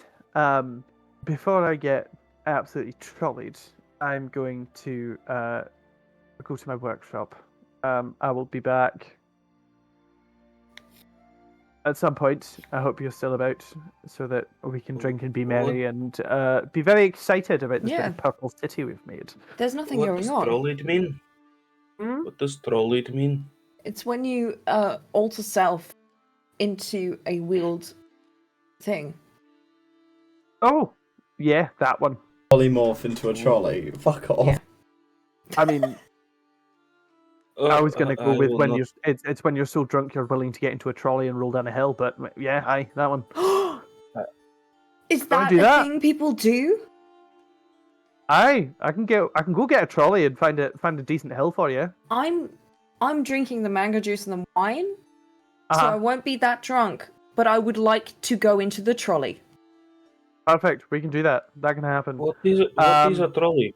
Speaker 3: before I get absolutely trolleyed, I'm going to go to my workshop. I will be back at some point. I hope you're still about, so that we can drink and be merry and be very excited about this bit
Speaker 2: Yeah.
Speaker 3: of purple city we've made.
Speaker 2: There's nothing
Speaker 6: What
Speaker 2: going
Speaker 6: does
Speaker 2: on.
Speaker 6: trolleyed mean?
Speaker 3: Hmm?
Speaker 6: What does trolleyed mean?
Speaker 2: It's when you alter self into a wheeled thing.
Speaker 3: Oh, yeah, that one.
Speaker 1: Polymorph into a trolley. Fuck off.
Speaker 2: Yeah.
Speaker 3: I mean, I was going to go
Speaker 6: I
Speaker 3: with
Speaker 6: will
Speaker 3: when
Speaker 6: not-
Speaker 3: you're. It's when you're so drunk you're willing to get into a trolley and roll down a hill. But yeah, aye, that one.
Speaker 2: Is
Speaker 3: Don't
Speaker 2: that
Speaker 3: do
Speaker 2: a
Speaker 3: that.
Speaker 2: thing people do?
Speaker 3: Aye, I can go get a trolley and find a decent hill for you.
Speaker 2: I'm drinking the mango juice and the wine, so I
Speaker 3: Uh-huh.
Speaker 2: won't be that drunk. But I would like to go into the trolley.
Speaker 3: Perfect. We can do that. That can happen.
Speaker 6: What is a trolley?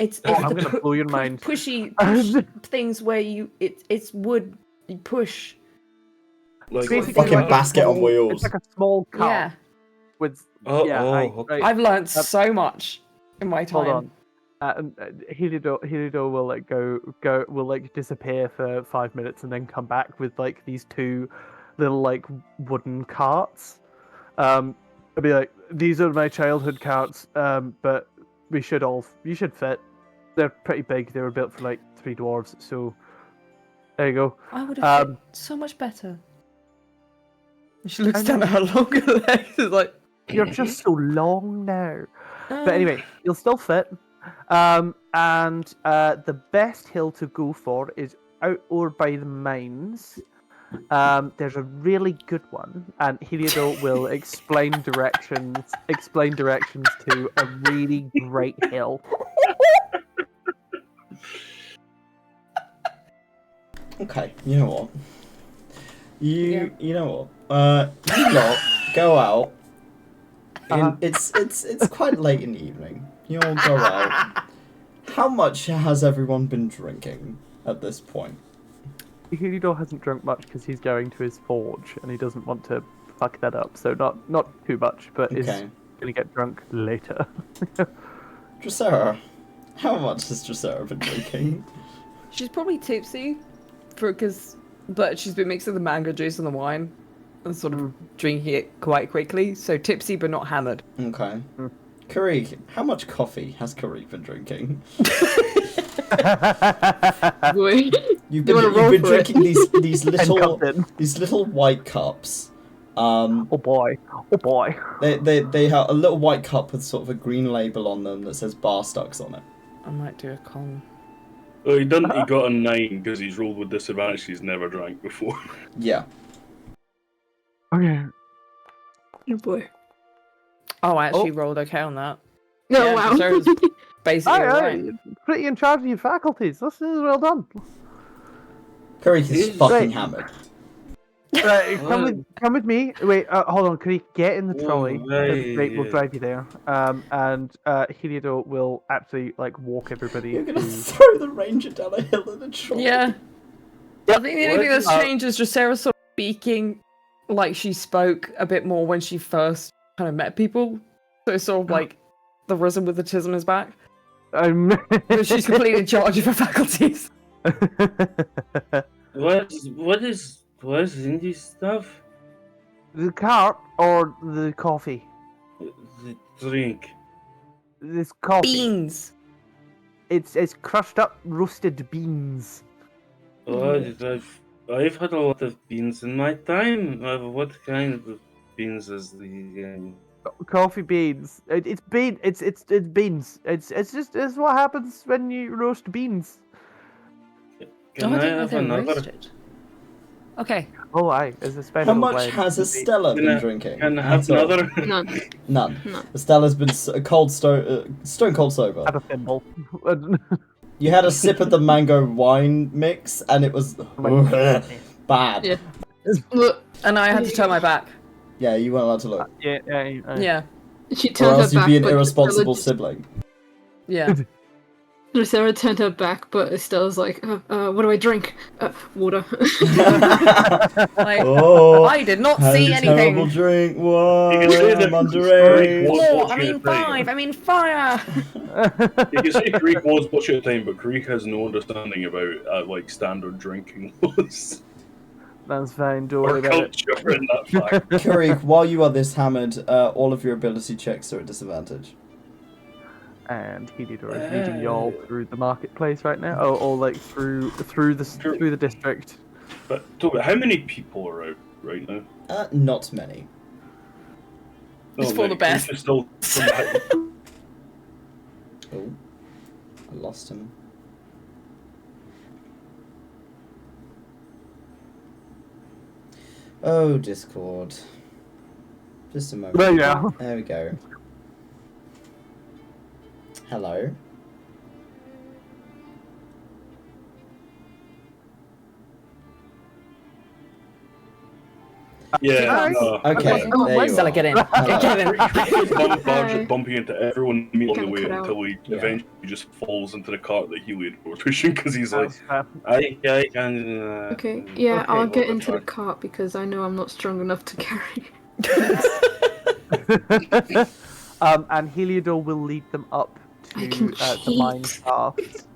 Speaker 2: It's
Speaker 3: Oh,
Speaker 2: it's
Speaker 3: I'm
Speaker 2: the
Speaker 3: gonna blow your mind.
Speaker 2: pushy things where it's wood you push.
Speaker 6: Like
Speaker 3: Basically
Speaker 1: fucking
Speaker 3: like a
Speaker 1: basket on
Speaker 3: small-
Speaker 1: wheels.
Speaker 3: It's like a small car
Speaker 2: Yeah,
Speaker 3: with.
Speaker 6: Oh,
Speaker 3: yeah,
Speaker 6: oh,
Speaker 3: aye,
Speaker 6: okay.
Speaker 3: right.
Speaker 2: I've learned so much in my time.
Speaker 3: Hold on. Hilido will like will like disappear for 5 minutes and then come back with like these two little like wooden carts. I'll be like, these are my childhood carts, but you should fit. They're pretty big. They were built for like 3 dwarves, so there you go.
Speaker 2: I would have fit
Speaker 3: Um,
Speaker 2: so much better. She looks
Speaker 3: I
Speaker 2: down
Speaker 3: know.
Speaker 2: at her longer legs. It's like,
Speaker 3: You're just so long now. But
Speaker 2: "Uh,
Speaker 3: anyway, you'll still fit. And the best hill to go for is out over by the mines. There's a really good one, and Heliodor will explain directions to a really great hill.
Speaker 1: Okay, you know what? You know what? go out.
Speaker 3: Uh-huh.
Speaker 1: It's quite late in the evening. You all go out. How much has everyone been drinking at this point?
Speaker 3: Heliodor hasn't drunk much because he's going to his forge and he doesn't want to fuck that up. So not too much, but is
Speaker 1: Okay.
Speaker 3: gonna get drunk later.
Speaker 1: Dracera, how much has Dracera been drinking?
Speaker 2: She's probably tipsy, but she's been mixing the mango juice and the wine, and sort of drinking it quite quickly. So tipsy, but not hammered.
Speaker 1: Okay. Karik, how much coffee has Karik been drinking?
Speaker 5: Boy.
Speaker 1: You've
Speaker 5: You wanna roll
Speaker 1: been
Speaker 5: for it?
Speaker 1: drinking these little
Speaker 3: cups in.
Speaker 1: these little white cups.
Speaker 3: Oh boy.
Speaker 1: They have a little white cup with sort of a green label on them that says bar stocks on it.
Speaker 2: I might do a con.
Speaker 6: Well, he got a 9 because he's rolled with disadvantage. He's never drank before.
Speaker 1: Yeah.
Speaker 3: Okay.
Speaker 5: Oh boy.
Speaker 2: Oh, I actually rolled okay on that.
Speaker 5: Oh
Speaker 2: Yeah,
Speaker 5: wow.
Speaker 2: Sarah's basically right.
Speaker 3: Pretty in charge of your faculties. This is well done.
Speaker 1: Karik is fucking hammered.
Speaker 3: Right, come with me. Wait, hold on. Can you get in the trolley?
Speaker 7: right.
Speaker 3: We'll drive you there. And Heliodor will actually walk everybody.
Speaker 1: You're gonna
Speaker 3: to-
Speaker 1: throw the ranger down a hill in a trolley.
Speaker 2: Yeah. I think the only thing that's
Speaker 3: What?
Speaker 2: changed is just Sarah sort of speaking like she spoke a bit more when she first kind of met people. So it's sort of like the rhythm with the tism is back. But she's completely in charge of her faculties.
Speaker 7: What is in this stuff?
Speaker 3: The cart or the coffee?
Speaker 7: The drink.
Speaker 3: This coffee.
Speaker 2: Beans.
Speaker 3: It's crushed up roasted beans.
Speaker 7: Oh, I've had a lot of beans in my time. What kind of beans is the?
Speaker 3: Coffee beans. It's beans. It's beans. It's what happens when you roast beans.
Speaker 7: Can
Speaker 2: I
Speaker 7: I
Speaker 2: didn't know
Speaker 7: have
Speaker 2: they were
Speaker 7: another?
Speaker 2: roasted. Okay.
Speaker 3: Oh, aye. There's a special
Speaker 1: How much
Speaker 3: blend.
Speaker 1: has Estella
Speaker 7: Can
Speaker 1: been
Speaker 7: I-
Speaker 1: drinking?
Speaker 7: Can I have
Speaker 1: At all?
Speaker 7: another?
Speaker 5: None.
Speaker 1: None.
Speaker 5: No.
Speaker 1: Estella's been stone cold sober.
Speaker 3: Have a thimble.
Speaker 1: You had a sip of the mango wine mix, and it was bad.
Speaker 5: Yeah. Look,
Speaker 2: And I had to turn my back.
Speaker 1: Yeah, you weren't allowed to look,
Speaker 2: Yeah.
Speaker 5: she
Speaker 1: or
Speaker 5: turned her
Speaker 1: else you'd
Speaker 5: back.
Speaker 1: be an
Speaker 5: but
Speaker 1: irresponsible
Speaker 5: Estella
Speaker 1: sibling.
Speaker 2: Yeah.
Speaker 5: Sarah turned her back, but Estella's like, what do I drink? Water.
Speaker 2: Like,
Speaker 1: Oh,
Speaker 2: I did not
Speaker 1: had
Speaker 2: see
Speaker 1: a terrible
Speaker 2: anything.
Speaker 1: drink. Whoa,
Speaker 6: You can say
Speaker 1: I'm
Speaker 6: that
Speaker 1: underage.
Speaker 6: Greek was
Speaker 2: 4, I
Speaker 6: watching
Speaker 2: mean
Speaker 6: at the time.
Speaker 2: 5, I mean fire.
Speaker 6: You can say Greek was watching at the time, but Greek has no understanding about standard drinking laws
Speaker 3: That's fine. Don't
Speaker 6: or
Speaker 3: worry about it.
Speaker 6: culture in that fact.
Speaker 1: Karik, while you are this hammered, all of your ability checks are at disadvantage.
Speaker 3: And Heliodor is leading y'all through the marketplace right now, or through the district.
Speaker 6: But Toby, how many people are out right now?
Speaker 1: Not many.
Speaker 2: It's for the best.
Speaker 6: Greek is still
Speaker 1: Oh, I lost him. Oh, Discord. Just a moment.
Speaker 3: There you go.
Speaker 1: There we go. Hello.
Speaker 6: yeah.
Speaker 1: Okay,
Speaker 5: Oh,
Speaker 1: there you
Speaker 2: Stella,
Speaker 1: are.
Speaker 2: get in.
Speaker 1: Hello.
Speaker 2: Get in.
Speaker 5: Hi.
Speaker 6: Bumping into everyone along the
Speaker 5: Getting
Speaker 6: way
Speaker 5: cut out.
Speaker 6: until he
Speaker 1: Yeah.
Speaker 6: eventually just falls into the cart that Heliod was pushing because he's like,
Speaker 3: That's
Speaker 7: I can.
Speaker 5: Okay, yeah, I'll
Speaker 6: Okay,
Speaker 5: get
Speaker 6: well,
Speaker 5: into the
Speaker 6: fine.
Speaker 5: cart because I know I'm not strong enough to carry.
Speaker 3: fair. And Heliodor will lead them up
Speaker 5: I
Speaker 3: to
Speaker 5: can
Speaker 3: the mine
Speaker 5: cheat.
Speaker 3: shaft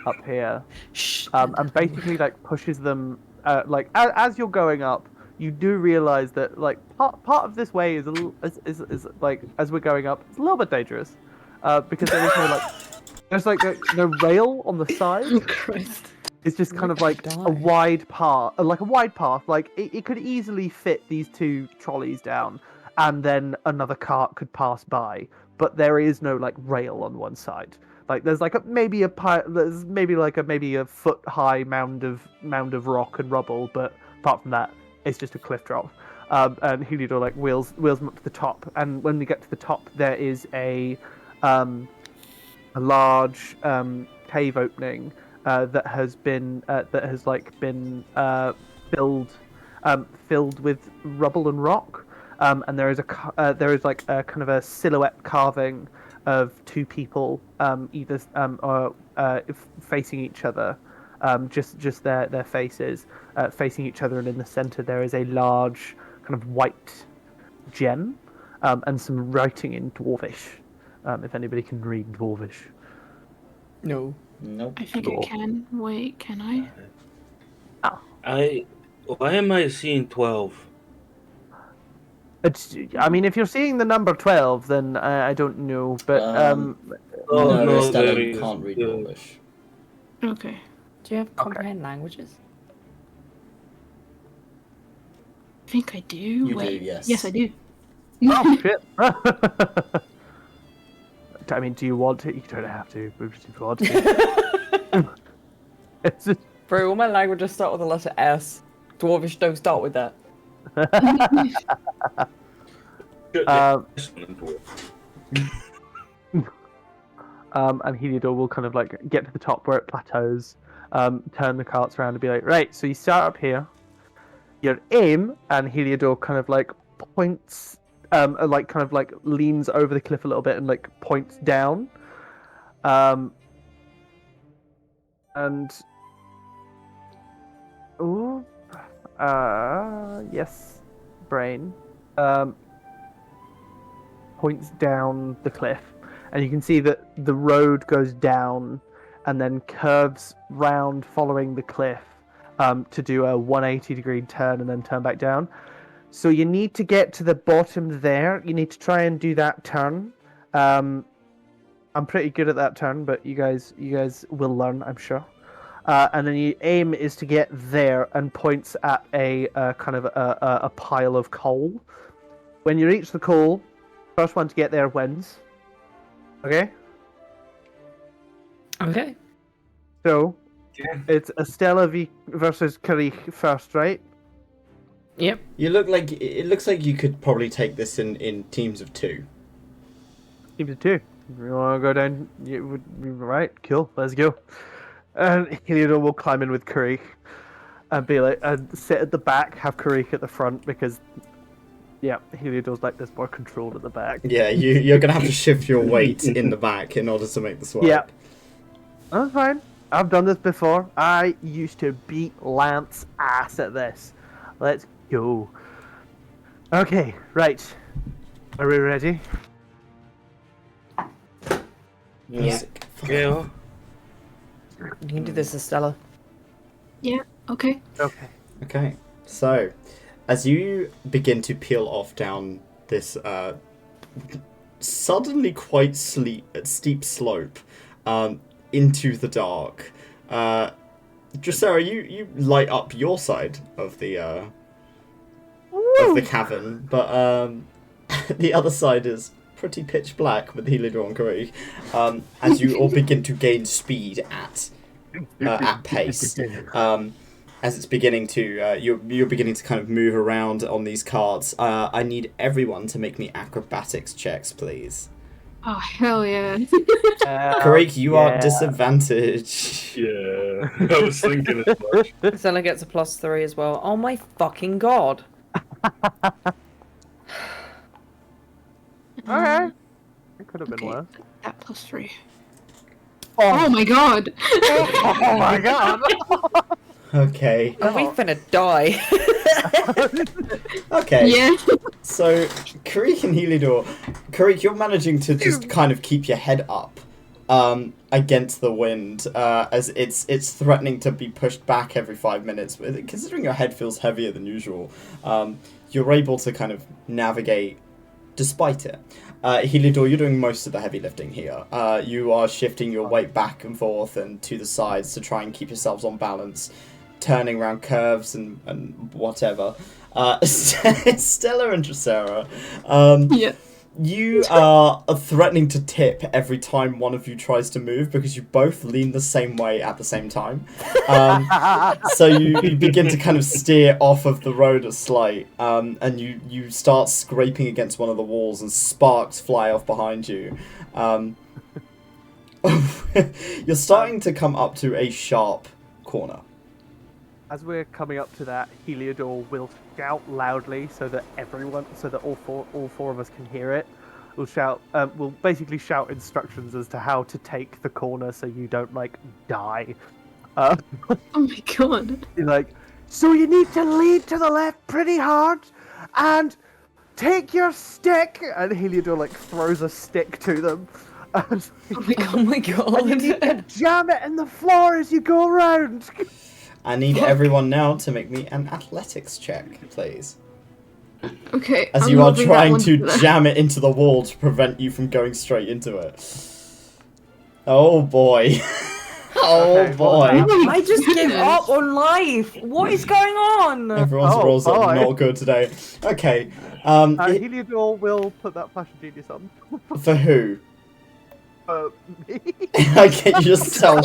Speaker 3: up here.
Speaker 2: Shh.
Speaker 3: And basically pushes them as you're going up, you do realize that part of this way is a little is as we're going up, it's a little bit dangerous, because there is no rail on the side.
Speaker 5: Oh Christ.
Speaker 3: It's just kind of
Speaker 2: You're
Speaker 3: like
Speaker 2: gonna
Speaker 3: a
Speaker 2: die.
Speaker 3: wide path, it could easily fit these 2 trolleys down, and then another cart could pass by, but there is no rail on one side. There's maybe a foot high mound of rock and rubble, but apart from that, it's just a cliff drop. And Heliodor wheels them up to the top, and when we get to the top, there is a large cave opening that has been filled with rubble and rock. and there is like a kind of a silhouette carving of two people, either facing each other, just their faces facing each other, and in the center there is a large kind of white gem, and some writing in Dwarvish. If anybody can read Dwarvish.
Speaker 2: No.
Speaker 1: Nope.
Speaker 5: I think I can. Wait, can I?
Speaker 7: Why am I seeing 12?
Speaker 3: I mean, if you're seeing the number 12, then I don't know, but
Speaker 1: No, Stella,
Speaker 7: there
Speaker 1: you
Speaker 7: is,
Speaker 1: can't read Dwarvish.
Speaker 5: Okay.
Speaker 2: Do you have comprehend languages?
Speaker 5: I think I do.
Speaker 1: You
Speaker 5: Wait.
Speaker 1: do, yes.
Speaker 5: Yes, I do.
Speaker 3: oh shit! I mean, do you want to? You don't have to, but if you want to. It's just...
Speaker 2: Bro, all my languages start with the letter S. Dwarvish don't start with that.
Speaker 3: And Heliodor will kind of like get to the top where it plateaus, turn the carts around and be like, right, so you start up here, your aim, and Heliodor kind of like points, like kind of like leans over the cliff a little bit and like points down. And ooh, yes, brain. Points down the cliff, and you can see that the road goes down and then curves round following the cliff, to do a 180-degree turn and then turn back down. So you need to get to the bottom there. You need to try and do that turn. I'm pretty good at that turn, but you guys will learn, I'm sure. And then your aim is to get there, and points at a kind of a pile of coal. When you reach the coal, first one to get there wins. Okay?
Speaker 2: Okay.
Speaker 3: So,
Speaker 7: Yeah.
Speaker 3: it's Estella versus 𝘞𝘰𝘬𝘭𝘥 first, right?
Speaker 2: Yep.
Speaker 1: You look like it looks like you could probably take this in teams of 2.
Speaker 3: Teams of 2. You want to go down? You would be right. Cool. Let's go. And Heliodor will climb in with 𝘞𝘰𝘬𝘭𝘥 and be like, and sit at the back, have 𝘞𝘰𝘬𝘭𝘥 at the front, because yeah, Heliodor's like there's more control at the back.
Speaker 1: Yeah, you're gonna have to shift your weight in the back in order to make the swap.
Speaker 3: Yeah. That's fine. I've done this before. I used to beat Lance ass at this. Let's go. Okay, right. Are we ready?
Speaker 2: Yeah.
Speaker 7: Yeah.
Speaker 2: You can do this, Estella.
Speaker 5: Yeah. Okay.
Speaker 3: Okay.
Speaker 1: Okay, so as you begin to peel off down this suddenly quite steep slope into the dark, 𝘏𝘪, you light up your side of the cavern, but the other side is pretty pitch black with Heliodor and 𝘞𝘰𝘬𝘭𝘥, as you all begin to gain speed at pace. As it's beginning to, you're beginning to kind of move around on these carts. I need everyone to make me acrobatics checks, please.
Speaker 5: Oh hell yeah!
Speaker 1: 𝘞𝘰𝘬𝘭𝘥, you are disadvantaged.
Speaker 6: Yeah, I was thinking as much.
Speaker 2: Estella gets a +3 as well. Oh my fucking god.
Speaker 3: Okay. It could have been
Speaker 5: Okay.
Speaker 3: worse.
Speaker 5: That +3.
Speaker 3: Oh,
Speaker 5: Oh my god!
Speaker 3: oh my god!
Speaker 1: Okay.
Speaker 2: Are we finna die?
Speaker 1: Okay.
Speaker 5: Yeah.
Speaker 1: So, 𝘞𝘰𝘬𝘭𝘥 and 𝘞𝘰𝘬𝘭𝘥, you're managing to just kind of keep your head up against the wind, as it's threatening to be pushed back every 5 minutes. Considering your head feels heavier than usual, you're able to kind of navigate despite it. Heliodor, you're doing most of the heavy lifting here. You are shifting your weight back and forth and to the sides to try and keep yourselves on balance, turning around curves and whatever. Stella and 𝘏𝘪,
Speaker 5: Yeah.
Speaker 1: you are threatening to tip every time one of you tries to move because you both lean the same way at the same time. So you begin to kind of steer off of the road a slight, and you start scraping against one of the walls and sparks fly off behind you. You're starting to come up to a sharp corner.
Speaker 3: As we're coming up to that, Heliodor will shout loudly so that all four of us can hear it. We'll basically shout instructions as to how to take the corner so you don't die.
Speaker 5: Oh my god.
Speaker 3: So you need to lead to the left pretty hard, and take your stick. And Heliodor throws a stick to them. And,
Speaker 2: Oh my god.
Speaker 3: and you need to jam it in the floor as you go around.
Speaker 1: I need everyone now to make me an athletics check, please.
Speaker 5: Okay.
Speaker 1: As
Speaker 5: I'm
Speaker 1: you are
Speaker 5: moving that
Speaker 1: trying
Speaker 5: one
Speaker 1: to
Speaker 5: the-
Speaker 1: jam it into the wall to prevent you from going straight into it. Oh boy. Oh
Speaker 3: Okay,
Speaker 1: boy.
Speaker 3: well,
Speaker 2: I just give up on life. What is going on?
Speaker 1: Everyone's
Speaker 3: Oh,
Speaker 1: rolls are
Speaker 3: boy.
Speaker 1: not good today. Okay.
Speaker 3: Heliodor will put that flash of genius on.
Speaker 1: For who?
Speaker 3: Me.
Speaker 1: Okay, yourself.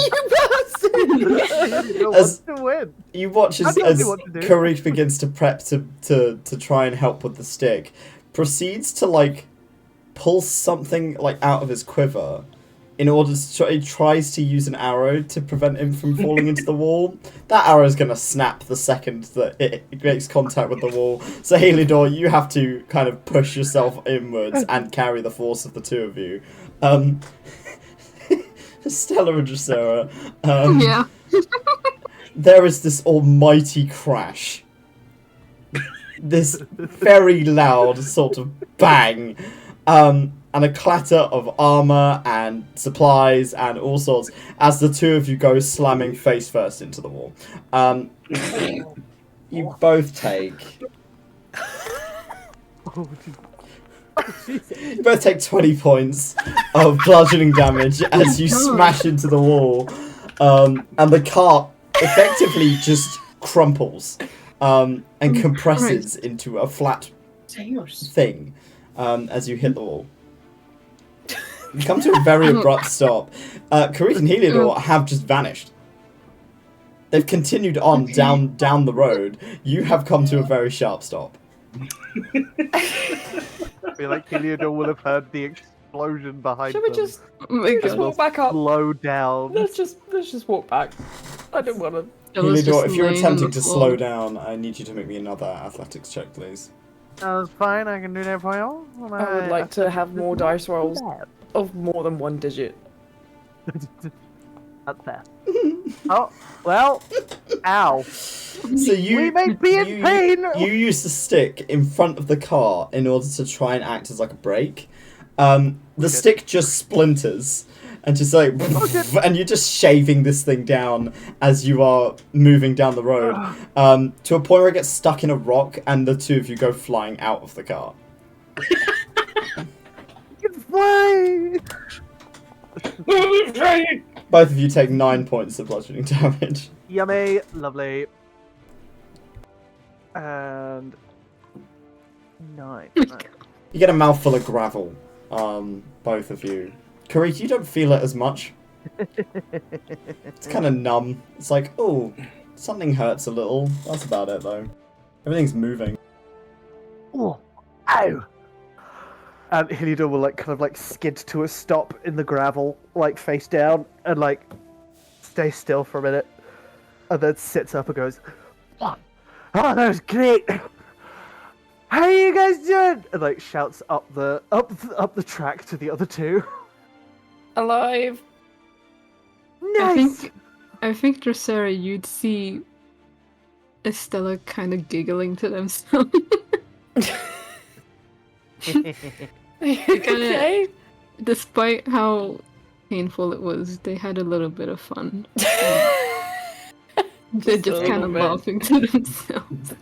Speaker 3: Heliodor wants to win.
Speaker 1: You watch
Speaker 3: I
Speaker 1: as
Speaker 3: don't know what to do.
Speaker 1: Karuk begins to prep to try and help with the stick. Proceeds to pull something out of his quiver in order to he tries to use an arrow to prevent him from falling into the wall. That arrow is gonna snap the second that it makes contact with the wall. So Heliodor, you have to kind of push yourself inwards and carry the force of the two of you. Stella and Dracera,
Speaker 5: Yeah.
Speaker 1: there is this almighty crash. This very loud sort of bang. And a clatter of armor and supplies and all sorts as the two of you go slamming face first into the wall. You both take... You both take 20 points of bludgeoning damage as you smash into the wall. And the cart effectively just crumples and compresses into a flat thing as you hit the wall. You come to a very abrupt stop. Karuk and Heliodor have just vanished. They've continued on down the road. You have come to a very sharp stop.
Speaker 3: I feel like Heliodor will have heard the explosion behind
Speaker 2: Should we
Speaker 3: them.
Speaker 2: just
Speaker 5: Oh my
Speaker 2: just
Speaker 5: god.
Speaker 2: walk back up?
Speaker 3: Slow down.
Speaker 2: Let's just walk back. I don't want to.
Speaker 5: Stella's
Speaker 1: Heliodor,
Speaker 5: just
Speaker 1: if you're
Speaker 5: laying on
Speaker 1: attempting
Speaker 5: the
Speaker 1: to
Speaker 5: floor.
Speaker 1: slow down, I need you to make me another athletics check, please.
Speaker 3: That's fine, I can do that for you.
Speaker 2: I would like to have more dice rolls of more than one digit.
Speaker 3: That's fair. Oh, well, ow.
Speaker 1: So you
Speaker 3: We may be in pain.
Speaker 1: You use the stick in front of the car in order to try and act as like a brake. The stick just splinters and just and you're just shaving this thing down as you are moving down the road to a point where it gets stuck in a rock and the two of you go flying out of the car.
Speaker 3: You can fly.
Speaker 1: Both of you take 9 points of bludgeoning damage.
Speaker 3: Yummy, lovely. And 9.
Speaker 1: You get a mouthful of gravel, both of you. Karuk, you don't feel it as much. It's kind of numb. It's like, oh, something hurts a little. That's about it, though. Everything's moving.
Speaker 3: Oh, ow. And Heliodor will kind of skid to a stop in the gravel, face down, and stay still for a minute, and then sits up and goes, "Oh, that was great! How are you guys doing?" And shouts up the track to the other two.
Speaker 2: Alive.
Speaker 3: Nice.
Speaker 5: I think Dracera, you'd see Estella kind of giggling to themselves.
Speaker 2: Okay.
Speaker 5: Despite how painful it was, they had a little bit of fun. They're just
Speaker 2: a
Speaker 5: kind of
Speaker 2: little
Speaker 5: laughing to themselves.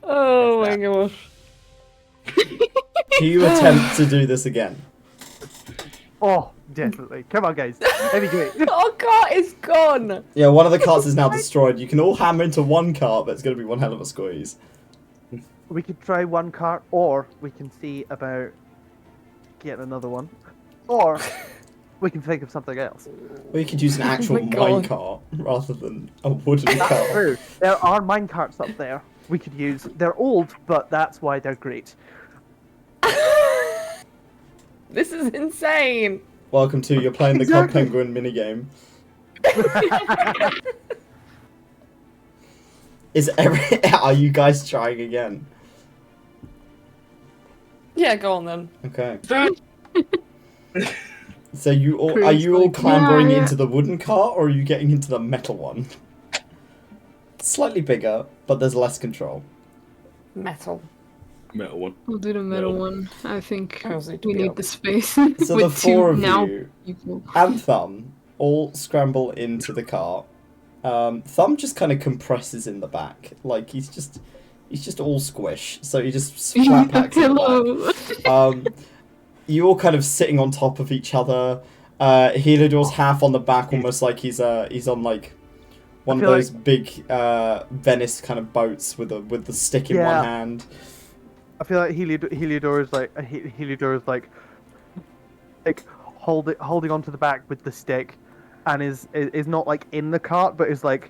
Speaker 2: Oh my gosh.
Speaker 1: Do you attempt to do this again?
Speaker 3: Oh, definitely. Come on, guys. That'd be great.
Speaker 2: Our cart is gone.
Speaker 1: Yeah, one of the carts is now destroyed. You can all hammer into one cart, but it's going to be one hell of a squeeze.
Speaker 3: We could try one cart, or we can see about getting another one, or we can think of something else.
Speaker 1: Or you could use an actual
Speaker 2: my God.
Speaker 1: minecart rather than a wooden
Speaker 3: That's
Speaker 1: cart.
Speaker 3: true. There are mine carts up there. We could use. They're old, but that's why they're great.
Speaker 2: This is insane.
Speaker 1: Welcome to You're Playing the Club Penguin minigame. Are you guys trying again?
Speaker 2: Yeah, go on then.
Speaker 1: Okay.
Speaker 7: Stop.
Speaker 1: So you all are
Speaker 5: Crew's
Speaker 1: you all
Speaker 5: like,
Speaker 1: clambering
Speaker 5: "Yeah."
Speaker 1: into the wooden cart, or are you getting into the metal one? Slightly bigger, but there's less control.
Speaker 2: Metal.
Speaker 6: Metal one.
Speaker 5: We'll do the metal
Speaker 6: No.
Speaker 5: one. I think
Speaker 2: Girls need to
Speaker 5: we
Speaker 2: be
Speaker 5: need
Speaker 2: up.
Speaker 5: the space.
Speaker 1: So the
Speaker 5: with
Speaker 1: four
Speaker 5: two
Speaker 1: of
Speaker 5: now
Speaker 1: you
Speaker 5: people.
Speaker 1: and Thumb all scramble into the cart. Thumb just kind of compresses in the back, like he's just all squish. So he just flat packs in the back.
Speaker 5: Pillow.
Speaker 1: You all kind of sitting on top of each other. 𝘏𝘪𝘀𝘭𝘏 half on the back, almost like he's on like one of
Speaker 3: feel
Speaker 1: those big Venice kind of boats with the stick in
Speaker 3: Yeah.
Speaker 1: one hand.
Speaker 3: I feel like 𝘏𝘏𝘀𝘭𝘏 is like holding onto the back with the stick, and is not like in the cart, but is like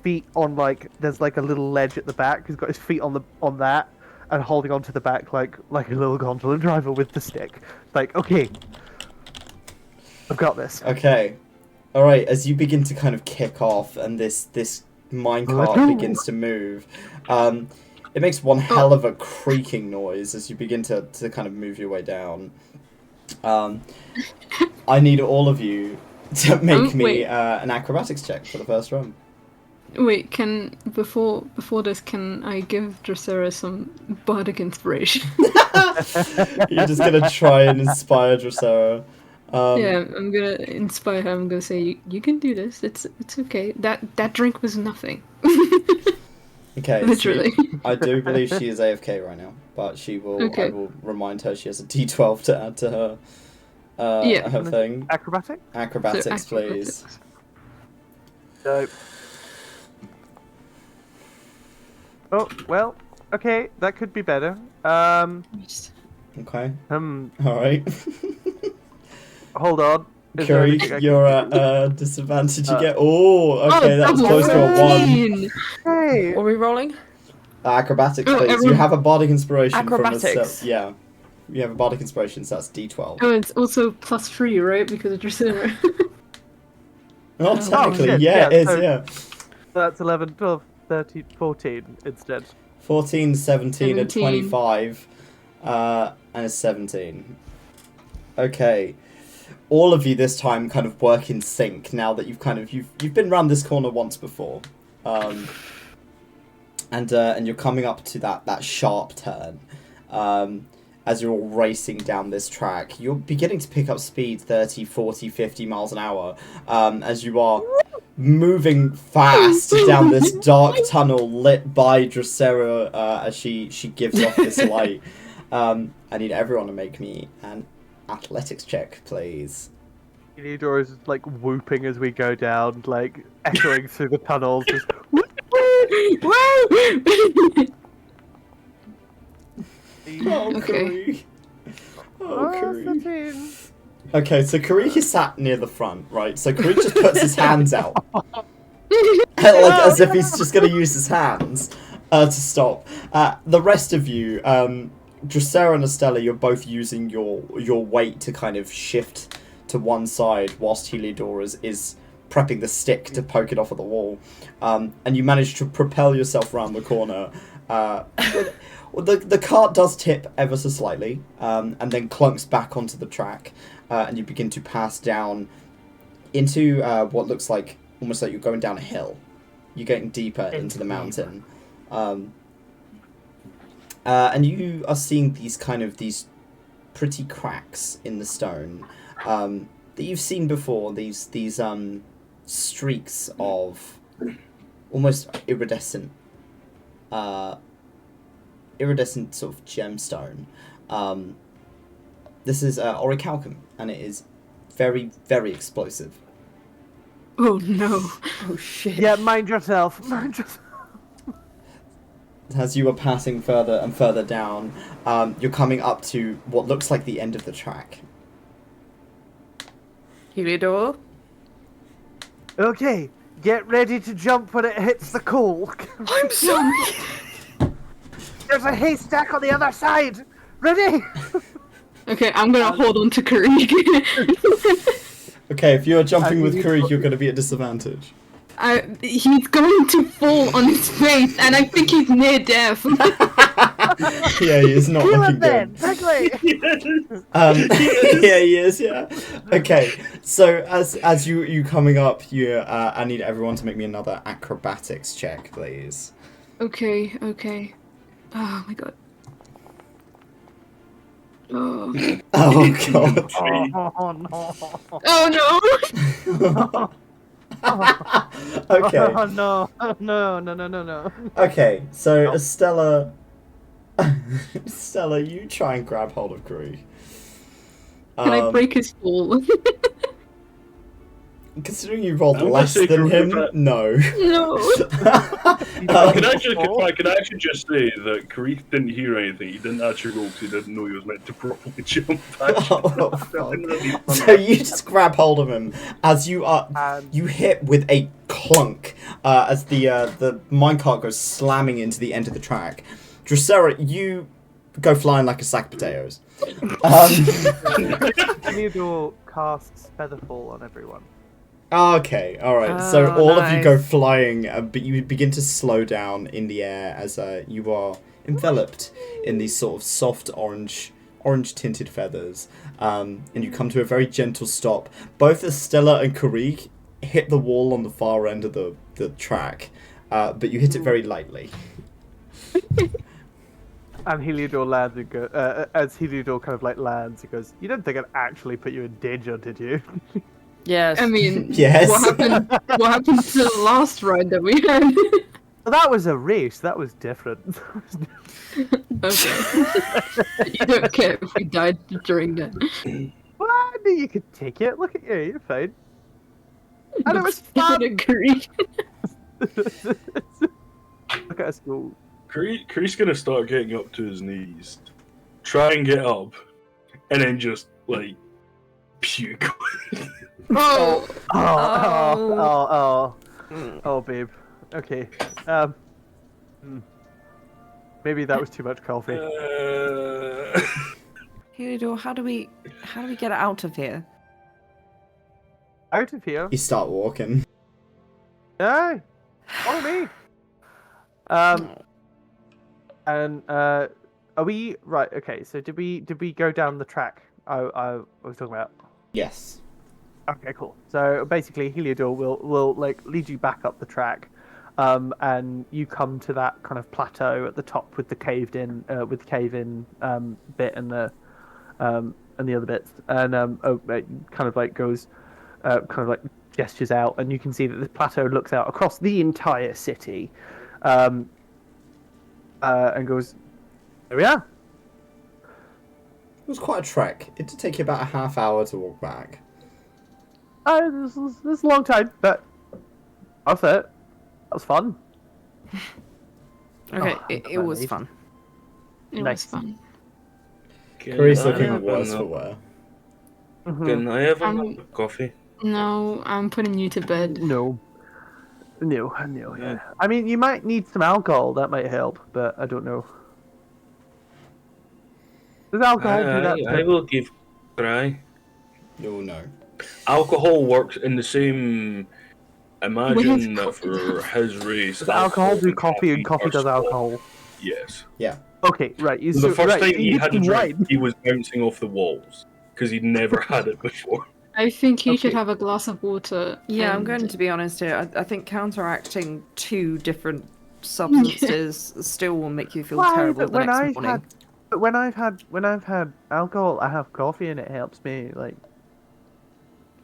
Speaker 3: feet on like there's like a little ledge at the back. He's got his feet on that, and holding onto the back like a little gondola driver with the stick. Like, okay, I've got this.
Speaker 1: Okay, all right. As you begin to kind of kick off, and this minecart begins to move, it makes one hell of a creaking noise as you begin to kind of move your way down. I need all of you to make me
Speaker 5: wait.
Speaker 1: an acrobatics check for the first run.
Speaker 5: Wait, before this, can I give Dracera some bardic inspiration?
Speaker 1: You're just gonna try and inspire Dracera.
Speaker 5: Yeah, I'm gonna inspire her. I'm gonna say, you can do this. It's okay. That drink was nothing.
Speaker 1: Okay,
Speaker 5: Literally.
Speaker 1: I do believe she is AFK right now, but she will.
Speaker 5: Okay.
Speaker 1: I will remind her she has a D12 to add to her.
Speaker 5: Yeah.
Speaker 1: Her thing.
Speaker 3: Acrobatic?
Speaker 1: Acrobatics, please.
Speaker 3: So. Oh well, okay, that could be better.
Speaker 1: Okay.
Speaker 3: All
Speaker 1: All right.
Speaker 3: hold on. Is there anything I
Speaker 1: Curry,
Speaker 3: can
Speaker 1: you're
Speaker 3: do?
Speaker 1: at disadvantage again. Oh, okay, that was
Speaker 5: double
Speaker 1: close to a 1.
Speaker 5: 14.
Speaker 3: Hey,
Speaker 2: What are we rolling?
Speaker 1: Acrobatics,
Speaker 5: Oh,
Speaker 1: please. You
Speaker 5: everyone-
Speaker 1: have a bardic inspiration
Speaker 2: Acrobatics.
Speaker 1: from a yeah. You have a bardic inspiration, so that's D12.
Speaker 5: Oh, it's also +3, right? Because of Dracera.
Speaker 1: Oh, technically,
Speaker 3: shit,
Speaker 1: yeah, it is,
Speaker 3: so-
Speaker 1: yeah.
Speaker 3: that's 11, 12, 13, 14 instead.
Speaker 1: 14, 17, and
Speaker 5: 17.
Speaker 1: 25, and a 17. Okay. All of you this time kind of work in sync now that you've been round this corner once before. And you're coming up to that sharp turn. As you're all racing down this track, you're beginning to pick up speed 30, 40, 50 miles an hour, as you are moving fast down this dark tunnel lit by Dracera as she gives off this light. I need everyone to make me an athletics check, please.
Speaker 3: 𝘏𝘏𝘀𝘏 is like whooping as we go down, like echoing through the tunnels. Just,
Speaker 1: Oh,
Speaker 5: Okay.
Speaker 1: Kari. Oh, Kari.
Speaker 3: 13.
Speaker 1: Okay, so Kari is sat near the front, right? So Kari just puts his hands out. Like, as if he's just going to use his hands to stop. The rest of you, Dracera and Estella, you're both using your weight to kind of shift to one side, whilst 𝘏𝘏𝘀𝘏 is prepping the stick to poke it off at the wall. And you manage to propel yourself around the corner. The cart does tip ever so slightly, and then clunks back onto the track, and you begin to pass down into what looks like almost like you're going down a hill. You're getting deeper into the mountain. And you are seeing these pretty cracks in the stone that you've seen before. These streaks of almost iridescent sort of gemstone. This is orichalcum, and it is very, very explosive.
Speaker 5: Oh no.
Speaker 2: Oh shit.
Speaker 3: Yeah, mind yourself. Mind yourself.
Speaker 1: As you are passing further and further down, you're coming up to what looks like the end of the track.
Speaker 2: 𝘏𝘏𝘀𝘏.
Speaker 3: Okay, get ready to jump when it hits the coal.
Speaker 2: I'm sorry.
Speaker 3: There's a haystack on the other side. Ready?
Speaker 5: Okay, I'm gonna hold on to Karik.
Speaker 1: Okay, if you're jumping with Kari, you're going to be at disadvantage.
Speaker 5: He's going to fall on his face, and I think he's near death.
Speaker 1: Yeah, he is not
Speaker 3: Kill
Speaker 1: looking
Speaker 3: him then,
Speaker 1: good.
Speaker 3: quickly!
Speaker 1: Yeah, he is. Yeah. Okay. So as you coming up, I need everyone to make me another acrobatics check, please.
Speaker 5: Okay. Oh my god. Oh.
Speaker 1: Oh god.
Speaker 3: Oh no!
Speaker 5: Oh no!
Speaker 1: Okay.
Speaker 3: Oh no.
Speaker 1: Okay. So Estella, you try and grab hold of Gru.
Speaker 5: Can I break his fall?
Speaker 1: Considering you rolled
Speaker 6: I'm gonna
Speaker 1: less
Speaker 6: say
Speaker 1: than him,
Speaker 6: correct.
Speaker 1: no.
Speaker 5: No.
Speaker 6: Can I actually just say that Karith didn't hear anything. He didn't actually roll because he didn't know he was meant to properly jump.
Speaker 1: Oh, fuck. So you just grab hold of him as you hit with a clunk as the minecart goes slamming into the end of the track. Dracera, you go flying like a sack of potatoes.
Speaker 3: Theodore casts Featherfall on everyone.
Speaker 1: Okay, alright. So
Speaker 2: Oh,
Speaker 1: all of you go
Speaker 2: nice.
Speaker 1: flying, but you begin to slow down in the air as you are enveloped in these sort of soft orange tinted feathers. And you come to a very gentle stop. Both Estella and Karith hit the wall on the far end of the track, but you hit it very lightly.
Speaker 3: And Heliodor lands and as Heliodor kind of like lands, he goes, "You didn't think I'd actually put you in danger, did you?"
Speaker 2: Yes.
Speaker 5: I mean,
Speaker 1: Yes.
Speaker 5: what happened to the last ride that we had?
Speaker 3: Well, that was a race. That was different.
Speaker 5: Okay. You don't care if we died during that.
Speaker 3: Well, I knew you could take it. Look at you. You're fine. And it was
Speaker 5: I
Speaker 3: fun.
Speaker 5: agree.
Speaker 3: Look at us go.
Speaker 6: Karith's gonna start getting up to his knees, try and get up, and then just like puke.
Speaker 5: Oh.
Speaker 3: Oh, babe. Okay. Maybe that was too much coffee.
Speaker 2: Heliodor, how do we get out of here?
Speaker 3: Out of here.
Speaker 1: You start walking.
Speaker 3: Hey, follow me. And are we right? Okay, so did we go down the track I was talking about?
Speaker 1: Yes.
Speaker 3: Okay, cool. So basically, Heliodor will like lead you back up the track, and you come to that kind of plateau at the top with the cave in bit and the other bits, and it kind of like goes, kind of like gestures out, and you can see that this plateau looks out across the entire city, and goes, "There we are."
Speaker 1: It was quite a trek. It did take you about a half hour to walk back.
Speaker 3: This is a long time, but worth it. That was fun.
Speaker 2: Okay,
Speaker 3: Oh,
Speaker 2: it was fun.
Speaker 5: It
Speaker 3: Nice.
Speaker 5: was fun.
Speaker 1: Karith's
Speaker 7: I
Speaker 1: looking
Speaker 7: have
Speaker 1: worse
Speaker 7: a-
Speaker 1: for wear.
Speaker 7: Can I have a
Speaker 5: Um,
Speaker 7: coffee?
Speaker 5: No, I'm putting you to bed.
Speaker 3: No. Yeah. I mean, you might need some alcohol. That might help, but I don't know. Does alcohol do that?
Speaker 7: I will give a try.
Speaker 1: Oh no.
Speaker 6: Alcohol works in the same. Imagine
Speaker 5: With
Speaker 6: that for his race.
Speaker 3: Does alcohol do
Speaker 6: and
Speaker 3: coffee and coffee
Speaker 6: are
Speaker 3: does
Speaker 6: spot-
Speaker 3: alcohol?
Speaker 6: Yes.
Speaker 3: Okay, right. You
Speaker 6: The first time he
Speaker 3: you
Speaker 6: had a
Speaker 3: can
Speaker 6: drink,
Speaker 3: wine.
Speaker 6: he was bouncing off the walls because he'd never had it before.
Speaker 5: I think he should
Speaker 3: Okay.
Speaker 5: have a glass of water.
Speaker 2: Yeah, I'm
Speaker 5: and-
Speaker 2: going to be honest here. I think counteracting two different substances still will make you feel
Speaker 3: Why,
Speaker 2: terrible
Speaker 3: but
Speaker 2: the next morning.
Speaker 3: when I've had alcohol, I have coffee and it helps me like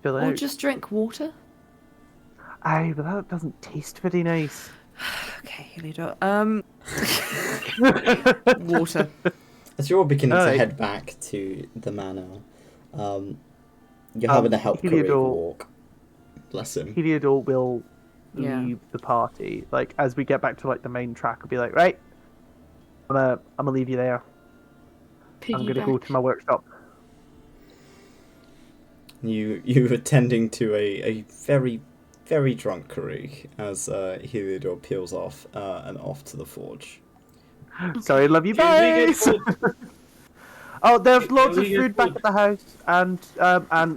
Speaker 3: fill
Speaker 2: Or
Speaker 3: out.
Speaker 2: just drink water.
Speaker 3: Aye, but that doesn't taste very nice.
Speaker 2: Okay, Heliodor. Water.
Speaker 1: As you're all beginning to
Speaker 3: Alright.
Speaker 1: head back to the manor, you're having to help Karith
Speaker 3: Heliodor-
Speaker 1: walk. Bless him.
Speaker 3: Heliodor will
Speaker 2: Yeah.
Speaker 3: leave the party. Like as we get back to like the main track, I'll be like, right, I'm gonna leave you there. I'm gonna go
Speaker 5: Piggyback.
Speaker 3: to my workshop.
Speaker 1: You attending to a very, very drunk Karith as Heliodor peels off and off to the forge.
Speaker 3: Sorry, love you,
Speaker 7: Can we
Speaker 3: guys.
Speaker 7: get
Speaker 3: Oh, there's loads
Speaker 7: Can
Speaker 3: of
Speaker 7: we get
Speaker 3: food back
Speaker 7: food?
Speaker 3: at the house, and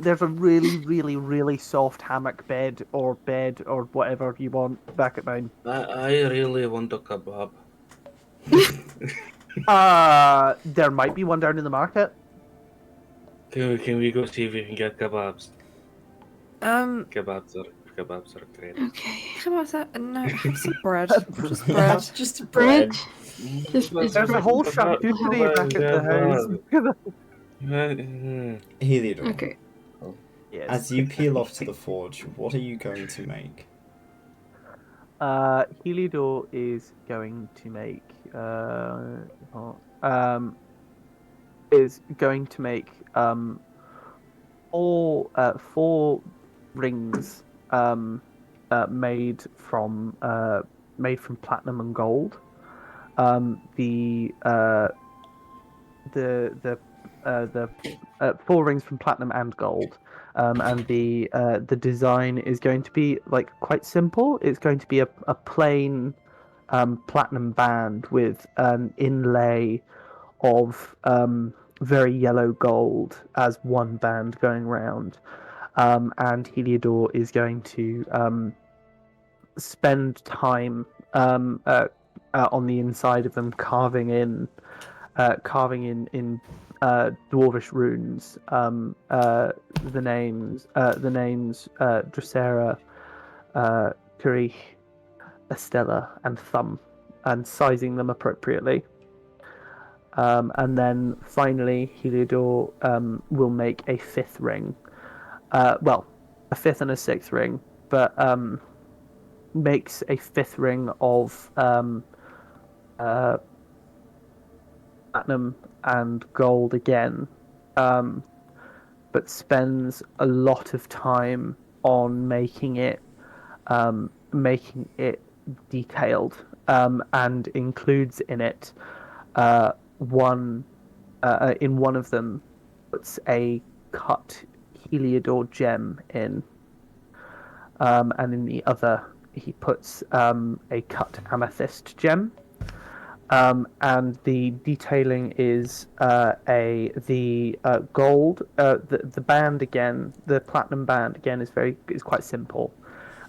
Speaker 3: there's a really, really, really soft hammock bed or whatever you want back at mine.
Speaker 7: I really want a kebab.
Speaker 3: There might be one down in the market.
Speaker 7: Can we go see if we can get kebabs? Kebabs are great.
Speaker 5: Okay.
Speaker 2: How about that? No, have some bread. Just bread.
Speaker 1: That's just bread.
Speaker 5: This is
Speaker 3: There's a whole
Speaker 7: Kebab-
Speaker 3: charcuterie back at the house.
Speaker 1: Heliodor,
Speaker 5: Okay.
Speaker 3: Yes.
Speaker 1: as you peel off to the forge, what are you going to make?
Speaker 3: Heliodor is going to make four rings made from platinum and gold. The four rings from platinum and gold. And the design is going to be like quite simple. It's going to be a plain platinum band with an inlay of very yellow gold as one band going round. And Heliodor is going to spend time on the inside of them, carving in dwarvish runes, the names 𝘏𝘪𝘨, 𝘞𝘰𝘳𝘭𝘥, 𝘏𝘪, and 𝘏𝘪, and sizing them appropriately. And then finally, Heliodor will make a fifth ring. Well, a fifth and a sixth ring, but makes a fifth ring of platinum and gold again, but spends a lot of time on making it detailed, and includes in it one of them puts a cut Heliodor gem in, and in the other he puts a cut amethyst gem. And the detailing is the gold. The band again, the platinum band again is quite simple.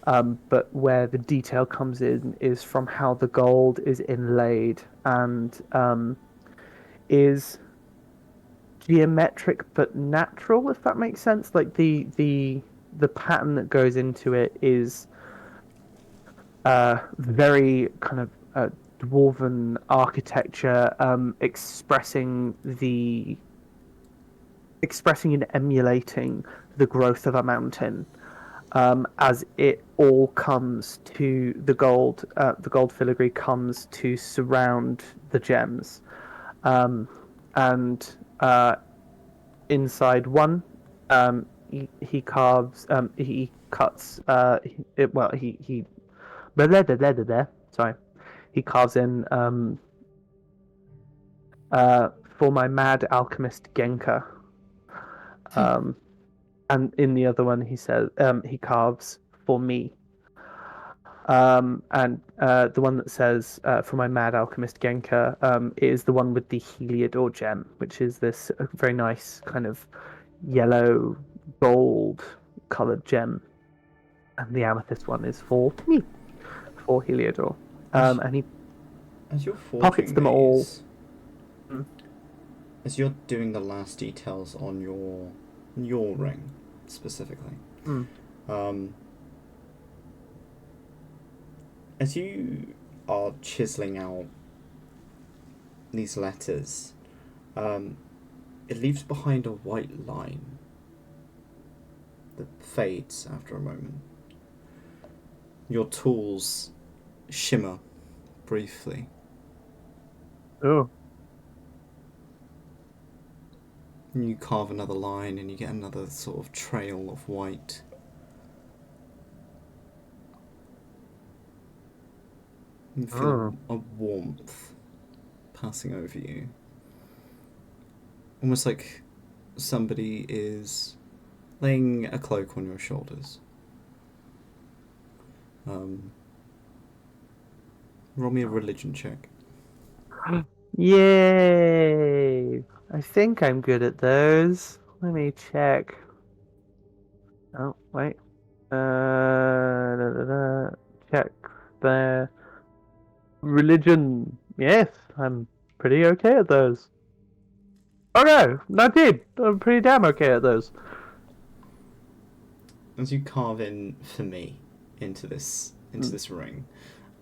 Speaker 3: But where the detail comes in is from how the gold is inlaid and is geometric but natural, if that makes sense. Like the pattern that goes into it is very kind of dwarven architecture, expressing and emulating the growth of a mountain, as it all comes to the gold filigree comes to surround the gems, and inside one, he carves, he cuts, sorry. He carves in for my mad alchemist Genka, and in the other one he says he carves for me, and the one that says for my mad alchemist Genka is the one with the Heliodor gem, which is this very nice kind of yellow gold colored gem, and the amethyst one is for me, for Heliodor. And he
Speaker 1: As you're
Speaker 3: pockets
Speaker 1: forging
Speaker 3: them all.
Speaker 1: these, as you're doing the last details on your ring specifically, as you are chiseling out these letters, it leaves behind a white line that fades after a moment. Your tools shimmer briefly.
Speaker 3: Oh.
Speaker 1: And you carve another line and you get another sort of trail of white. You feel a warmth passing over you. Almost like somebody is laying a cloak on your shoulders. Roll me a religion check.
Speaker 3: Yay! I think I'm good at those. Let me check. Oh, wait. Check the religion. Yes, I'm pretty okay at those. Oh no, I did. I'm pretty damn okay at those.
Speaker 1: As you carve in for me into this ring,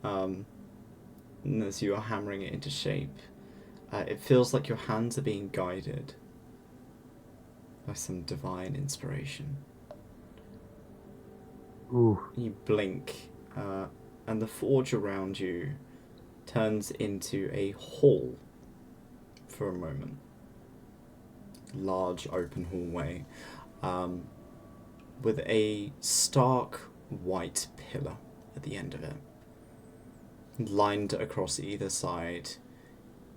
Speaker 1: and as you are hammering it into shape, it feels like your hands are being guided by some divine inspiration.
Speaker 3: Ooh.
Speaker 1: You blink, and the forge around you turns into a hall for a moment. Large open hallway, with a stark white pillar at the end of it. Lined across either side,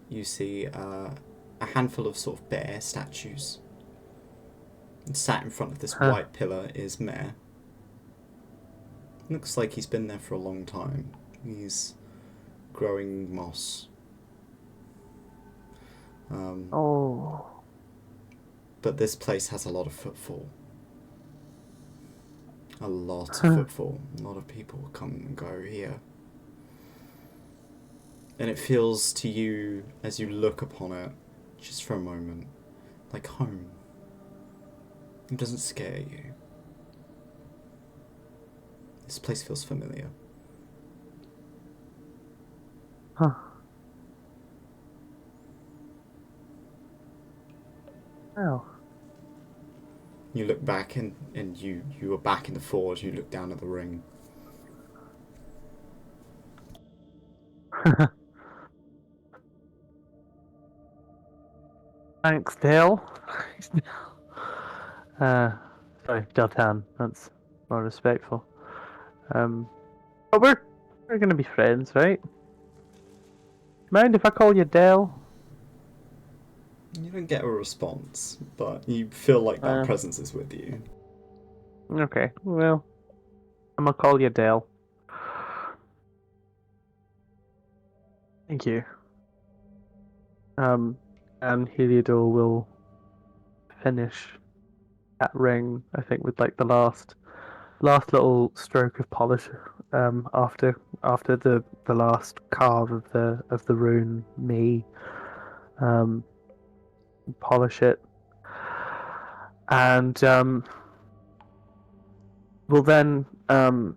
Speaker 1: you see a handful of sort of bear statues. And sat in front of this white pillar is Mayor. Looks like he's been there for a long time. He's growing moss. But this place has a lot of footfall. A lot of footfall. A lot of people come and go here. And it feels to you, as you look upon it, just for a moment, like home. It doesn't scare you. This place feels familiar.
Speaker 3: Huh. Oh.
Speaker 1: You look back and you are back in the forge. You look down at the ring.
Speaker 3: Thanks, Dale. Sorry, Deltan. That's more respectful. But we're gonna be friends, right? Mind if I call you Dale?
Speaker 1: You don't get a response, but you feel like that presence is with you.
Speaker 3: Okay, well, I'm gonna call you Dale. Thank you. And Heliodor will finish that ring, I think, with like the last little stroke of polish. After the last carve of the rune me. Polish it, and we'll then kind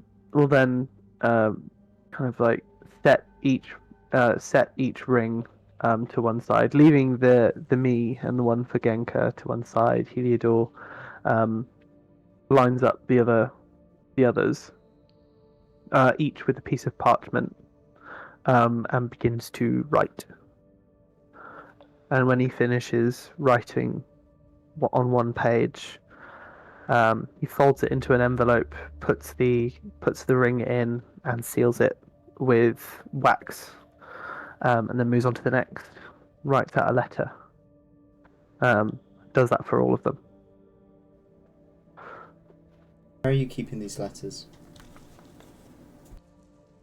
Speaker 3: of like set each ring to one side, leaving the me and the one for Genka to one side. Heliodor lines up the others, each with a piece of parchment, and begins to write. And when he finishes writing on one page, he folds it into an envelope, puts the ring in, and seals it with wax, and then moves on to the next. Writes out a letter. Does that for all of them.
Speaker 1: Where are you keeping these letters?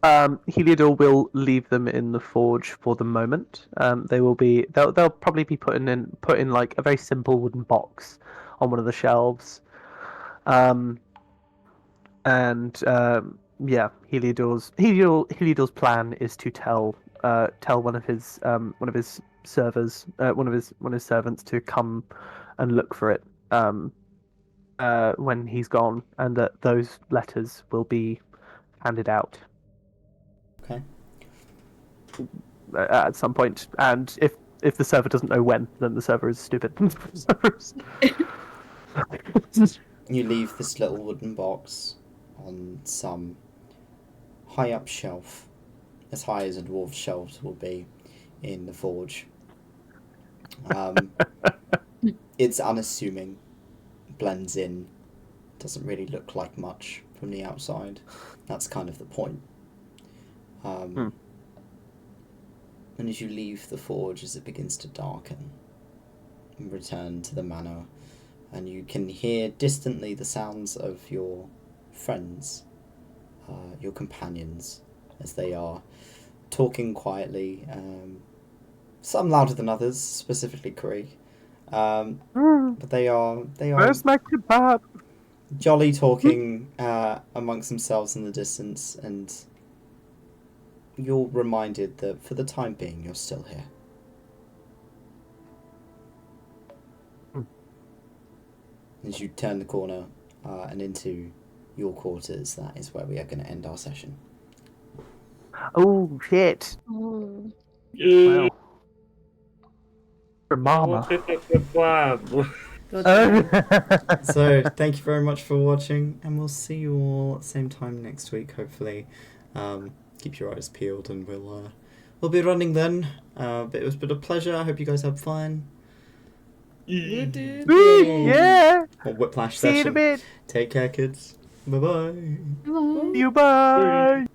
Speaker 3: Heliodor will leave them in the forge for the moment. They'll probably be put in like a very simple wooden box on one of the shelves. Heliodor's plan is to tell one of his servants to come and look for it when he's gone, and that those letters will be handed out.
Speaker 1: Okay.
Speaker 3: At some point, and if the server doesn't know when, then the server is stupid.
Speaker 1: You leave this little wooden box on some high up shelf, as high as a dwarf's shelves will be in the forge. It's unassuming, blends in, doesn't really look like much from the outside. That's kind of the point. And as you leave the forge, as it begins to darken, and return to the manor, and you can hear distantly the sounds of your friends, your companions, as they are talking quietly, some louder than others, specifically Krieg,
Speaker 3: Mm,
Speaker 1: But they are
Speaker 3: where's my kebab?
Speaker 1: jolly talking amongst themselves in the distance, and you're reminded that for the time being you're still here. As you turn the corner and into your quarters, that is where we are going to end our session.
Speaker 3: Oh shit!
Speaker 5: Oh.
Speaker 7: Yeah.
Speaker 3: Wow. For mama.
Speaker 1: So thank you very much for watching, and we'll see you all at the same time next week, hopefully. Keep your eyes peeled, and we'll be running then. But it was a pleasure. I hope you guys had fun.
Speaker 2: You did.
Speaker 3: Yeah.
Speaker 1: Or whiplash
Speaker 3: See you in a
Speaker 1: session.
Speaker 3: bit.
Speaker 1: Take care, kids. Bye bye.
Speaker 5: Hello.
Speaker 3: See you. Bye.